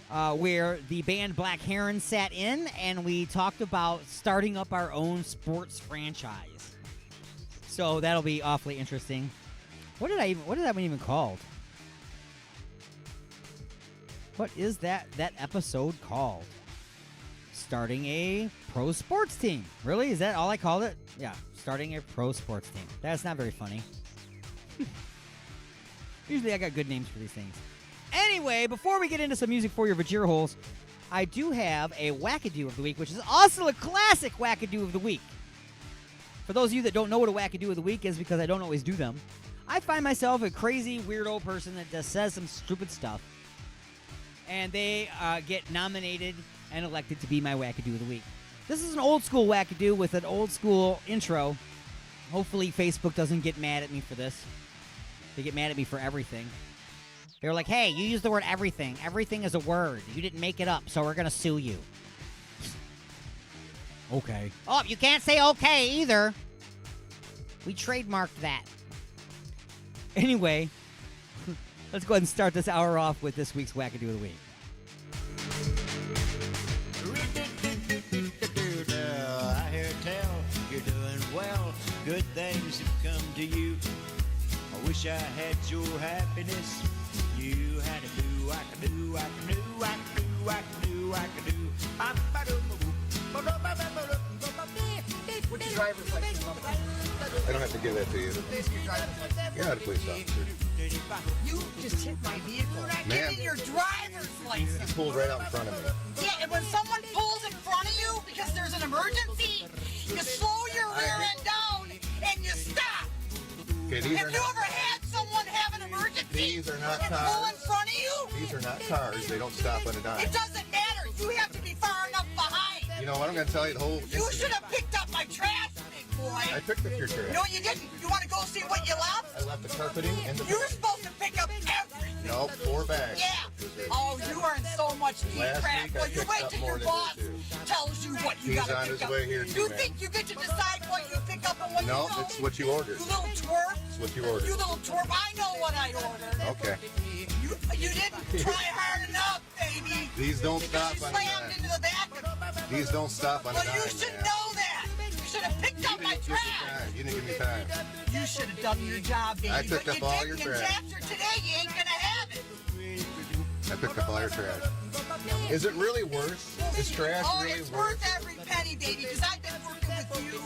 where the band Black Heron sat in and we talked about starting up our own sports franchise. So that'll be awfully interesting. What is that one even called? What is that episode called? Starting a pro sports team. Really? Is that all I called it? Yeah, starting a pro sports team. That's not very funny. Usually I got good names for these things. Anyway, before we get into some music for your vagir holes, I do have a wackadoo of the week, which is also a classic wackadoo of the week. For those of you that don't know what a wackadoo of the week is, because I don't always do them, I find myself a crazy, weirdo person that just says some stupid stuff, and they get nominated and elected to be my wackadoo of the week. This is an old school wackadoo with an old school intro. Hopefully Facebook doesn't get mad at me for this. They get mad at me for everything. They're like, hey, you used the word everything. Everything is a word. You didn't make it up, so we're going to sue you. Okay. Oh, you can't say okay either. We trademarked that. Anyway, let's go ahead and start this hour off with this week's wackadoo of the week. I hear tell you're doing well. Good things have come to you. I wish I had your happiness. You had to do, I can do, I can do, I can do, I can do, I can do. What's your driver's license number? I don't have to give that to you. You're not a police officer. You just hit my vehicle. Ma'am. Give me your driver's You license. pulled right out in front of me. Yeah, and when someone pulls in front of you because there's an emergency, you slow your rear end down and you stop. Okay, these Have are you not. ever had someone have an emergency These are not and pull in cars. front of you? These are not cars. They don't stop on a dime. It doesn't matter. You have to be far enough behind. You know what? I'm going to tell you the whole. You should have picked up my trash, big boy. I picked up your trash. No, you didn't. You want to go see what you left? I left the carpeting and the. You were supposed to pick up everything. No, 4 bags. Yeah. Oh, you are in so much deep Last crap. week I Well, you picked wait up till more your than boss you do. tells you what you He's got to on pick his up. way here, You too, think you get to decide what you pick up and what No, you don't? it's what you ordered. You little twerp. It's what you ordered. You little twerp. I know what I ordered. Okay. You didn't try hard enough, baby. These don't stop You on a slammed dime. into the back of These don't stop on a Well, dime. you should man. know that. You should have picked up my trash. You didn't give me time. You should have done your job, baby. I picked but up you all didn't, your and trash. after today, you ain't gonna have it. I picked up all your trash. Is it really worth? Is trash Oh, really it's worth? worth every penny, baby, because I've been working with you,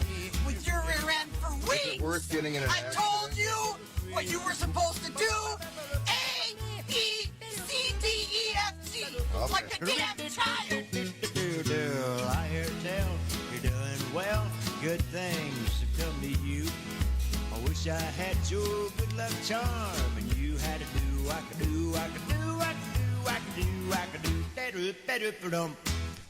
with your rear end for weeks. Is it worth getting in an I accident? told you what you were supposed to do. A, B, C, D, E, F, G. Okay. Like a damn child. I hear tell you're doing well. Good things have come to you. I wish I had your good luck charm, and you had to do, I could do, I could do, I could do, I could do, I could do, better for them.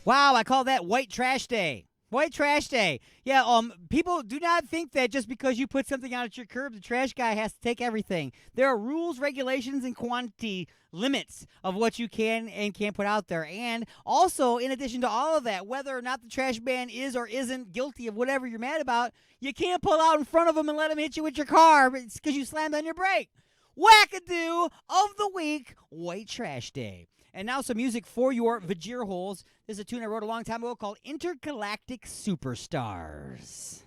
Wow, I call that White Trash Day. White Trash Day. Yeah, people do not think that just because you put something out at your curb, the trash guy has to take everything. There are rules, regulations, and quantity limits of what you can and can't put out there. And also, in addition to all of that, whether or not the trash man is or isn't guilty of whatever you're mad about, you can't pull out in front of him and let him hit you with your car because you slammed on your brake. Wackadoo of the week, White Trash Day. And now some music for your Vajir holes. This is a tune I wrote a long time ago called Intergalactic Superstars.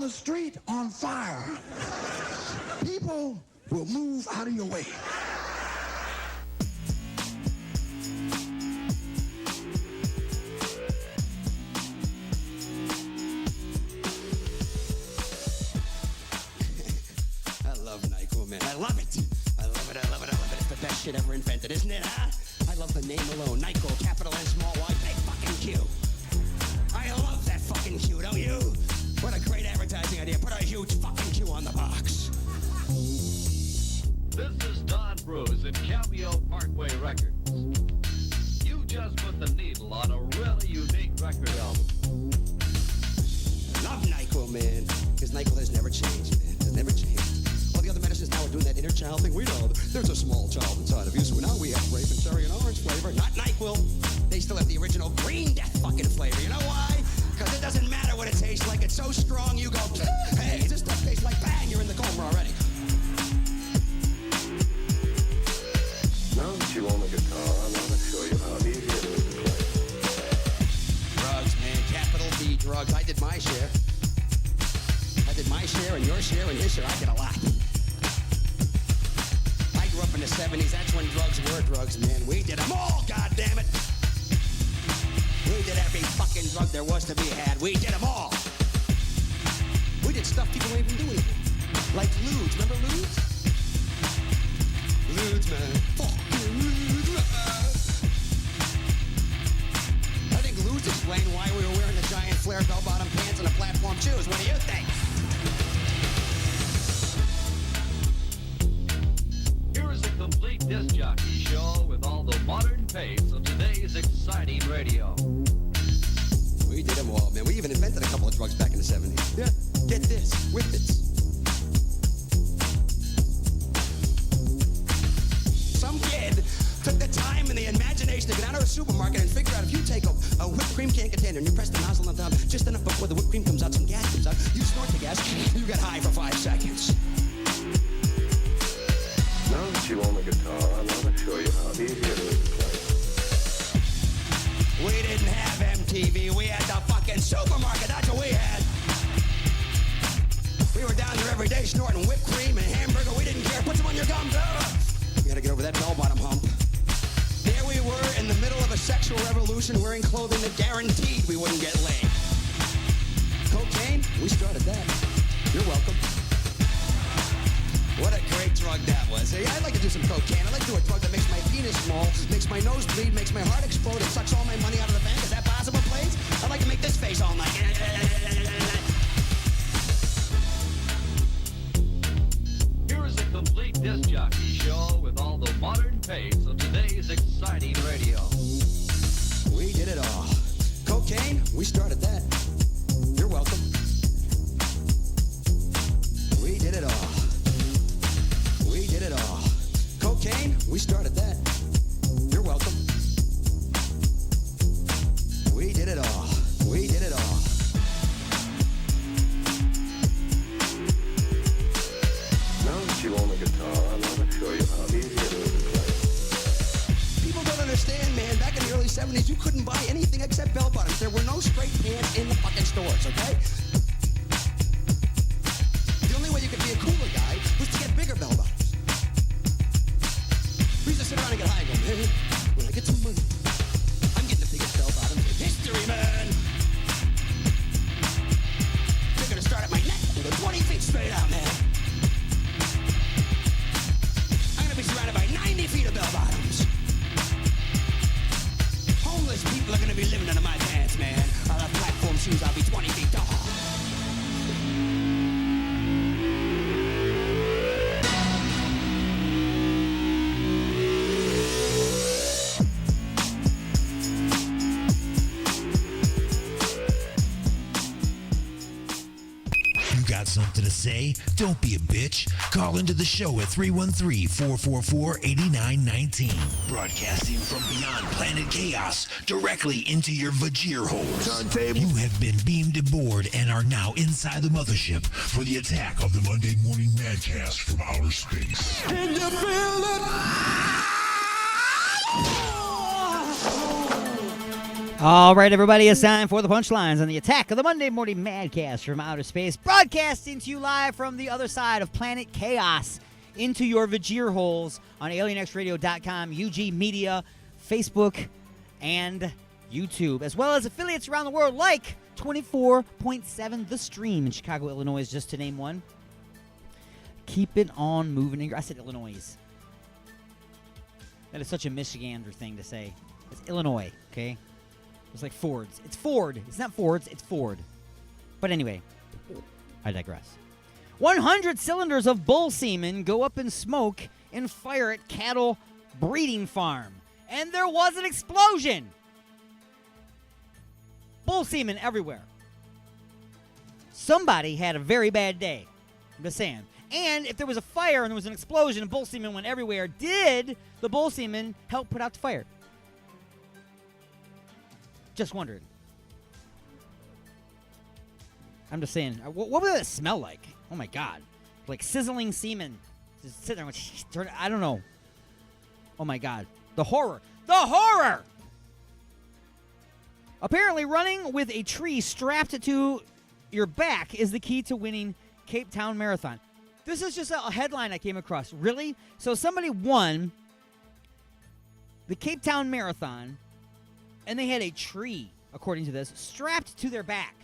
the street on fire, people will move out of your way. I love NyQuil, man. I love it. I love it. I love it. I love it. It's the best shit ever invented, isn't it, huh? I love the name alone. NyQuil, capital N, small y, big fucking Q. I love that fucking Q, don't you? What a great advertising idea. Put a huge fucking Q on the box. This is Don Bruce at Cameo Parkway Records. You just put the needle on a really unique record album. I love NyQuil, man. Because NyQuil has never changed, man. It's never changed. All the other medicines now are doing that inner child thing. We know there's a small child inside of you, so now we have grape and cherry and orange flavor. Not NyQuil. They still have the original green death fucking flavor. You know why? Because it doesn't matter what it tastes like. It's so strong, you go, hey, this stuff tastes like bang. You're in the coma already. Now that you own a guitar, I want to show you how easy it is to play. Drugs, man. Capital B drugs. I did my share. I did my share and your share and his share. I did a lot. I grew up in the 70s. That's when drugs were drugs, man. We did them all, goddammit. We did every fucking drug there was to be had. We did them all. We did stuff people don't even do anymore. Like ludes. Remember ludes? Ludes, man. Fucking ludes, man. I think ludes explain why we were wearing the giant flare bell-bottom pants and the platform shoes. What do you think? Here is a complete disc jockey show with all the modern pace of today's exciting radio. We did them all, man. We even invented a couple of drugs back in the 70s. Yeah. Get this. Whippets. Some kid took the time and the imagination to get out of a supermarket and figure out if you take a whipped cream can container and you press the nozzle on top just enough before the whipped cream comes out, some gas comes out, you snort the gas, you get high for 5 seconds. Now that you own a guitar, I want to show you how easy it is to play. We didn't have MTV. We had the fucking supermarket. That's what we had. We were down there every day snorting whipped cream and hamburger. We didn't care. Put some on your gums. You gotta get over that bell-bottom hump. There we were in the middle of a sexual revolution wearing clothing that guaranteed we wouldn't get laid. Cocaine? We started that. You're welcome. What a great drug that was. Hey, I'd like to do some cocaine. I'd like to do a drug that makes my penis small, makes my nose bleed, makes my heart explode, and sucks all my money out of the bank. Is that possible, please? I'd like to make this face all night. Here is a complete disc jockey show with all the modern pace of today's exciting radio. We did it all. Cocaine? We started that. You're welcome. We did it all. We did it all. Cocaine? We started that. You're welcome. We did it all. We did it all. Now that you own a guitar, I want to show you how easy it is to play. People don't understand, man. Back in the early 70s, you couldn't buy anything except bell-bottoms. There were no straight pants in the fucking stores, okay? The only way you could be a cooler guy was to get bigger bell-bottoms. We used to sit around and get high and go, man, when I get some money, I'm getting the biggest bell-bottoms in history, man. They're gonna start at my neck and go 20 feet straight out, man. I'm gonna be surrounded by 90 feet of bell-bottoms. Homeless people are gonna be living under my pants, man. I'll have platform shoes, I'll be 20 feet tall. Got something to say? Don't be a bitch. Call into the show at 313-444-8919. Broadcasting from beyond planet chaos directly into your Vajir hole. You have been beamed aboard and are now inside the mothership for the attack of the Monday Morning Madcast from outer space. Can you feel it? All right, everybody, it's time for the punchlines on the Attack of the Monday Morning Madcast from outer space, broadcasting to you live from the other side of planet chaos into your Vajir holes on alienxradio.com, UG Media, Facebook, and YouTube, as well as affiliates around the world like 24.7 The Stream in Chicago, Illinois, just to name one. Keep it on moving. I said Illinois. That is such a Michigander thing to say. It's Illinois, okay? It's like Fords. It's Ford. It's not Fords, it's Ford. But anyway, I digress. 100 cylinders of bull semen go up in smoke in fire at cattle breeding farm. And there was an explosion. Bull semen everywhere. Somebody had a very bad day. I'm just saying. And if there was a fire and there was an explosion and bull semen went everywhere, did the bull semen help put out the fire? Just wondering. I'm just saying, what would that smell like? Oh my God. Like sizzling semen. Just sitting there, I don't know. Oh my God. The horror. The horror! Apparently, running with a tree strapped to your back is the key to winning Cape Town Marathon. This is just a headline I came across. Really? So somebody won the Cape Town Marathon, and they had a tree, according to this, strapped to their back.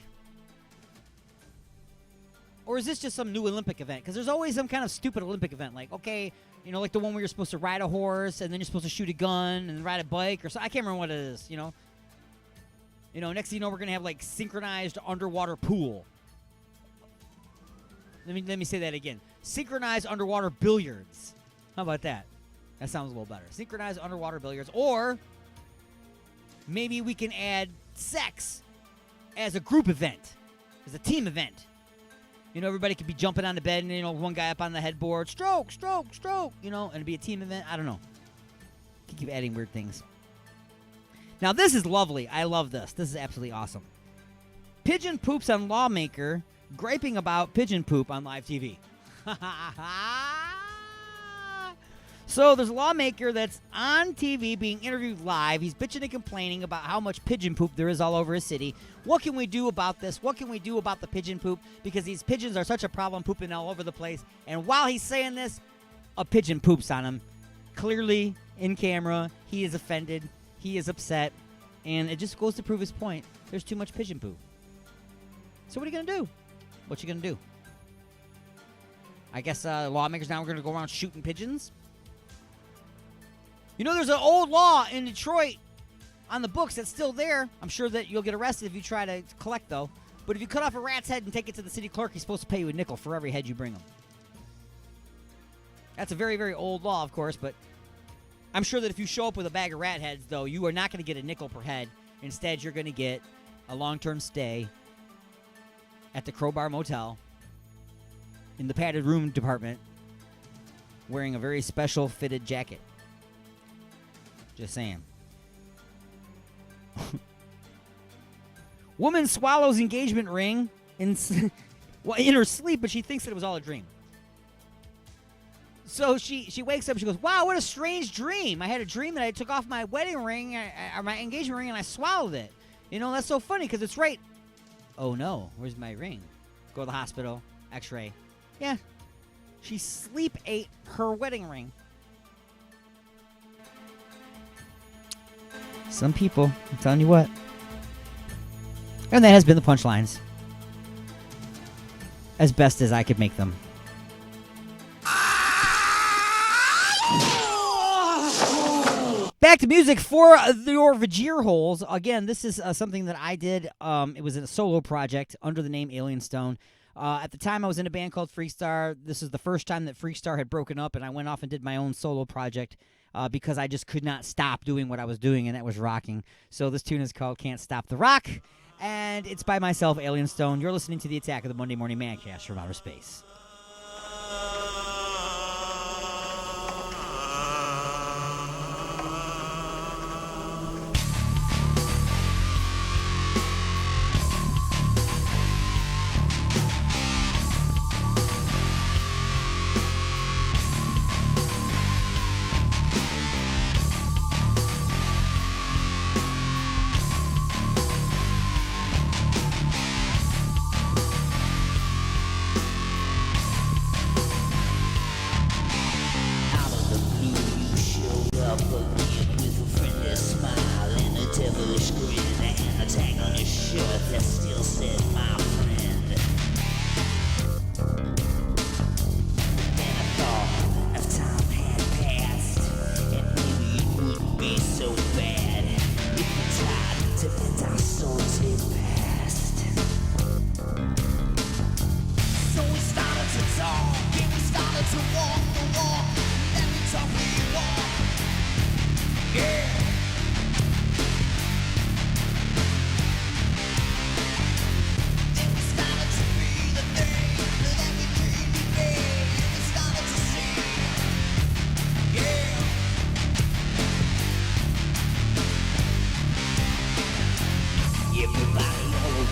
Or is this just some new Olympic event? Because there's always some kind of stupid Olympic event. Like, okay, you know, like the one where you're supposed to ride a horse, and then you're supposed to shoot a gun, and ride a bike, or so. I can't remember what it is, you know. You know, next thing you know, we're going to have, like, synchronized underwater pool. Let me say that again. Synchronized underwater billiards. How about that? That sounds a little better. Synchronized underwater billiards. Or maybe we can add sex as a group event, as a team event. You know, everybody could be jumping on the bed and, you know, one guy up on the headboard. Stroke, stroke, stroke. You know, and it'd be a team event. I don't know. Keep adding weird things. Now, this is lovely. I love this. This is absolutely awesome. Pigeon poops on lawmaker griping about pigeon poop on live TV. So there's a lawmaker that's on TV being interviewed live. He's bitching and complaining about how much pigeon poop there is all over his city. What can we do about this? What can we do about the pigeon poop? Because these pigeons are such a problem, pooping all over the place. And while he's saying this, a pigeon poops on him. Clearly, in camera, he is offended. He is upset. And it just goes to prove his point. There's too much pigeon poop. So what are you going to do? What you going to do? I guess lawmakers now are going to go around shooting pigeons? You know, there's an old law in Detroit on the books that's still there. I'm sure that you'll get arrested if you try to collect, though. But if you cut off a rat's head and take it to the city clerk, he's supposed to pay you a nickel for every head you bring him. That's a very, very old law, of course, but I'm sure that if you show up with a bag of rat heads, though, you are not going to get a nickel per head. Instead, you're going to get a long-term stay at the Crowbar Motel in the padded room department wearing a very special fitted jacket. Just saying. Woman swallows engagement ring in her sleep, but she thinks that it was all a dream. So she wakes up and she goes, wow, what a strange dream. I had a dream that I took off my wedding ring, or my engagement ring, and I swallowed it. You know, that's so funny because it's right. Oh, no. Where's my ring? Go to the hospital. X-ray. Yeah. She sleep ate her wedding ring. Some people, I'm telling you what. And that has been the punchlines. As best as I could make them. Back to music for your Vajir holes. Again, this is something that I did. It was a solo project under the name Alien Stone. At the time, I was in a band called Freakstar. This is the first time that Freakstar had broken up, and I went off and did my own solo project because I just could not stop doing what I was doing, and that was rocking. So this tune is called Can't Stop the Rock, and it's by myself, Alien Stone. You're listening to the Attack of the Monday Morning Madcast from Outer Space.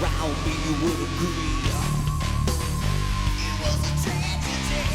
around me, you would agree. It was a tragedy.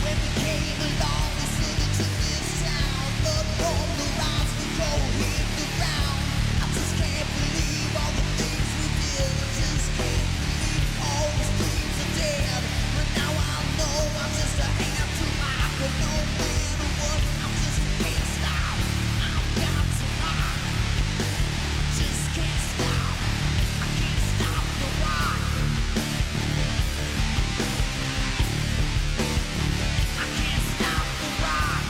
When we came along, we slid into this town. But from the rocks we go hit the ground. I just can't believe all the things we did. I just can't believe all these dreams are dead. But now I know I'm just a hand to rock. But no matter what, I just can't stop. I've got to rock. Just can't stop. I can't stop the rock. I can't stop the rock.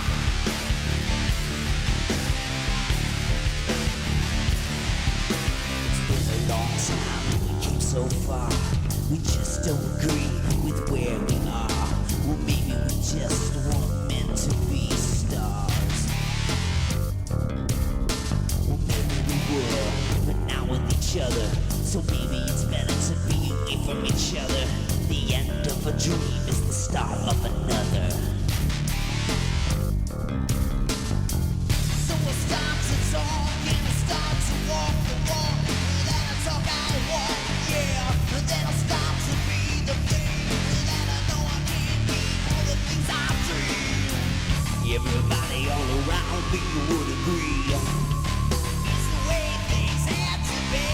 It's been a long time, we came so far. We just don't agree with where we are. Well, maybe we just weren't meant to be stars. Well, maybe we were, but now with each other. So maybe it's better to be away from each other. The end of a dream is the start of another. So I start to talk and I start to walk the walk. And then I talk, I walk, yeah. And then I start to be the thing. And then I know I can't be all the things I dream. Everybody all around me would agree. It's the way things had to be.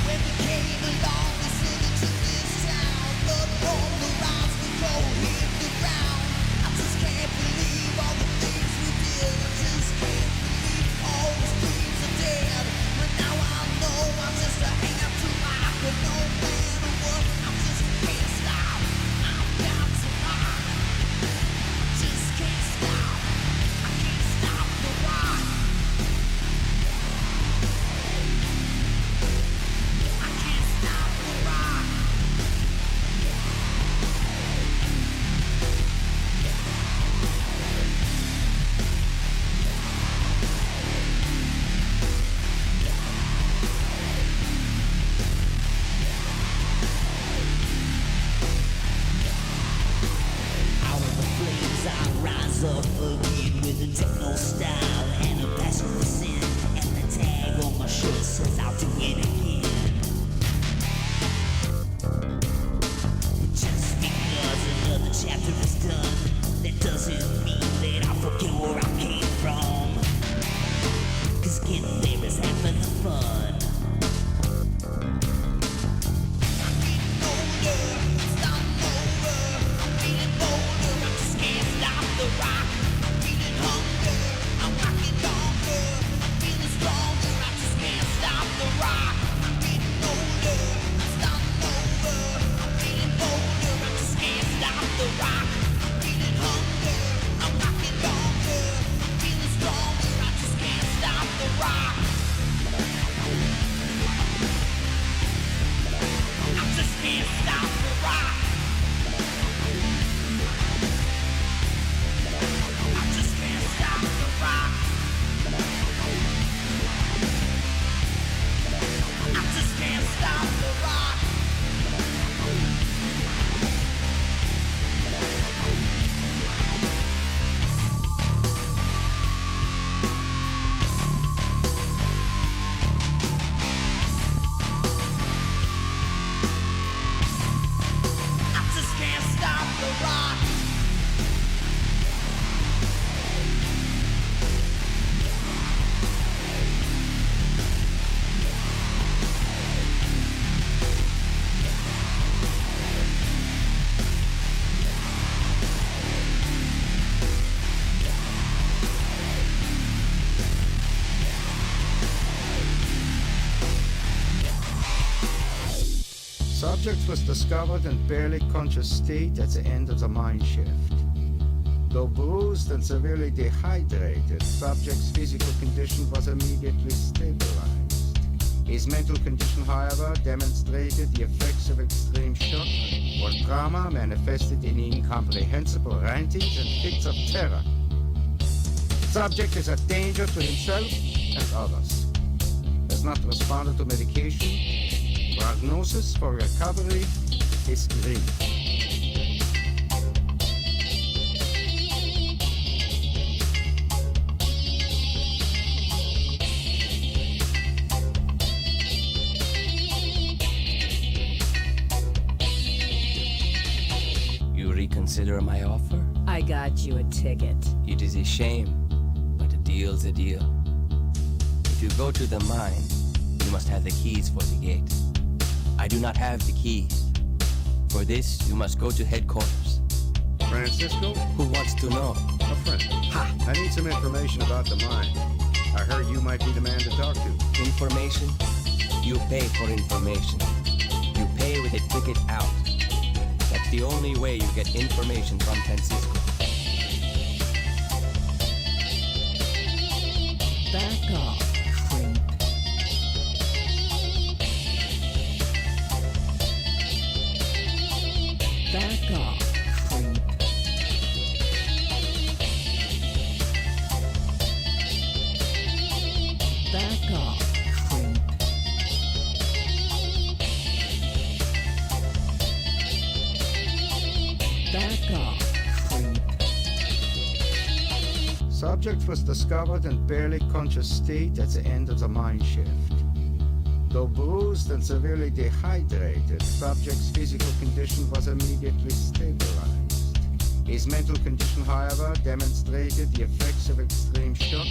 When we came along, we slid into this town. But from the rocks we go hit the ground. I just can't believe all the things we did. I just can't believe all these dreams are dead. But now I know I'm just a hand to rock. But no matter what, I just can't stop. I've got to rock. Just can't stop. I can't stop the rock. I can't stop the rock. Out of the flames I rise up again with a techno style and a passion for sin. And the tag on my shirt says I'll do it again. Just because another chapter is done, that doesn't mean that I forget where I came from. 'Cause getting there is half of the fun. I'm getting older, I'm starting over. I'm feeling bolder, I just can't stop the rock. I'm feeling hunger, I'm rocking longer. I'm feeling stronger, I just can't stop the rock. I'm getting older, I'm starting over. I'm feeling bolder, I just can't stop the rock. I'm feeling hunger, I'm rocking longer. I'm feeling stronger, I just can't stop the rock. I just can't stop the rock. I just can't stop the rock. I just can't stop the rock. I just can't stop the rock. Subject was discovered in barely conscious state at the end of the mind shift. Though bruised and severely dehydrated, subject's physical condition was immediately stabilized. His mental condition, however, demonstrated the effects of extreme shock or trauma manifested in incomprehensible rantings and fits of terror. Subject is a danger to himself and others. Has not responded to medication. Prognosis for recovery is grim. reconsider my offer? I got you a ticket. It is a shame, but a deal's a deal. If you go to the mine, you must have the keys for the gate. I do not have the keys. For this, you must go to headquarters. Francisco? Who wants to know? A friend. Ha! I need some information about the mine. I heard you might be the man to talk to. Information? You pay for information. You pay with a ticket out. That's the only way you get information from Francisco. Back off, creep. Back off, creep. Back off, creep. Back off, creep. Subject was discovered in barely conscious state at the end of the mine shift. Though bruised and severely dehydrated, subject's physical condition was immediately stabilized. His mental condition, however, demonstrated the effects of extreme shock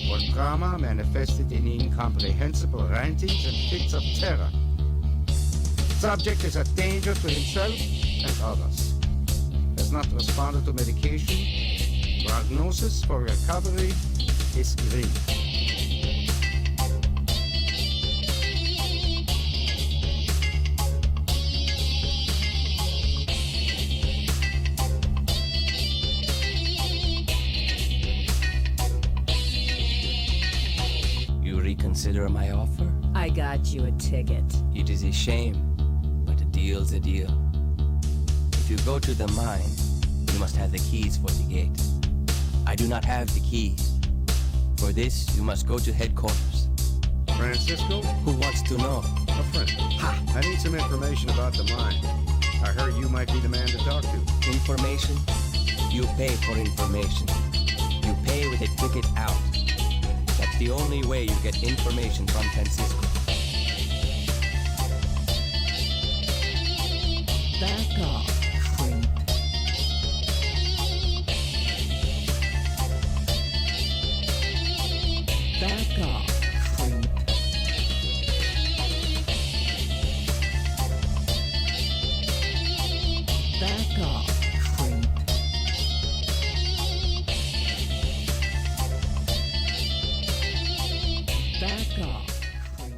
or trauma manifested in incomprehensible rantings and fits of terror. Subject is a danger to himself and others. Has not responded to medication. Prognosis for recovery is grim. You reconsider my offer? I got you a ticket. It is a shame, but a deal's a deal. If you go to the mine, you must have the keys for the gate. I do not have the keys. For this, you must go to headquarters. Francisco? Who wants to know? A friend. Ha! I need some information about the mine. I heard you might be the man to talk to. Information? You pay for information. You pay with a ticket out. That's the only way you get information from Francisco. Back off, creep. Back off, creep. Back off, creep. Back off, creep.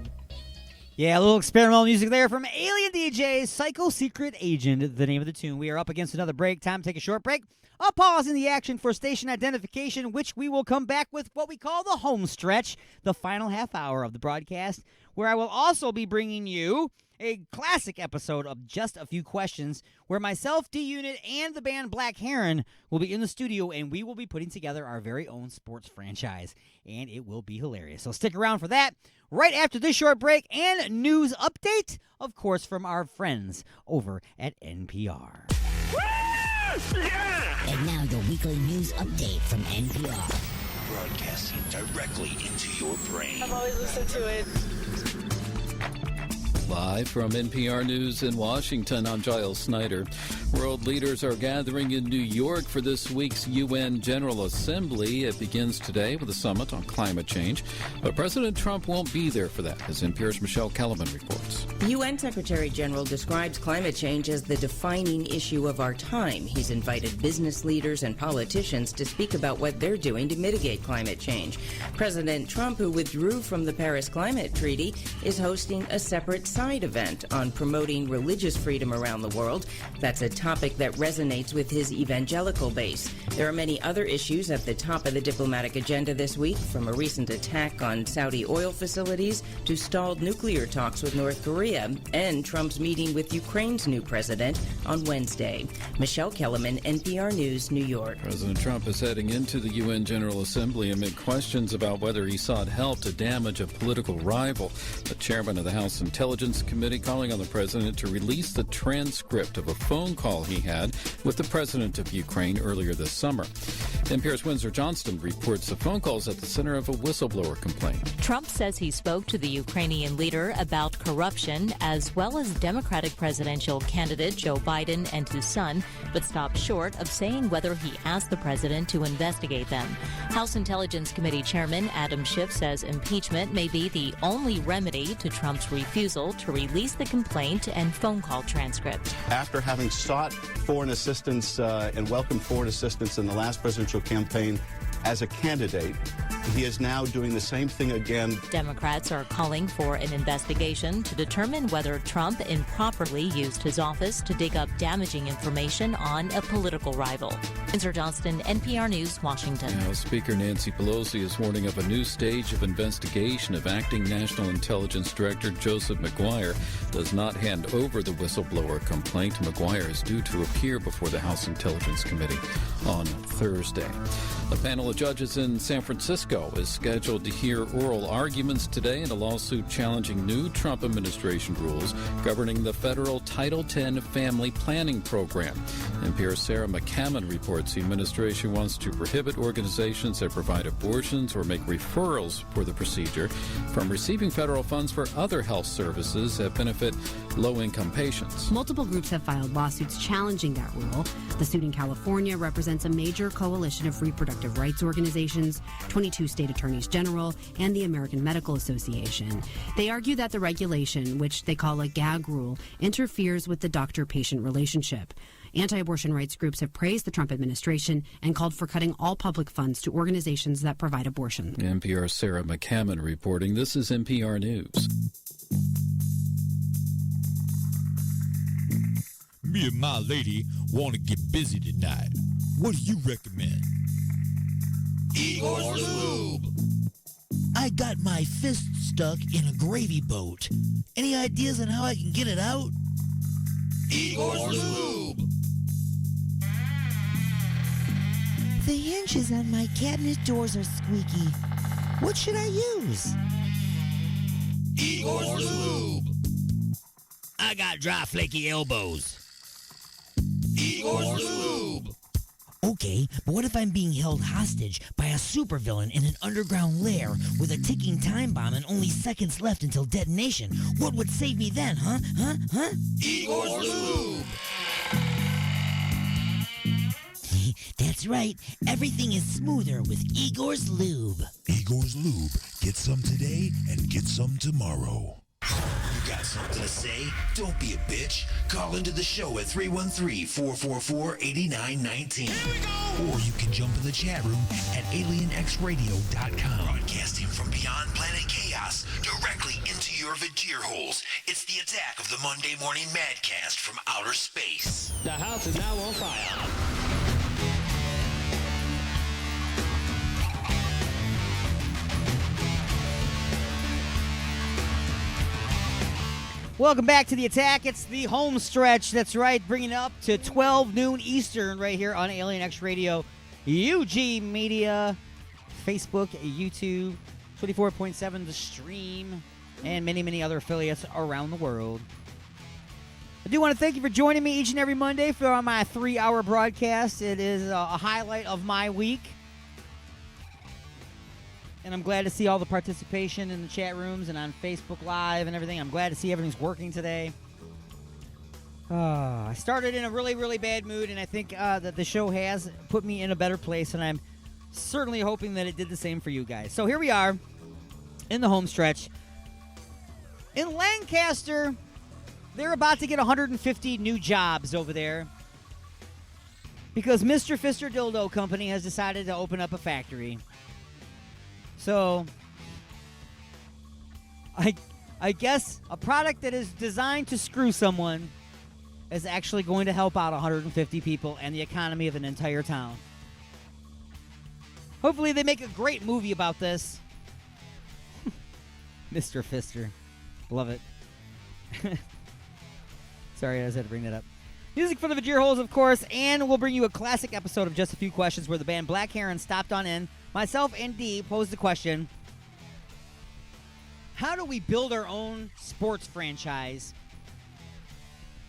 Yeah, a little experimental music there from Alien DJ's Psycho Secret Agent, the name of the tune. We are up against another break. Time to take a short break. A pause in the action for station identification, which we will come back with what we call the home stretch, the final half hour of the broadcast, where I will also be bringing you a classic episode of Just a Few Questions, where myself, D-Unit, and the band Black Heron will be in the studio, and we will be putting together our very own sports franchise, and it will be hilarious. So stick around for that right after this short break and news update, of course, from our friends over at NPR. And now your weekly news update from NPR. Broadcasting directly into your brain. I've always listened to it. Live from NPR News in Washington, I'm Giles Snyder. World leaders are gathering in New York for this week's UN General Assembly. It begins today with a summit on climate change. But President Trump won't be there for that, as NPR's Michelle Kellerman reports. The UN Secretary General describes climate change as the defining issue of our time. He's invited business leaders and politicians to speak about what they're doing to mitigate climate change. President Trump, who withdrew from the Paris Climate Treaty, is hosting a separate side event on promoting religious freedom around the world. That's a topic that resonates with his evangelical base. There are many other issues at the top of the diplomatic agenda this week, from a recent attack on Saudi oil facilities to stalled nuclear talks with North Korea and Trump's meeting with Ukraine's new president on Wednesday. Michelle Kellerman, NPR News, New York. President Trump is heading into the UN General Assembly amid questions about whether he sought help to damage a political rival. The chairman of the House Intelligence Committee calling on the president to release the transcript of a phone call he had with the president of Ukraine earlier this summer. NPR's Windsor Johnston reports the phone calls at the center of a whistleblower complaint. Trump says he spoke to the Ukrainian leader about corruption, as well as Democratic presidential candidate Joe Biden and his son, but stopped short of saying whether he asked the president to investigate them. House Intelligence Committee Chairman Adam Schiff says impeachment may be the only remedy to Trump's refusal to release the complaint and phone call transcript. After having sought foreign assistance and welcomed foreign assistance in the last presidential campaign as a candidate, he is now doing the same thing again. Democrats are calling for an investigation to determine whether Trump improperly used his office to dig up damaging information on a political rival. Windsor Johnston, NPR News, Washington. Now, Speaker Nancy Pelosi is warning of a new stage of investigation if acting National Intelligence Director Joseph McGuire does not hand over the whistleblower complaint. McGuire is due to appear before the House Intelligence Committee on Thursday. A panel of judges in San Francisco is scheduled to hear oral arguments today in a lawsuit challenging new Trump administration rules governing the federal Title X family planning program. NPR's Sarah McCammon reports the administration wants to prohibit organizations that provide abortions or make referrals for the procedure from receiving federal funds for other health services that benefit low-income patients. Multiple groups have filed lawsuits challenging that rule. The suit in California represents a major coalition of reproductive rights organizations, 22 state attorneys general, and the American Medical Association. They argue that the regulation, which they call a gag rule, interferes with the doctor-patient relationship. Anti-abortion rights groups have praised the Trump administration and called for cutting all public funds to organizations that provide abortion. NPR's Sarah McCammon reporting. This is NPR News. Me and my lady want to get busy tonight. What do you recommend? Igor's Lube. I got my fist stuck in a gravy boat. Any ideas on how I can get it out? Igor's Lube. The hinges on my cabinet doors are squeaky. What should I use? Igor's Lube. I got dry, flaky elbows. Igor's Lube. Okay, but what if I'm being held hostage by a supervillain in an underground lair with a ticking time bomb and only seconds left until detonation? What would save me then, huh? Igor's Lube. That's right. Everything is smoother with Igor's Lube. Igor's Lube. Get some today and get some tomorrow. You got something to say? Don't be a bitch. Call into the show at 313-444-8919. Or you can jump in the chat room at alienxradio.com. Broadcasting from beyond planet chaos directly into your vagir holes. It's the attack of the Monday Morning Madcast from outer space. The house is now on fire. Welcome back to the attack. It's the home stretch. That's right, bringing it up to 12 noon Eastern right here on Alien X Radio, UG Media, Facebook, YouTube, 24.7 The Stream, and many, many other affiliates around the world. I do want to thank you for joining me each and every Monday for my 3-hour broadcast. It is a highlight of my week. And I'm glad to see all the participation in the chat rooms and on Facebook Live and everything. I'm glad to see everything's working today. I started in a really, really bad mood, and I think that the show has put me in a better place, and I'm certainly hoping that it did the same for you guys. So here we are in the home stretch. In Lancaster, they're about to get 150 new jobs over there because Mr. Fister Dildo Company has decided to open up a factory. So, I guess a product that is designed to screw someone is actually going to help out 150 people and the economy of an entire town. Hopefully they make a great movie about this. Mr. Fister. Love it. Sorry, I just had to bring that up. Music for the Vajir Holes, of course, and we'll bring you a classic episode of Just a Few Questions where the band Black Heron stopped on in. Myself and Dee posed the question, how do we build our own sports franchise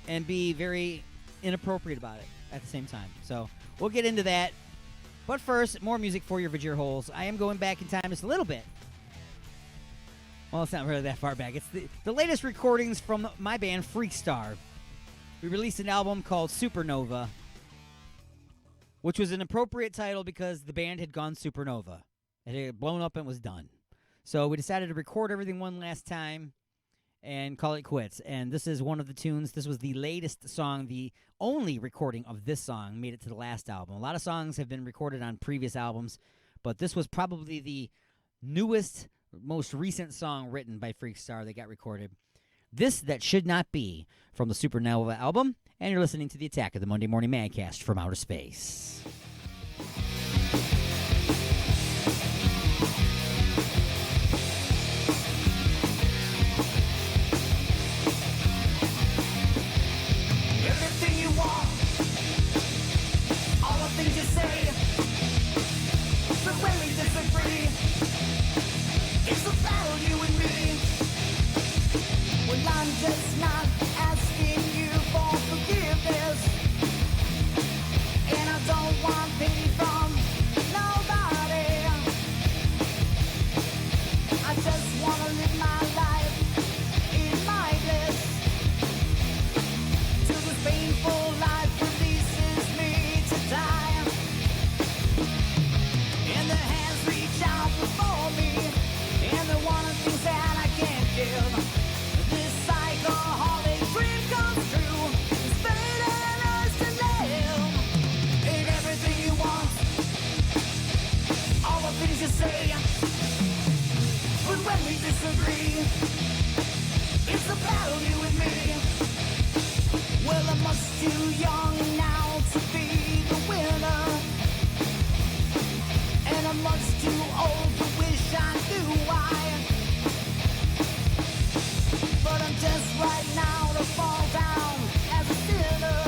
and be very inappropriate about it at the same time? So we'll get into that But first, more music for your Vajir holes. I am going back in time just a little bit. Well, it's not really that far back. It's the latest recordings from my band, Freakstar. We released an album called Supernova, which was an appropriate title because the band had gone supernova. It had blown up and was done. So we decided to record everything one last time and call it quits. And this is one of the tunes. This was the latest song. The only recording of this song made it to the last album. A lot of songs have been recorded on previous albums, but this was probably the newest, most recent song written by Freakstar that got recorded. This That Should Not Be from the Supernova album, and you're listening to the Attack of the Monday Morning Madcast from Outer Space. Everything you want, all the things you say, but when we disagree, it's a battle, you and me. Well, I'm just not asking you for forgiveness, and I don't want pity from nobody. I just want to live my life in my bliss, till this painful life releases me to die, and the hands reach out before me, and they want things that I can't give. This alcoholic dream comes true. It's fate and urge to live. Ain't everything you want, all the things you say. But when we disagree, it's a battle, you and me. Well, I'm much too young now to be the winner, and I'm much too old to wish I knew why. But I'm just right now to fall down as a sinner.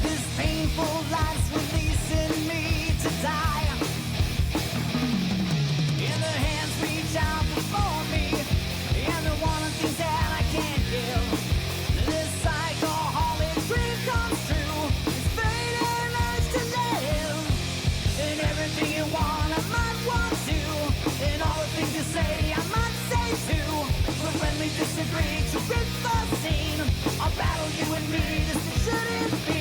This painful life's releasing me to die, and the hands reach out before me, and they want things that I can't give. This alcoholic dream comes true. It's fate and urge to live, and everything you want I might want to, and all the things you say I might say too. But when we disagree to rid the scene, I'll battle you and me. This shouldn't be.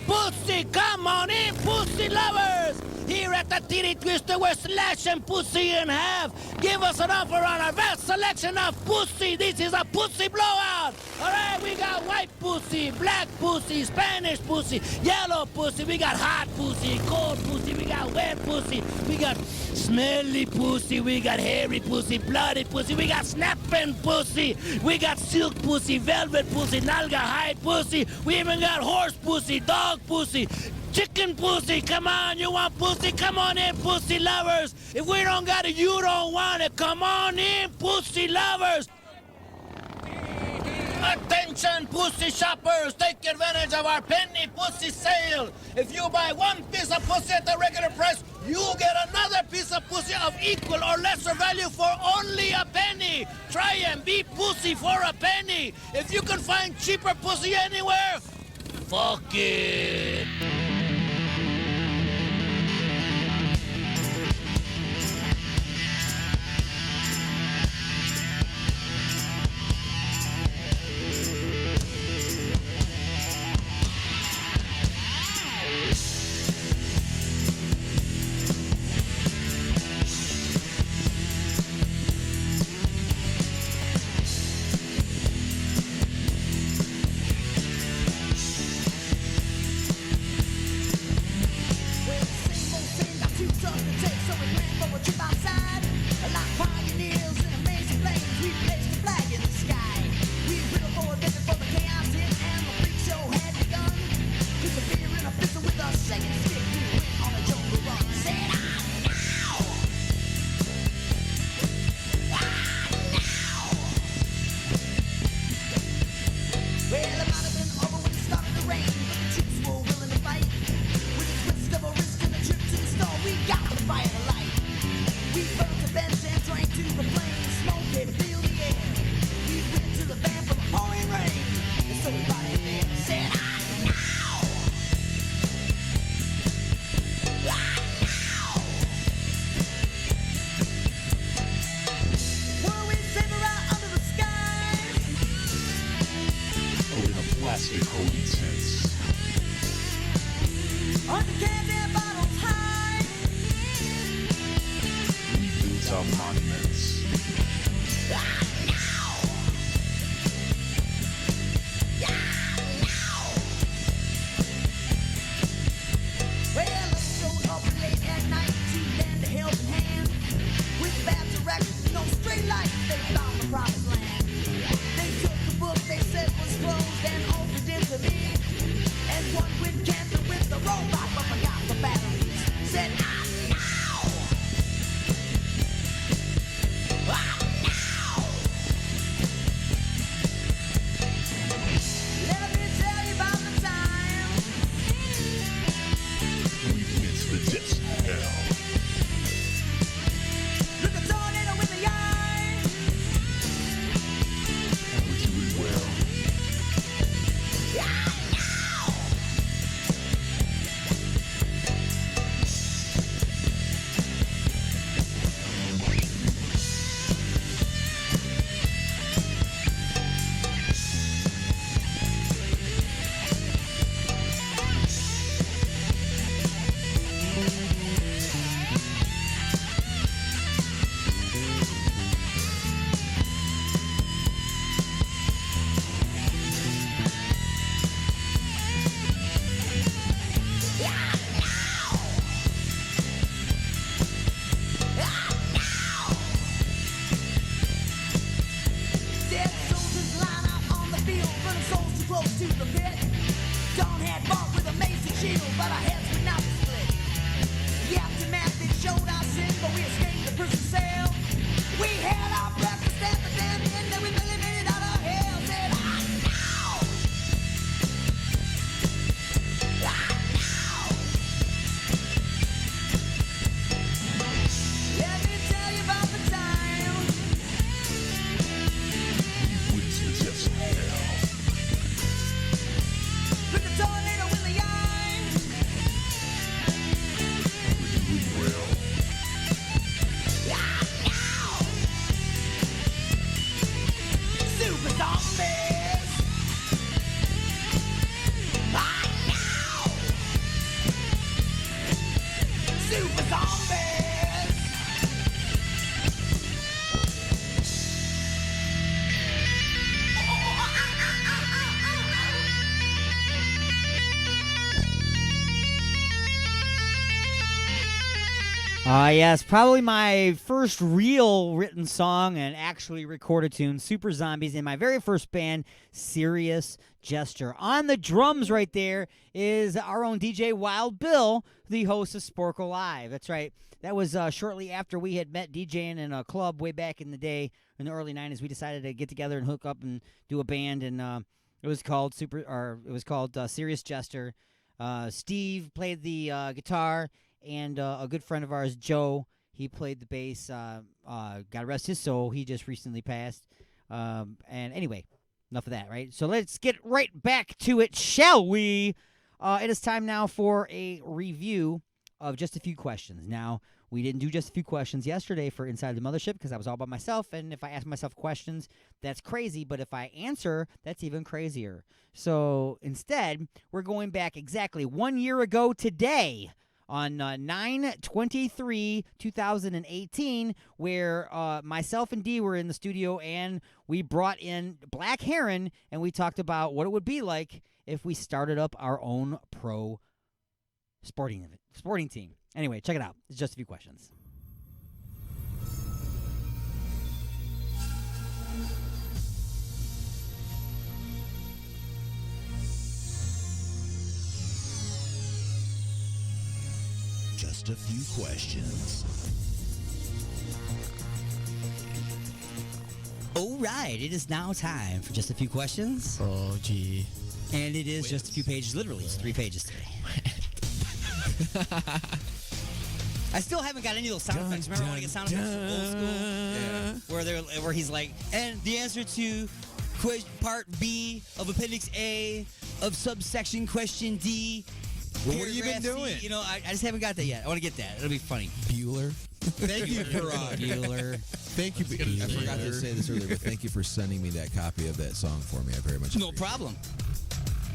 Pussy, come on in, pussy lovers! Here at the Titty Twister, we're slashing pussy in half. Give us an offer on our vast selection of pussy. This is a pussy blowout. All right, we got white pussy, black pussy, Spanish pussy, yellow pussy. We got hot pussy, cold pussy. We got wet pussy. We got smelly pussy. We got hairy pussy, bloody pussy. We got snapping pussy. We got silk pussy, velvet pussy, nalga hide pussy. We even got horse pussy, dog pussy, chicken pussy. Come on, you want pussy? Come on in, pussy lovers. If we don't got it, you don't want it. Come on in, pussy lovers. Attention, pussy shoppers. Take advantage of our penny pussy sale. If you buy one piece of pussy at the regular price, you get another piece of pussy of equal or lesser value for only a penny. Try and be pussy for a penny. If you can find cheaper pussy anywhere, fuck it. On the candy bottles high. Rebuild our monuments. Well, I showed up late at night to lend a helping hand. With bad directions, no straight light, they found the promised land. They took the book they said was closed and opened it to me. And one went cancer with the robot, but forgot the batteries. Said, I'm now. Let me tell you about the time. It's the depths of hell. Look a tornado in the eye. We're doing well. Dead soldiers line out on the field, running souls too close to the pit. Dawn had fought with a mace and shield, but our heads would not be split. The aftermath, it showed our sin, but we escaped the prison cell. We had our breakfast at the damn end, and we really made it out of hell. Said, I'm now. Let me tell you about the time. It's the depths of hell. Look a tornado in the eye. We're doing well. Super zombies. Super zombies. Yes, probably my first real written song and actually recorded tune, Super Zombies, in my very first band, Serious Jester. On the drums right there is our own DJ Wild Bill, the host of Sporkle Live. That's right. That was shortly after we had met DJing in a club way back in the day, in the early 90s. We decided to get together and hook up and do a band, and it was called Serious Jester. Steve played the guitar, and a good friend of ours, Joe, he played the bass. God rest his soul. He just recently passed. And anyway, enough of that, right? So let's get right back to it, shall we? It is time now for a review of Just a Few Questions. Now, we didn't do Just a Few Questions yesterday for Inside the Mothership because I was all by myself, and if I ask myself questions, that's crazy, but if I answer, that's even crazier. So instead, we're going back exactly 1 year ago today, on 9/23/2018, where myself and Dee were in the studio, and we brought in Black Heron, and we talked about what it would be like if we started up our own pro sporting team. Anyway, check it out. It's Just a Few Questions. Just a few questions. All right, it is now time for Just a Few Questions. Oh, gee. And it is just a few pages. Literally, it's 3 pages today. I still haven't got any of those sound effects. Remember when I get sound effects from old school? Yeah. Where he's like, and the answer to part B of Appendix A of subsection question D. Well, what have you been doing? You know, I just haven't got that yet. I want to get that. It'll be funny. Bueller. Thank you for Bueller. Thank you. I forgot to say this earlier, but thank you for sending me that copy of that song for me. I very much No appreciate problem.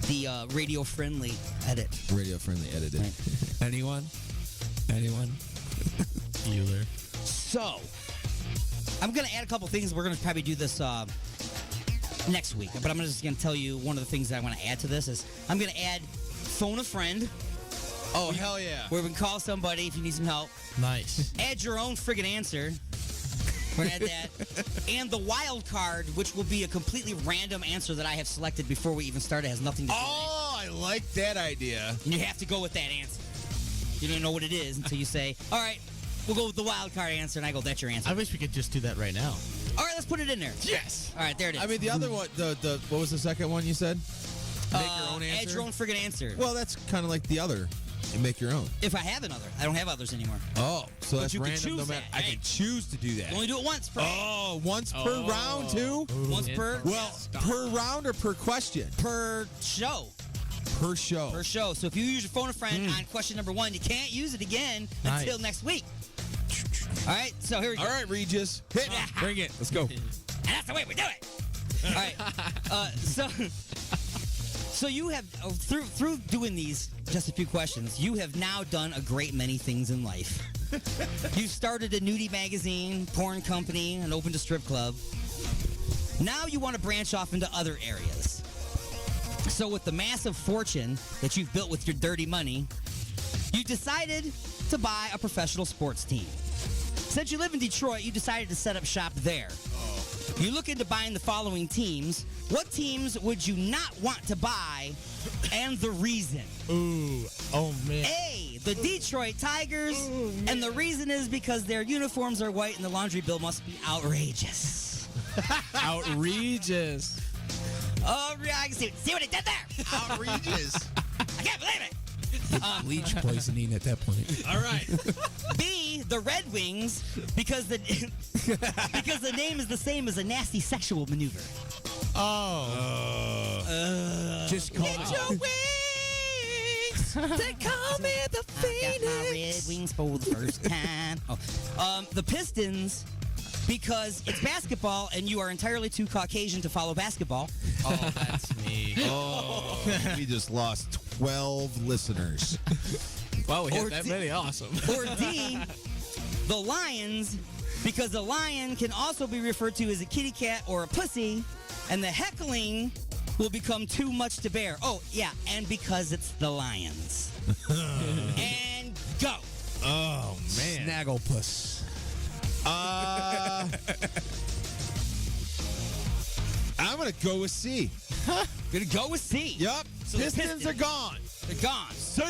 the radio-friendly edit. Radio-friendly edited. Anyone? Bueller. So, I'm going to add a couple things. We're going to probably do this next week. But I'm just going to tell you one of the things that I want to add to this is I'm going to add phone a friend. Oh, hell yeah. Where we can call somebody if you need some help. Nice. Add your own friggin' answer. We're going to add that. And the wild card, which will be a completely random answer that I have selected before we even start. It has nothing to do with it. Oh, I like that idea. And you have to go with that answer. You don't know what it is until you say, all right, we'll go with the wild card answer. And I go, that's your answer. I wish we could just do that right now. All right, let's put it in there. Yes. All right, there it is. I mean, the other one, the what was the second one you said? Make your own answer? Add your own friggin' answer. Well, that's kind of like the other. You make your own. If I have another. I don't have others anymore. Oh, so But that's you can random. choose No matter, that. I can choose to do that. You only do it once per. Oh, once per round too? Once per. Well, per round or per question? Per show. Per show. Per show. So if you use your phone a friend on question number 1, you can't use it again until next week. All right, so here we go. All right, Regis. Hit it. Bring it. Let's go. And that's the way we do it. All right. So you have through doing these just a few questions, you have now done a great many things in life. You started a nudie magazine, porn company, and opened a strip club. Now you want to branch off into other areas. So with the massive fortune that you've built with your dirty money, you decided to buy a professional sports team. Since you live in Detroit, you decided to set up shop there. You look into buying the following teams. What teams would you not want to buy, and the reason? Ooh, oh man. A, the Detroit Tigers, and the reason is because their uniforms are white and the laundry bill must be outrageous. Outrageous. Oh, yeah, I can see what it did there. Outrageous. I can't believe it. Bleach poisoning at that point. All right. B, the Red Wings, because the name is the same as a nasty sexual maneuver. Just call Get it. your wings. They call me the Phoenix. I got my Red Wings for the first time. The Pistons, because it's basketball and you are entirely too Caucasian to follow basketball. Oh, that's me. Oh, we just lost 12 listeners. Wow, we Or had that D- many. Awesome. Or D, the Lions, because the lion can also be referred to as a kitty cat or a pussy, and the heckling will become too much to bear. Oh, yeah, and because it's the Lions. And go. Oh, man. Snagglepuss. I'm going to go with C. Gonna go with C. Yup. So the Pistons are gone. They're gone. See.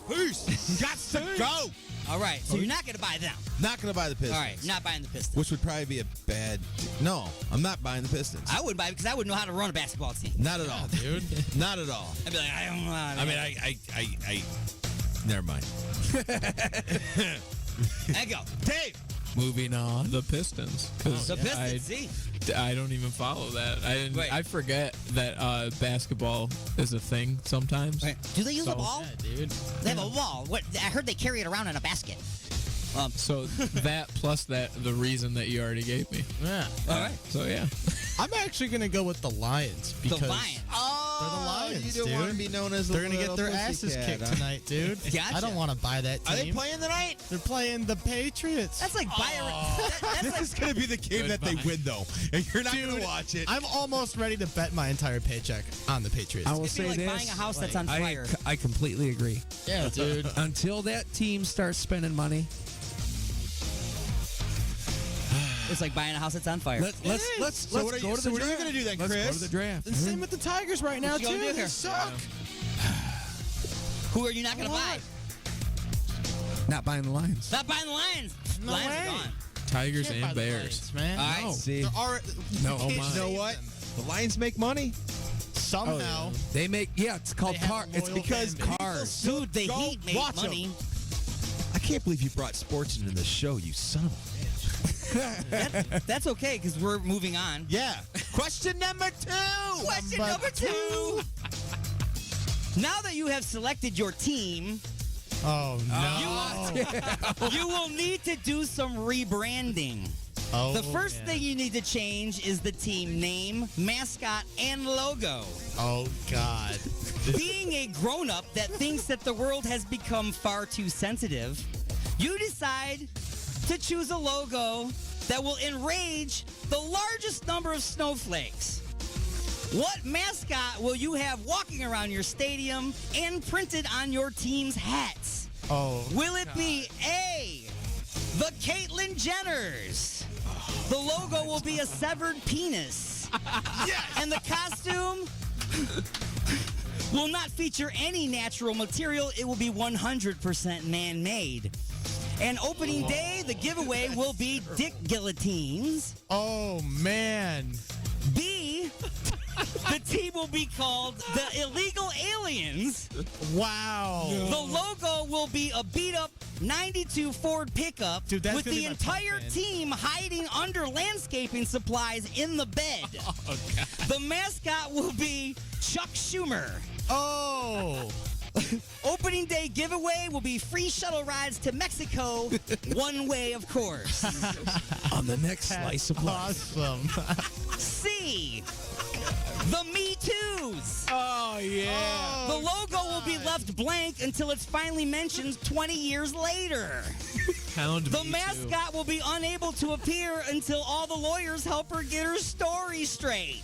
Peace. Got to go. All right, so you're not going to buy them. Not going to buy the Pistons. All right, not buying the Pistons. Which would probably be a bad... No, I'm not buying the Pistons. I wouldn't buy it because I wouldn't know how to run a basketball team. Not at all, dude. Not at all. I'd be like, I don't know. I mean, I never mind. I go. Dave. Moving on. The Pistons. 'Cause The Pistons, see? I don't even follow that. Wait. I forget that basketball is a thing sometimes. Wait, do they use a So- ball? Yeah, dude. They have a ball. What? I heard they carry it around in a basket. So that plus the reason that you already gave me. Yeah. All right. So yeah. I'm actually gonna go with the Lions because The Lions. they're the Lions, you don't dude. want to be known as a They're gonna get little their asses pussycat, kicked huh? tonight, dude. Gotcha. I don't want to buy that team. Are they playing tonight? They're playing the Patriots. That's like that's This like, is going to be the game that they win, though. And you're not going to watch it. I'm almost ready to bet my entire paycheck on the Patriots. I will it'd be say like this. buying a house that's on fire. I completely agree. Yeah, dude. Until that team starts spending money, It's like buying a house that's on fire. let's So what are go you- to so the what are you draft. gonna do then, Let's Chris? go to the draft. And same with the Tigers right now What you gonna too. do They here? suck. Who are you not going to buy? Not buying the Lions. Not buying the Lions. No Lions way. are gone. Tigers Can't buy and the Bears. Lions, man. All right. No. See? They're already, No, can't oh my. You know save what? them. The Lions make money. Somehow. They make it's called They have car. a It's loyal because fan base. cars. Dude, the Go Heat made watch 'em. money. I can't believe you brought sports into the show, you son of a bitch. That's okay because we're moving on. Yeah. Question number 2. Question number 2. Now that you have selected your team, Oh no. you will need to do some rebranding. Oh, The first thing you need to change is the team name, mascot, and logo. Oh, God. Being a grown-up that thinks that the world has become far too sensitive, you decide to choose a logo that will enrage the largest number of snowflakes. What mascot will you have walking around your stadium and printed on your team's hats? Oh. Will it be A, the Caitlyn Jenners? The logo will be a severed penis. Yes! And the costume will not feature any natural material. It will be 100% man-made. And opening day, the giveaway will be dick guillotines. Oh, man. B, the team will be called the Illegal Aliens. Wow. The logo will be a beat-up 92 Ford pickup Dude, that's with gonna the be my entire top fan. team hiding under landscaping supplies in the bed. Oh, God. The mascot will be Chuck Schumer. Oh. Opening day giveaway will be free shuttle rides to Mexico, one way, of course. On the next slice of life. Awesome. C, the Me Too's. Oh, yeah. The logo will be left blank until it's finally mentioned 20 years later. Pound The Me Too. mascot will be unable to appear until all the lawyers help her get her story straight.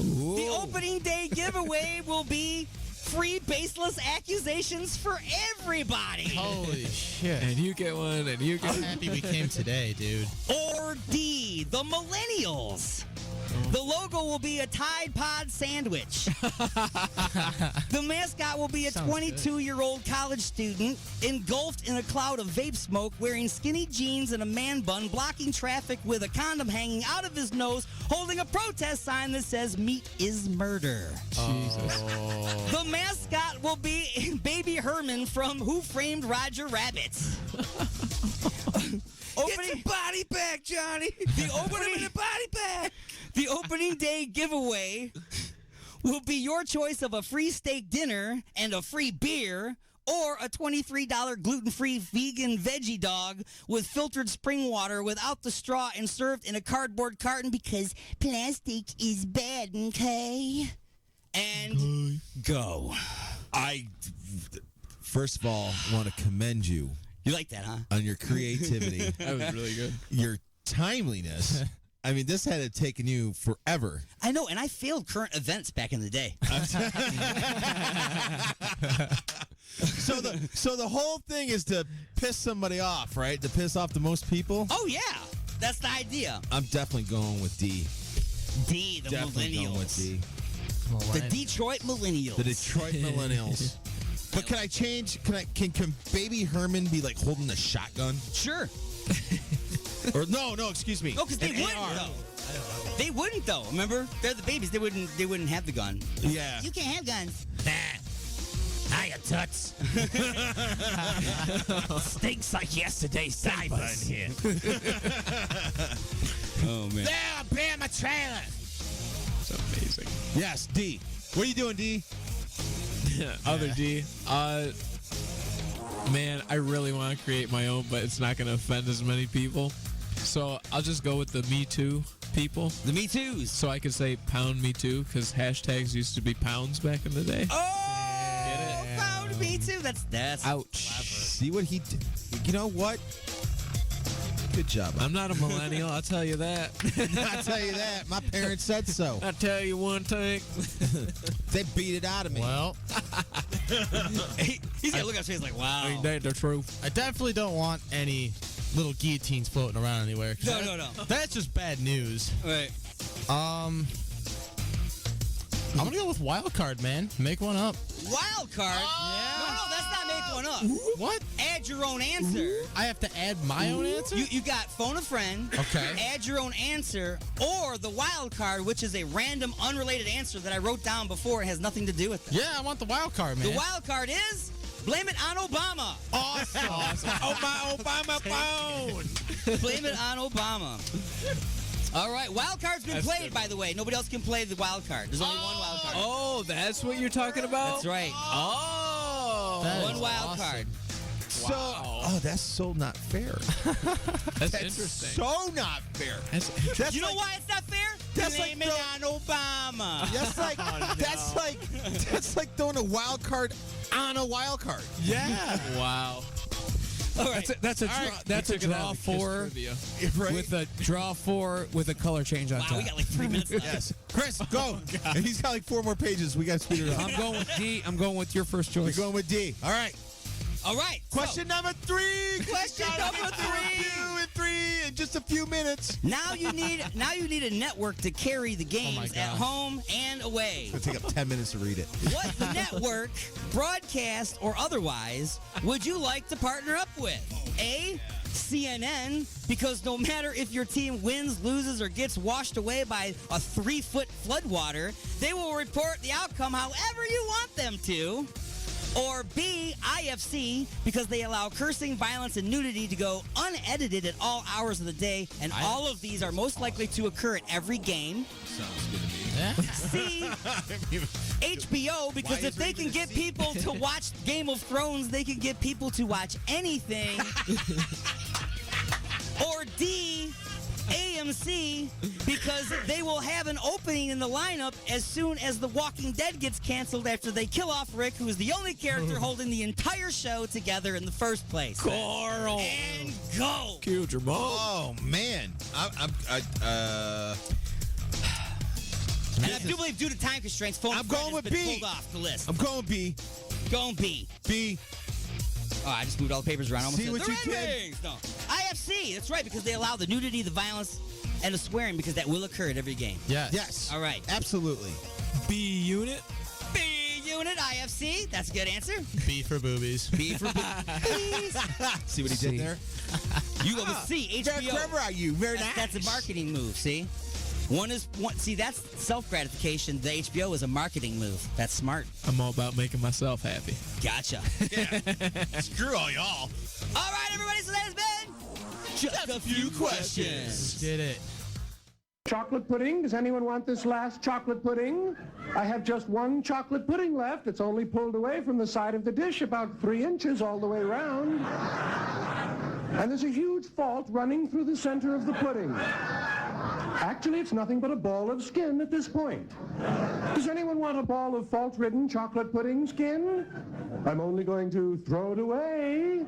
The opening day giveaway will be free baseless accusations for everybody. Holy shit. And you get one, and you get I'm happy we came today, dude. Or D, the millennials. The logo will be a Tide Pod sandwich. The mascot will be a Sounds 22-year-old college student engulfed in a cloud of vape smoke, wearing skinny jeans and a man bun, blocking traffic with a condom hanging out of his nose, holding a protest sign that says "Meat is murder." Jesus. The mascot will be Baby Herman from Who Framed Roger Rabbit. Get your body back, Johnny. The opening body back. The opening day giveaway will be your choice of a free steak dinner and a free beer, or a $23 gluten-free vegan veggie dog with filtered spring water without the straw and served in a cardboard carton because plastic is bad, okay? And go. I, first of all, want to commend you You like that, huh? on your creativity, That was really good. your timeliness. I mean, this had taken you forever. I know, and I failed current events back in the day. So the whole thing is to piss somebody off, right? To piss off the most people. Oh, yeah. That's the idea. I'm definitely going with D. D, the Definitely going with millennials. D. The Detroit millennials. The Detroit Millennials. But can I change? Can Baby Herman be like holding a shotgun? Sure. Or no, excuse me. No, because they An wouldn't, AR. though. They wouldn't, though. Remember? They're the babies. They wouldn't have the gun. Yeah. You can't have guns. Hiya, Toots. Stinks like yesterday's diapers here. Oh, man. There, bear my trailer. It's amazing. Yes, D. What are you doing, D? Other D. Man, I really want to create my own, but it's not going to offend as many people. So I'll just go with the Me Too people. The Me Too's. So I could say pound Me Too, because hashtags used to be pounds back in the day. Oh, found Me Too. That's Ouch. See what he did? You know what? Good job. I'm not a millennial, I'll tell you that. I'll tell you that. My parents said so. I'll tell you one thing. They beat it out of me. Well, he's got to look at his face like, wow. Ain't that the truth? I definitely don't want any little guillotines floating around anywhere. 'Cause No. That's just bad news. Right. I'm gonna go with wild card, man. Make one up. Wild card? No, that's not make one up. What? Add your own answer. I have to add my own answer? You got phone a friend. Okay. Add your own answer, or the wild card, which is a random, unrelated answer that I wrote down before and has nothing to do with it. Yeah, I want the wild card, man. The wild card is blame it on Obama. Awesome. Oh, my Obama phone. Blame it on Obama. All right, wild card's been That's played, good. by the way. Nobody else can play the wild card. There's only one wild card. Oh, that's what you're talking about? That's right. Oh. That One is wild awesome. card. so. Oh, that's so not fair. That's interesting. So not fair. You know why it's not fair? That's Blame like it on Obama. That's like that's like throwing a wild card on a wild card. Yeah. Wow. All right. That's a draw 4 with a draw 4 with a color change on top. Wow, we got like 3 minutes left. Yes. Chris, go. And he's got like 4 more pages. We got to speed it up. I'm going with D. I'm going with your first choice. You're going with D. All right. All right. Question number 3. Question number 3. 2 and 3 in just a few minutes. Now you need a network to carry the games at home and away. It's going to take up 10 minutes to read it. What network, broadcast or otherwise, would you like to partner up with? A, CNN, because no matter if your team wins, loses, or gets washed away by a 3-foot floodwater, they will report the outcome however you want them to. Or B, IFC, because they allow cursing, violence, and nudity to go unedited at all hours of the day, and all of these are most likely to occur at every game. Sounds good to me. C, HBO, because if they can get people to watch Game of Thrones, they can get people to watch anything. Or D, AMC, because they will have an opening in the lineup as soon as The Walking Dead gets canceled after they kill off Rick, who is the only character holding the entire show together in the first place. Carl. And go. Killed your mom. Oh, man. And I do believe due to time constraints, phone I'm going with has been B. pulled off the list. I'm going B. Going B. B. Oh, I just moved all the papers around. See what the you Red did? Wings. No. IFC. That's right, because they allow the nudity, the violence, and the swearing, because that will occur at every game. Yes. All right. Absolutely. B unit. B unit, IFC. That's a good answer. B for boobies. B for boobies. See what he did there? You go with C, HBO. Very clever are you. Very nice. That's a marketing move, see? See, that's self-gratification. The HBO is a marketing move. That's smart. I'm all about making myself happy. Gotcha. Screw all y'all. All right, everybody, so that has been just a few questions. Did it. Chocolate pudding. Does anyone want this last chocolate pudding? I have just one chocolate pudding left. It's only pulled away from the side of the dish about 3 inches all the way around. And there's a huge fault running through the center of the pudding. Actually, it's nothing but a ball of skin at this point. Does anyone want a ball of fault-ridden chocolate pudding skin? I'm only going to throw it away.